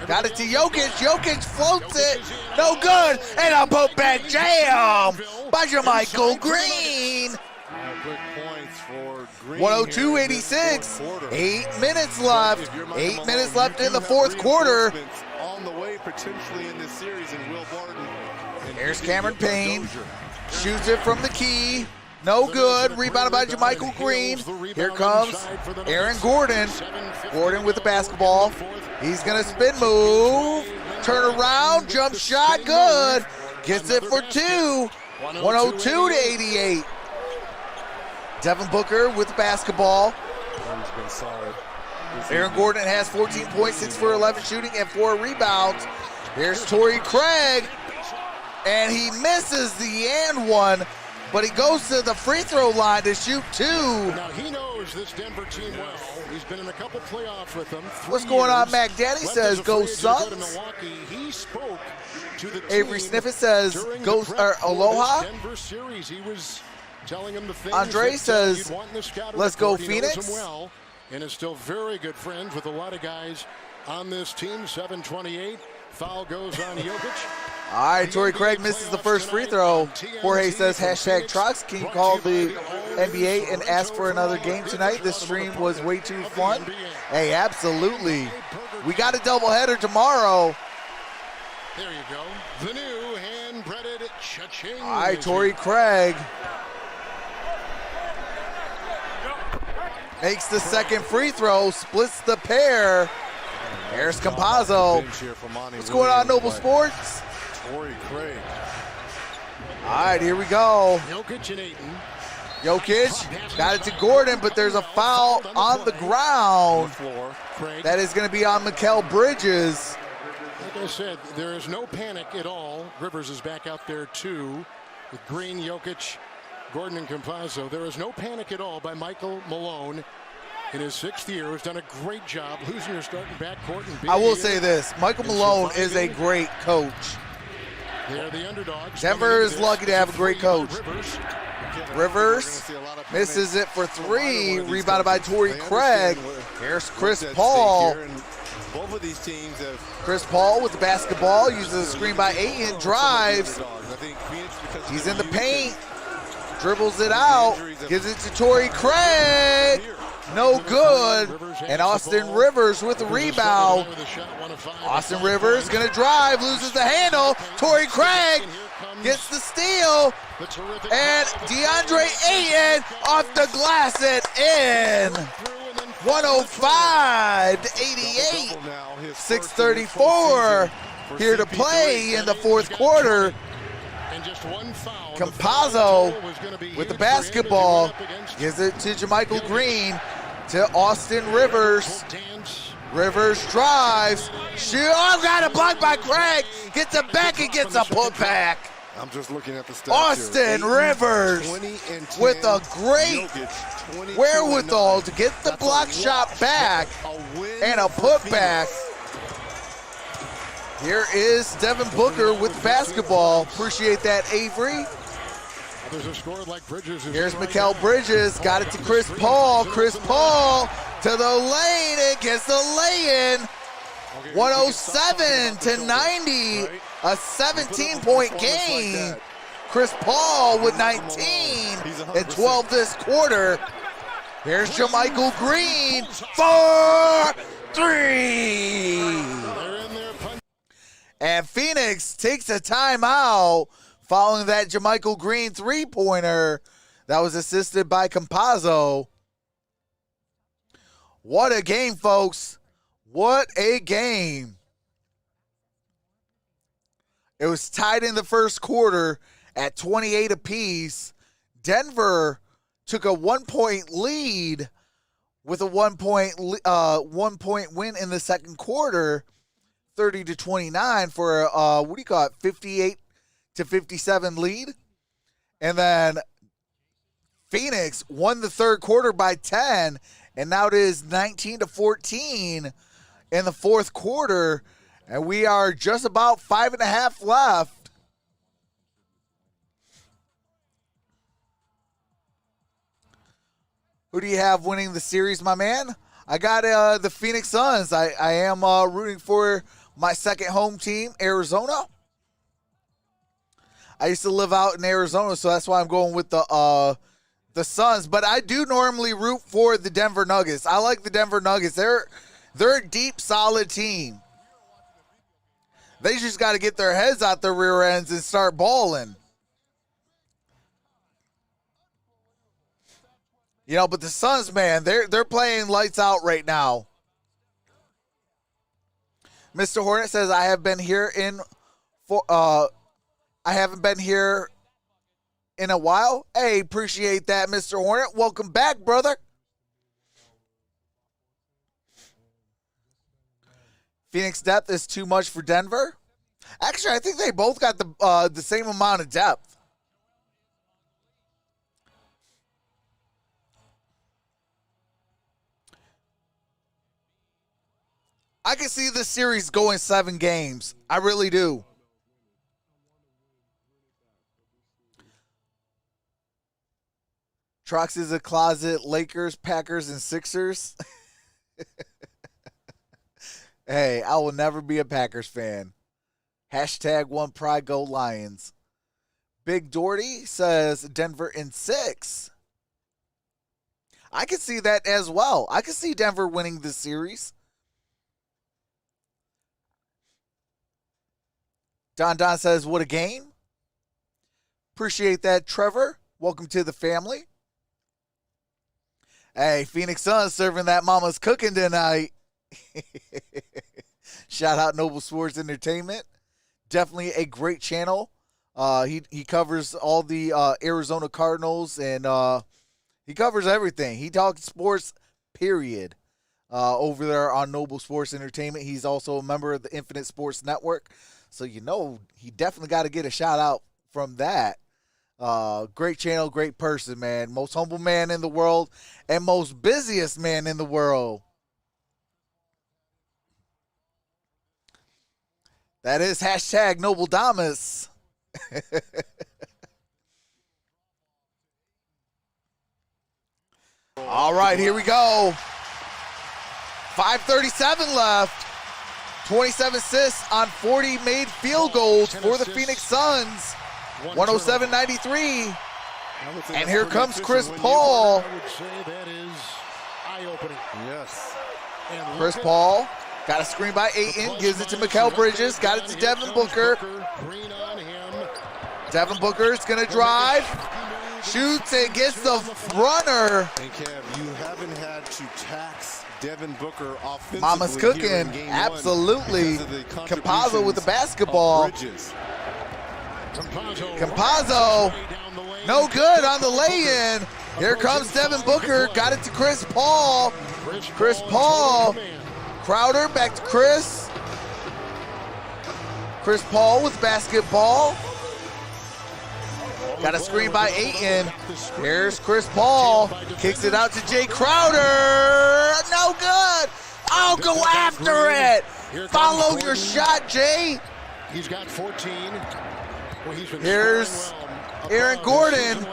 Got it to Jokic. Jokic floats it. No good. And a putback jam by JaMychal Green. Quick points for Green. 102-86. 8 minutes left. 8 minutes left in the fourth quarter. On the way potentially in this series, and Will Barton. Here's Cameron Payne. Shoots it from the key. No good. Rebounded by JaMychal Green. Here comes Aaron Gordon. Gordon with the basketball. He's going to spin move. Turn around. Jump shot. Good. Gets it for two. 102-88. Devin Booker with the basketball. He's been solid. Aaron Gordon has 14 points, 6 for 11 shooting, and 4 rebounds. Here's Torrey Craig. And he misses the and one, but he goes to the free throw line to shoot 2. Now he knows this Denver team well. He's been in a couple playoffs with them. What's going on, Mac Daddy says, go Suns. He spoke to the Avery team Sniffet says, go Aloha. Denver series. He was telling him the things Andre that, says, you'd want in the scouting let's go report. He knows Phoenix. them well, and is still very good friends with a lot of guys on this team. 7:28. Foul goes on Jokic. All right, Torrey Craig misses the first free throw. Jorge says, hashtag Trox, can you call the NBA and ask for another game tonight? This stream was way too fun. Hey, absolutely. We got a doubleheader tomorrow. There you go. The new hand-breaded cha-ching. All right, Torrey Craig makes the second free throw, splits the pair. Here's Campazzo. What's going on, Noble Sports? Torrey Craig. All right, here we go. Jokic and Ayton. Jokic got it to Gordon, but there's a foul on the ground. Craig. That is going to be on Mikal Bridges. Like I said, there is no panic at all. Rivers is back out there too, with Green, Jokic, Gordon, and Campazzo. There is no panic at all by Michael Malone. In his 6th year, has done a great job losing your starting backcourt. And I will say this, Michael Malone is a great coach. They're the underdogs. Denver is lucky to have a great coach. Rivers misses it for 3, rebounded by Torrey Craig. Here's Chris Paul. Both of these teams have. Chris Paul with the basketball, uses a screen by Ayton, drives. He's in the paint, dribbles it out, gives it to Torrey Craig. No good. And Austin Rivers with the rebound. Austin Rivers going to drive, loses the handle. Torrey Craig gets the steal. And DeAndre Ayton off the glass and in. 105-88. 6:34 here to play in the fourth quarter. Campazzo with the basketball gives it to JaMychal Green to Austin Rivers. Rivers drives, shoot, oh, got it blocked by Craig. Gets it back and gets a putback. I'm just looking at the stats. Austin Rivers with a great wherewithal to get the block shot back and a putback. Here is Devin Booker with basketball. Appreciate that, Avery. Here's Mikal Bridges. Got it to Chris Paul. Chris Paul to the lane and gets the lay-in. 107-90. A 17-point game. Chris Paul with 19 and 12 this quarter. Here's JaMychal Green for 3. And Phoenix takes a timeout following that JaMychal Green three-pointer that was assisted by Campazzo. What a game, folks. What a game. It was tied in the first quarter at 28 apiece. Denver took a 1-point lead with a 1-point win in the second quarter, 30-29 for a 58-57 lead. And then Phoenix won the third quarter by 10, and now it is 19-14 in the fourth quarter, and we are just about 5.5 left. Who do you have winning the series, my man? I got the Phoenix Suns. I am rooting for My second home team, Arizona. I used to live out in Arizona, so that's why I'm going with the Suns. But I do normally root for the Denver Nuggets. I like the Denver Nuggets. They're a deep, solid team. They just got to get their heads out their rear ends and start balling. You know, but the Suns, man, they're playing lights out right now. Mr. Hornet says, I haven't been here in a while. Hey, appreciate that, Mr. Hornet. Welcome back, brother. Phoenix depth is too much for Denver. Actually, I think they both got the same amount of depth. I can see this series going 7 games. I really do. Trox is a closet. Lakers, Packers, and Sixers. Hey, I will never be a Packers fan. Hashtag one pride, go Lions. Big Doherty says Denver in 6. I can see that as well. I can see Denver winning this series. Don says, what a game. Appreciate that, Trevor. Welcome to the family. Hey, Phoenix Suns serving that mama's cooking tonight. Shout out Noble Sports Entertainment. Definitely a great channel. He covers all the Arizona Cardinals, and he covers everything. He talks sports, period, over there on Noble Sports Entertainment. He's also a member of the Infinite Sports Network. So, you know, he definitely got to get a shout out from that. Great channel, great person, man. Most humble man in the world and most busiest man in the world. That is hashtag Noble Damas. All right, here we go. 5:37 left. 27 assists on 40 made field goals for the Phoenix Suns. 107-93. And here comes Chris Paul. I would say that is eye-opening. Yes. Chris Paul got a screen by Ayton, gives it to Mikal Bridges, got it to Devin Booker. Green on him. Devin Booker's gonna drive, shoots and gets the runner. And Kev, you haven't had to tax Devin Booker offensively. Mama's here cooking, in game absolutely. one because of the Campazzo with the contributions basketball. of Bridges. Campazzo, no good on the lay-in. Here comes Devin Booker, got it to Chris Paul. Chris Paul, Crowder back to Chris. Chris Paul with basketball. Got a screen by Ayton. Here's Chris Paul. Kicks it out to Jay Crowder. No good. Oh, go after it. Follow your shot, Jay. He's got 14. Here's Aaron Gordon.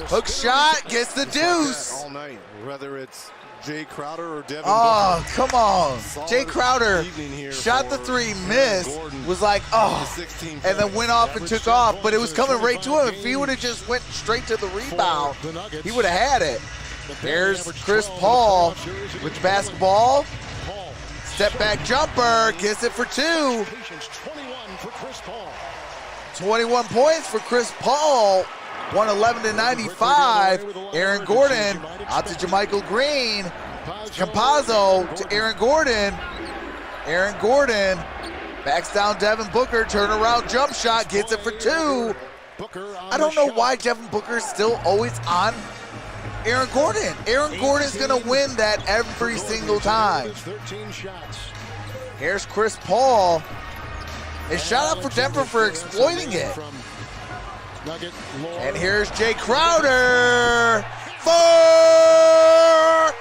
Hook shot, gets the deuce. All night, whether it's Jay Crowder or Devin Oh, Booker. come on. Solid Jay Crowder evening here shot the for three, Aaron missed, Gordon. was like, oh, 16 and then went off and Average took 10 off, but it points was in coming right to him. 25 If he would have just went straight to the rebound, the Nuggets. he would have had it. There's Average Chris 12 Paul across series with the against basketball. Paul. Step back jumper, gets it for 2. Patience, 21 for Chris Paul. 21 points for Chris Paul. 111-95. Aaron Gordon out to JaMychal Green. Campazzo to Aaron Gordon. Aaron Gordon backs down Devin Booker. Turnaround jump shot, gets it for 2. I don't know why Devin Booker is still always on Aaron Gordon. Aaron Gordon's going to win that every single time. 13 shots. Here's Chris Paul. And shout out for Denver for exploiting it. And here's Jay Crowder for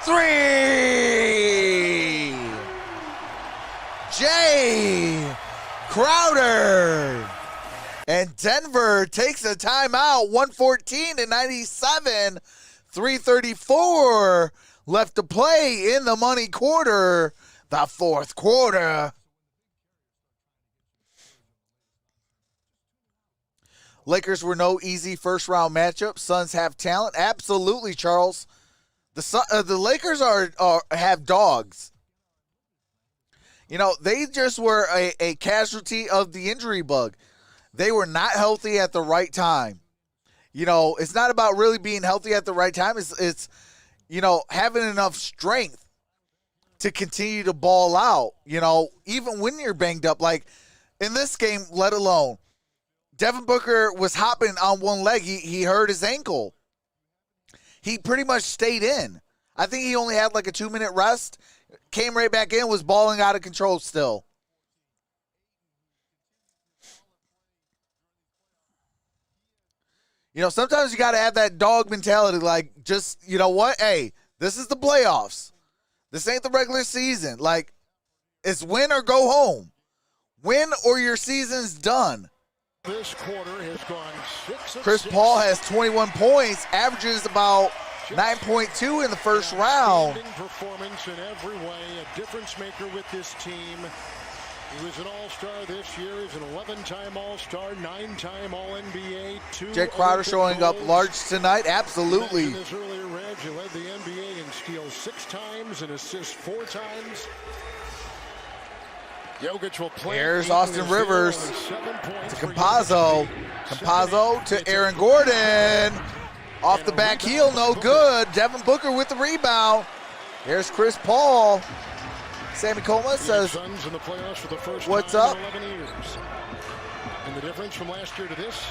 3. Jay Crowder. And Denver takes a timeout, 114-97, 3:34 left to play in the money quarter, the fourth quarter. Lakers were no easy first-round matchup. Suns have talent. Absolutely, Charles. The Lakers have dogs. You know, they just were a casualty of the injury bug. They were not healthy at the right time. You know, it's not about really being healthy at the right time. It's you know, having enough strength to continue to ball out, you know, even when you're banged up. Like in this game, let alone, Devin Booker was hopping on one leg. He hurt his ankle. He pretty much stayed in. I think he only had like a 2-minute rest, came right back in, was balling out of control still. You know, sometimes you got to have that dog mentality, like, just, you know what? Hey, this is the playoffs. This ain't the regular season. Like, it's win or go home. Win or your season's done. This quarter has gone 6 of Chris 6. Paul has 21 points, averages about 9.2 in the first round. Outstanding performance in every way, a difference maker with this team. He was an all-star this year. He's an 11-time all-star, 9-time all-NBA. Jake Crowder showing up large tonight. Absolutely. In his earlier reg, he led the NBA in steals 6 times and assists 4 times. Jokic will play. Here's Austin Rivers to Campazzo. Campazzo to Aaron Gordon. Off the back heel, no good. Devin Booker with the rebound. Here's Chris Paul. Sammy Coleman says, what's up? And the difference from last year to this,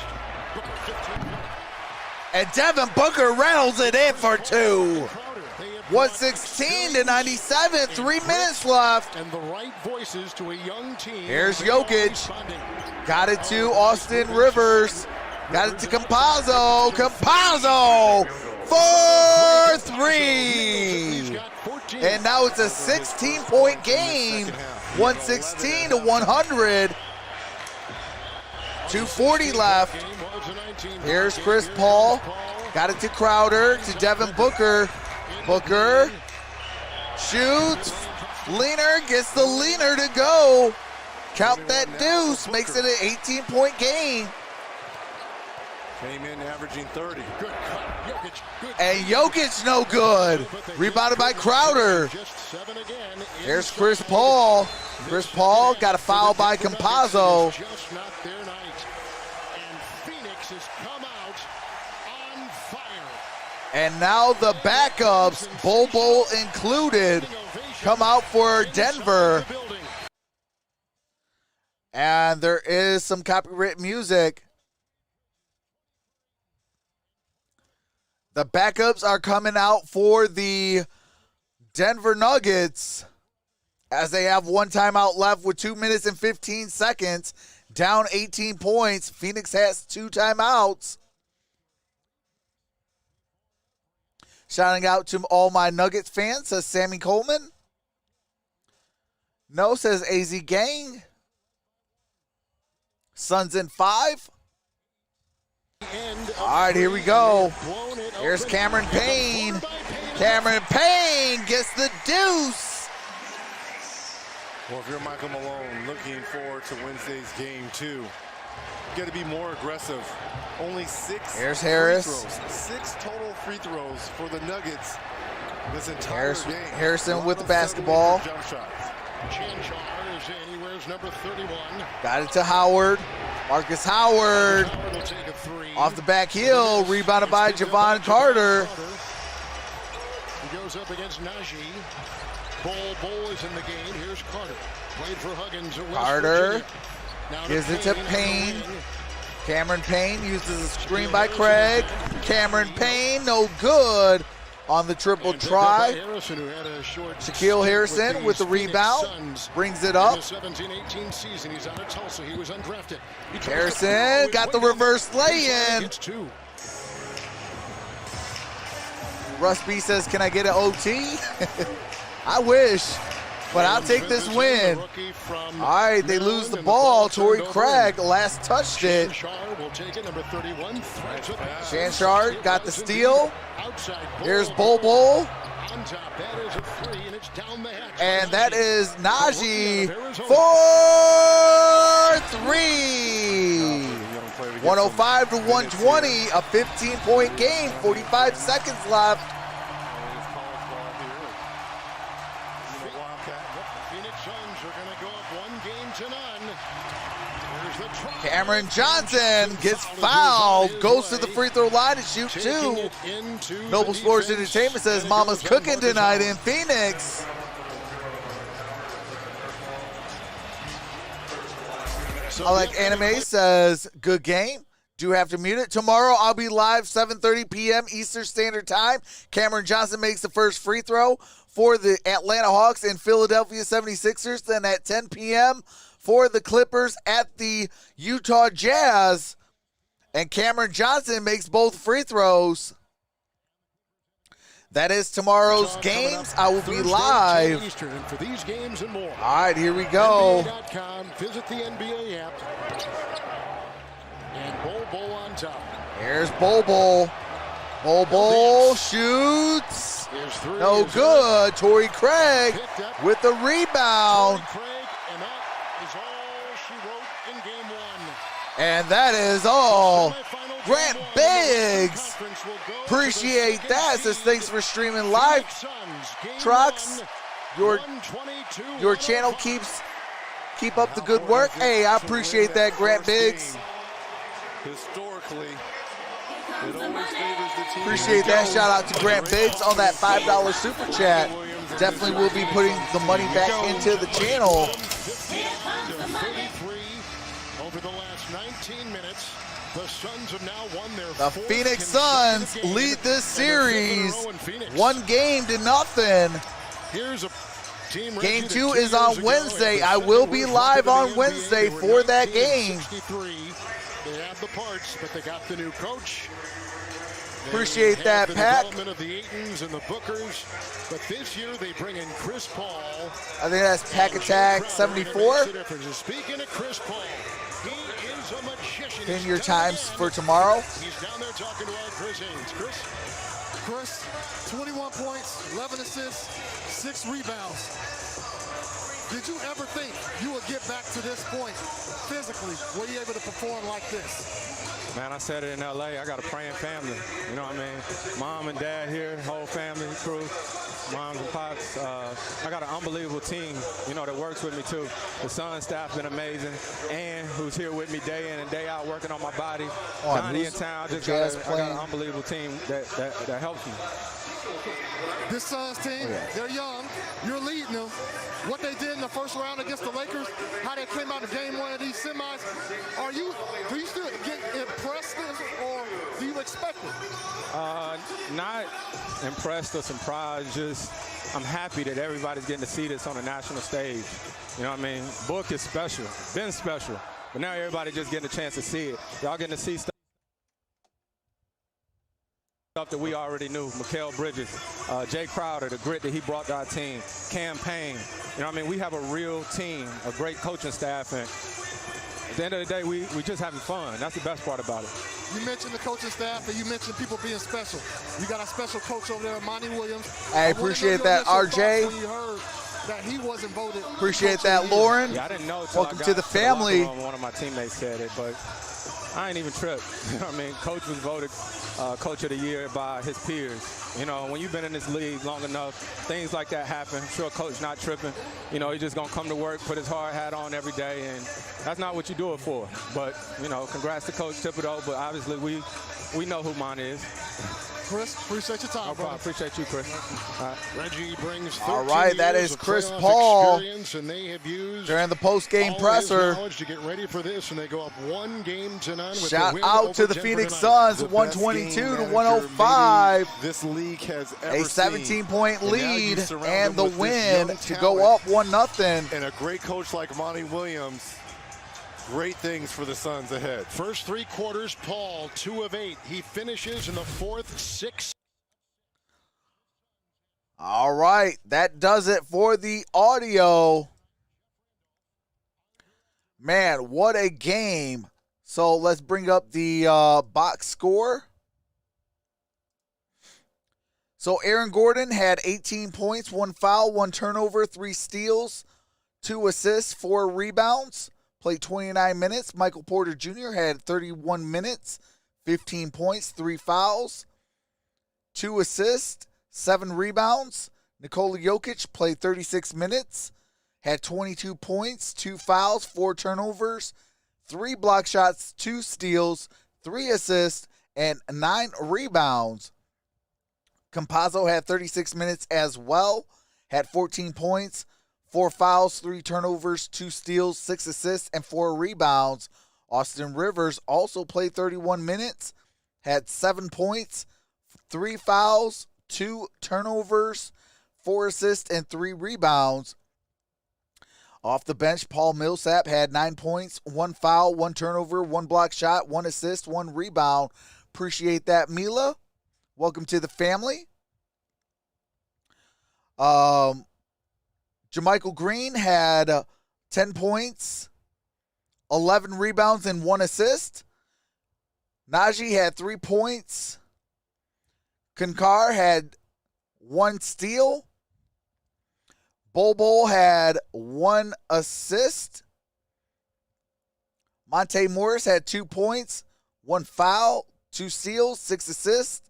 Booker 15. And Devin Booker rattles it in for 2. 116 to 97, 3 minutes left. And the right voices to a young team. Here's Jokic. Got it to Austin Rivers. Got it to Campazzo. Campazzo for 3. And now it's a 16-point game. 116 to 100. 2:40 left. Here's Chris Paul. Got it to Crowder, to Devin Booker. Booker shoots. Leaner gets the leaner to go. Count that deuce. Makes it an 18-point game. Came in averaging 30. Good cut. Jokic, good. And Jokic no good. Rebounded by Crowder. Here's Chris Paul. Chris Paul got a foul by Campazzo. Just not their night. And Phoenix has come out on fire. And now the backups, Bobo included, come out for Denver. And there is some copyright music. The backups are coming out for the Denver Nuggets as they have one timeout left with 2 minutes and 15 seconds, down 18 points. Phoenix has 2 timeouts. Shouting out to all my Nuggets fans, says Sammy Coleman. No, says AZ Gang. Suns in 5. All right, here we go. Here's Cameron Payne. Cameron Payne gets the deuce. Well, if you're Michael Malone looking forward to Wednesday's game 2, you got to be more aggressive. Only 6 Here's Harris. free throws. 6 total free throws for the Nuggets this entire game. Harrison with the basketball. Jump shots. Chanchar is in. He wears number 31. Got it to Howard. Marcus Howard. Howard will take a 3. Off the back heel. Rebounded by Javon Carter. He goes up against Najee. Bol is in the game. Here's Carter. Played for Huggins. Carter gives it to Payne. Cameron Payne uses a screen by Craig. Cameron Payne, no good on the triple try. Shaquille Harrison with the rebound. Brings it up. 17-18 season. He's out of Tulsa. He was undrafted. Harrison got the reverse lay-in. Russ B says, can I get an OT? I wish, but I'll take this win. All right, they lose the ball. Torrey Craig last touched it. Chanchar got the steal. Here's Bol. And that is Najee for 3. get 105 to some minutes 120, here. a 15-point game, 45 seconds left. It is college ball here. The Wildcat. Phoenix Suns are going to go up 1-0. There's the try. Cameron Johnson gets fouled, goes to the free throw line to shoot two. Noble Sports Entertainment says Mama's cooking tonight in Phoenix. I like anime says good game. Do have to mute it. Tomorrow I'll be live 7:30 p.m. Eastern Standard Time. Cameron Johnson makes the first free throw for the Atlanta Hawks and Philadelphia 76ers. Then at 10 p.m. for the Clippers at the Utah Jazz. And Cameron Johnson makes both free throws. That is tomorrow's games. I will be live. Eastern, and for these games and more. All right, here we go. NBA.com. Visit the NBA app. And Bol on top. Here's Bol. Bol shoots. His three No is good. Torrey Craig picked up. with the rebound. Craig, and that is all she wrote in game one. And that is all. Semifinal Grant game one. Biggs. Conference will go to the Appreciate second that. Says seed. thanks for streaming live. Phoenix Suns, game Trox, one, your 122, channel 105. keep up the good work. Hey, I appreciate that, Grant Biggs. Historically, it always favors the team. Appreciate that. Shout out to Grant Biggs on that $5 super chat. Definitely will be putting the money back into the channel. 50 to 33 over the last 19 minutes. The Suns have now won their The fourth Phoenix consecutive Suns game, lead this and they're 5th in a series row in Phoenix. 1-0. Here's a team Game ready 2 to is on Wednesday. I will be live on Wednesday for that game. They have the parts, but they got the new coach. They Appreciate have that, the Pack. development of the Aitons and the Bookers, but this year they bring in Chris Paul. I think that's Pack Attack 74. Speaking of Chris Paul, he is a magician. Pin He's your done it times again. for tomorrow. He's down there talking to our Chris Haynes. Chris, 21 points, 11 assists, 6 rebounds. Did you ever think you would get back to this point physically? Were you able to perform like this? Man, I said it in L.A. I got a praying family. You know what I mean? Mom and dad here, whole family, crew, moms and pops. I got an unbelievable team, you know, that works with me too. The Sun staff been amazing. Ann, who's here with me day in and day out working on my body. Johnny in town, just got an unbelievable team that helps me. This Suns team, they're young. You're leading them. What they did in the first round against the Lakers, how they came out of game one of these semis, do you still get impressed or do you expect it? Not impressed or surprised, just I'm happy that everybody's getting to see this on a national stage. You know what I mean? Book is special, been special, but now everybody just getting a chance to see it. Y'all getting to see stuff that we already knew. Mikal Bridges, Jay Crowder, the grit that he brought to our team, campaign. You know what I mean? We have a real team, a great coaching staff, and at the end of the day, we just having fun. That's the best part about it. You mentioned the coaching staff and you mentioned people being special. You got a special coach over there, Monty Williams. I appreciate that, RJ. When you heard that he wasn't voted. Appreciate that, Lauren. Yeah, I didn't know until Welcome I got to the family. locker room, one of my teammates said it, but I ain't even tripped. You know what I mean? Coach was voted Coach of the Year by his peers. You know, when you've been in this league long enough, things like that happen. I'm sure Coach not tripping. You know, he's just going to come to work, put his hard hat on every day, and that's not what you do it for. But, you know, congrats to Coach Thibodeau, but obviously we know who mine is. Chris, appreciate your time, No problem. brother. Appreciate you, Chris. Reggie brings All right, that years is of Chris playoff Paul experience, and they have used during the post-game all presser. his knowledge to get ready for this, and they go up 1-0 with Shout the win out over to the Denver Phoenix tonight. Suns, The best 122 game to manager 105. maybe this league has ever A seen. 17-point And now you lead surround and the them with this win young to go talent up 1-0. and a great coach like Monty Williams. Great things for the Suns ahead. First 3 quarters, Paul 2 of 8. He finishes in the fourth 6. All right, that does it for the audio. Man, what a game. So let's bring up the box score. So Aaron Gordon had 18 points, 1 foul, 1 turnover, 3 steals, 2 assists, 4 rebounds. played 29 minutes. Michael Porter Jr. had 31 minutes, 15 points, 3 fouls, 2 assists, 7 rebounds. Nikola Jokic played 36 minutes, had 22 points, 2 fouls, 4 turnovers, 3 block shots, 2 steals, 3 assists, and 9 rebounds. Campazzo had 36 minutes as well, had 14 points, 4 fouls, 3 turnovers, 2 steals, 6 assists, and 4 rebounds. Austin Rivers also played 31 minutes, had 7 points, 3 fouls, 2 turnovers, 4 assists, and 3 rebounds. Off the bench, Paul Millsap had 9 points, 1 foul, 1 turnover, 1 block shot, 1 assist, 1 rebound. Appreciate that, Mila. Welcome to the family. JaMychal Green had 10 points, 11 rebounds, and 1 assist. Najee had 3 points. Kankar had 1 steal. Bol had 1 assist. Monte Morris had 2 points, 1 foul, 2 steals, 6 assists,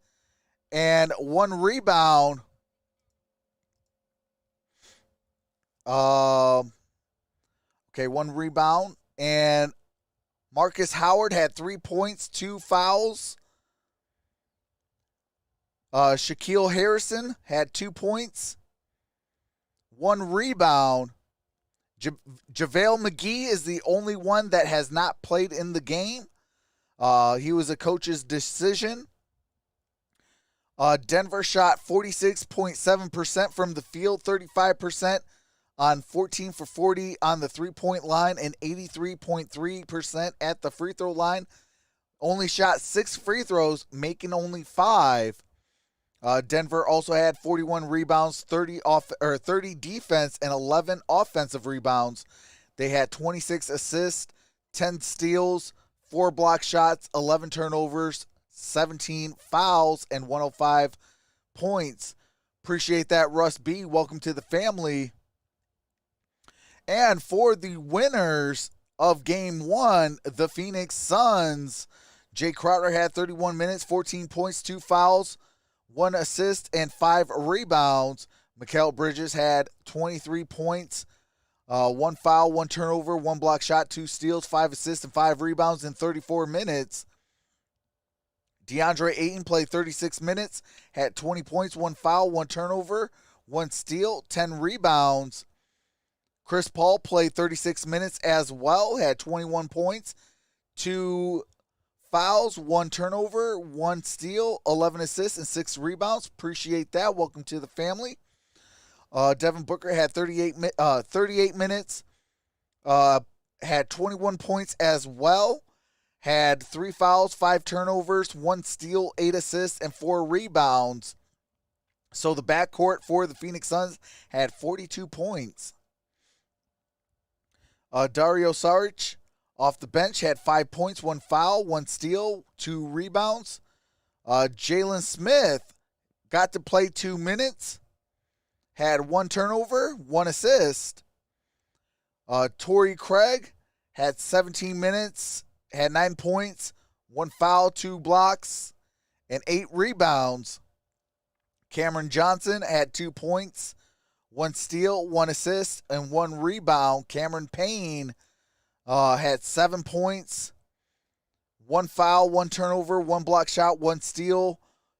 and 1 rebound. Okay, 1 rebound. And Marcus Howard had 3 points, 2 fouls. Shaquille Harrison had 2 points, 1 rebound. JaVale McGee is the only one that has not played in the game. He was a coach's decision. Denver shot 46.7% from the field, 35% on 14 for 40 on the three-point line, and 83.3% at the free throw line. Only shot 6 free throws, making only 5. Denver also had 41 rebounds, 30 defense, and 11 offensive rebounds. They had 26 assists, 10 steals, 4 block shots, 11 turnovers, 17 fouls, and 105 points. Appreciate that, Russ B. Welcome to the family. And for the winners of Game 1, the Phoenix Suns, Jay Crowder had 31 minutes, 14 points, 2 fouls, 1 assist, and 5 rebounds. Mikal Bridges had 23 points, 1 foul, 1 turnover, 1 block shot, 2 steals, 5 assists, and 5 rebounds in 34 minutes. DeAndre Ayton played 36 minutes, had 20 points, 1 foul, 1 turnover, 1 steal, 10 rebounds. Chris Paul played 36 minutes as well, had 21 points, 2 fouls, 1 turnover, 1 steal, 11 assists, and 6 rebounds. Appreciate that. Welcome to the family. Devin Booker had 38 minutes, had 21 points as well, had 3 fouls, 5 turnovers, 1 steal, 8 assists, and 4 rebounds. So the backcourt for the Phoenix Suns had 42 points. Dario Saric off the bench had 5 points, 1 foul, 1 steal, 2 rebounds. Jalen Smith got to play 2 minutes, had 1 turnover, 1 assist. Torrey Craig had 17 minutes, had 9 points, 1 foul, 2 blocks, and 8 rebounds. Cameron Johnson had 2 points, 1 steal, 1 assist, and 1 rebound. Cameron Payne had 7 points, 1 foul, 1 turnover, 1 block shot, 1 steal,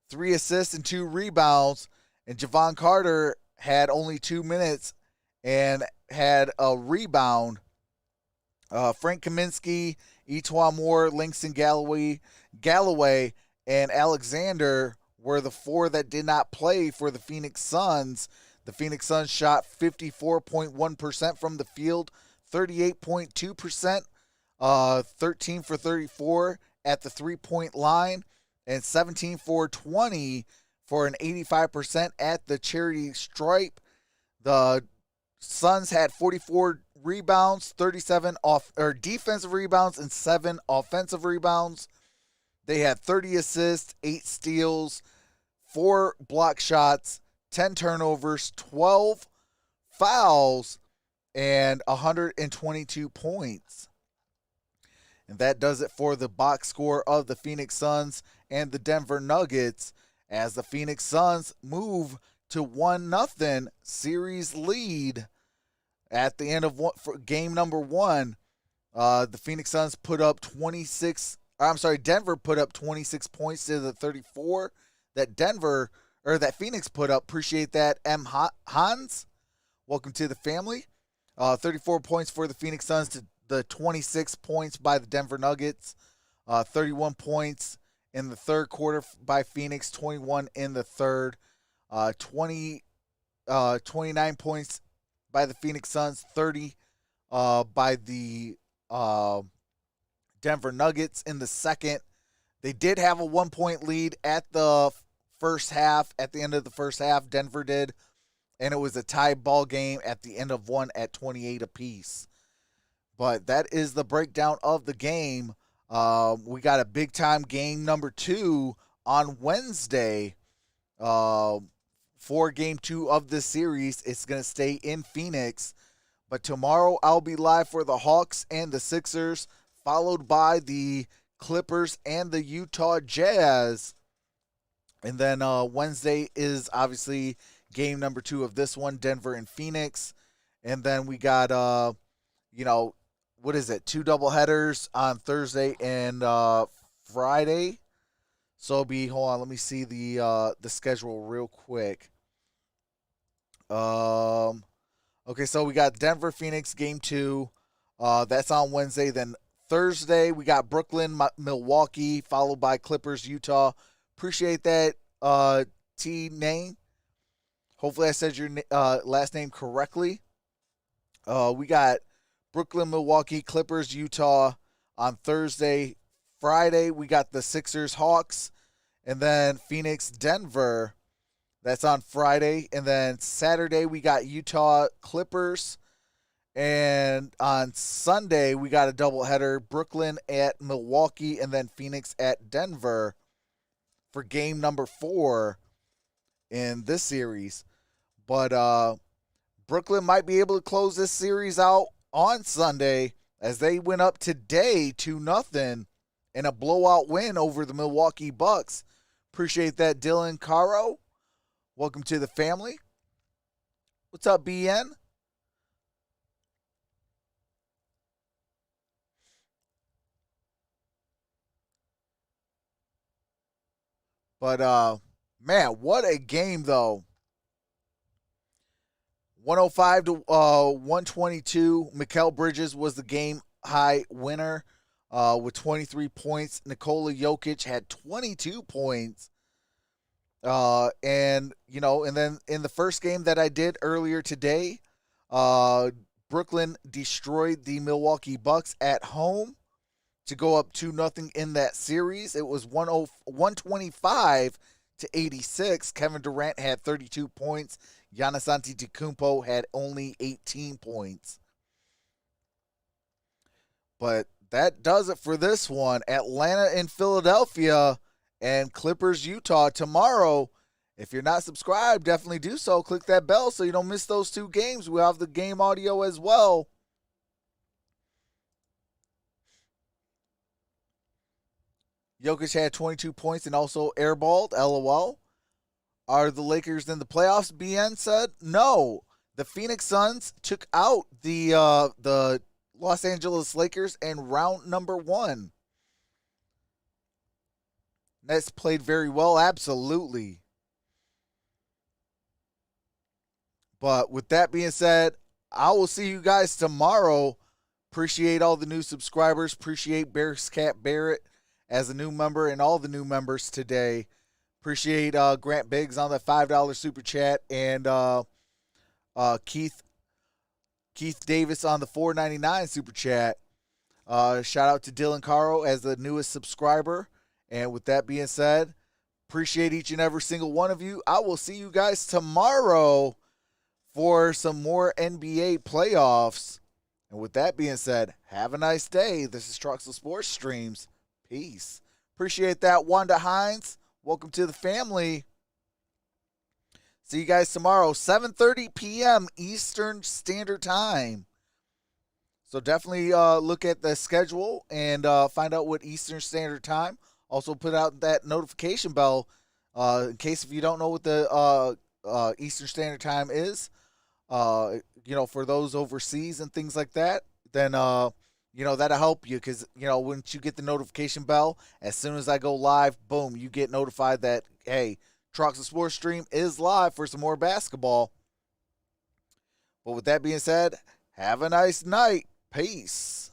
3 assists, and 2 rebounds. And Javon Carter had only 2 minutes and had a rebound. Frank Kaminsky, Etwan Moore, Langston Galloway, and Alexander were the 4 that did not play for the Phoenix Suns. The Phoenix Suns shot 54.1% from the field, 38.2%, 13 for 34 at the three-point line, and 17 for 20 for an 85% at the charity stripe. The Suns had 44 rebounds, 37 defensive rebounds, and 7 offensive rebounds. They had 30 assists, 8 steals, 4 block shots, 10 turnovers, 12 fouls, and 122 points. And that does it for the box score of the Phoenix Suns and the Denver Nuggets, as the Phoenix Suns move to 1-0 series lead at the end of for game number 1. The Phoenix Suns put up Denver put up 26 points to the 34 that Phoenix put up. Appreciate that, M. Hans. Welcome to the family. 34 points for the Phoenix Suns to the 26 points by the Denver Nuggets. 31 points in the third quarter by Phoenix, 21 in the third. 29 points by the Phoenix Suns, 30 by the Denver Nuggets in the second. They did have a 1-point lead at the first half, at the end of the first half, Denver did, and it was a tie ball game at the end of one at 28 apiece. But that is the breakdown of the game. We got a big-time game number 2 on Wednesday for game 2 of this series. It's going to stay in Phoenix. But tomorrow I'll be live for the Hawks and the Sixers, followed by the Clippers and the Utah Jazz. And then Wednesday is obviously game number 2 of this one, Denver and Phoenix. And then we got, 2 doubleheaders on Thursday and Friday. So it'll be, hold on, let me see the schedule real quick. Okay, so we got Denver, Phoenix, game 2. That's on Wednesday. Then Thursday, we got Brooklyn, Milwaukee, followed by Clippers, Utah. Appreciate that, T name. Hopefully I said your last name correctly. We got Brooklyn, Milwaukee, Clippers, Utah on Thursday. Friday, we got the Sixers, Hawks, and then Phoenix, Denver. That's on Friday. And then Saturday, we got Utah, Clippers. And on Sunday, we got a doubleheader, Brooklyn at Milwaukee, and then Phoenix at Denver for game number 4 in this series. But Brooklyn might be able to close this series out on Sunday, as they went up today 2-0 in a blowout win over the Milwaukee Bucks. Appreciate that, Dylan Caro. Welcome to the family. What's up, BN? But, man, what a game, though. 105 to 122. Mikal Bridges was the game-high winner with 23 points. Nikola Jokic had 22 points. And then in the first game that I did earlier today, Brooklyn destroyed the Milwaukee Bucks at home to go up 2-0 in that series. It was 125 to 86. Kevin Durant had 32 points. Giannis Antetokounmpo had only 18 points. But that does it for this one. Atlanta and Philadelphia and Clippers, Utah tomorrow. If you're not subscribed, definitely do so. Click that bell so you don't miss those 2 games. We have the game audio as well. Jokic had 22 points and also airballed, LOL. Are the Lakers in the playoffs, BN said? No. The Phoenix Suns took out the Los Angeles Lakers in round number 1. Nets played very well, absolutely. But with that being said, I will see you guys tomorrow. Appreciate all the new subscribers. Appreciate Bearscat Barrett as a new member and all the new members today. Appreciate Grant Biggs on the $5 super chat, and Keith Davis on the $4.99 super chat. Shout out to Dylan Caro as the newest subscriber. And with that being said, appreciate each and every single one of you. I will see you guys tomorrow for some more NBA playoffs. And with that being said, have a nice day. This is Troxel Sports Streams. Peace. Appreciate that, Wanda Hines. Welcome to the family. See you guys tomorrow, 7:30 p.m. Eastern Standard Time. So definitely look at the schedule and find out what Eastern Standard Time. Also put out that notification bell in case if you don't know what the Eastern Standard Time is. For those overseas and things like that, then that'll help you because once you get the notification bell, as soon as I go live, boom, you get notified that hey, Troxel Sports Stream is live for some more basketball. But with that being said, have a nice night. Peace.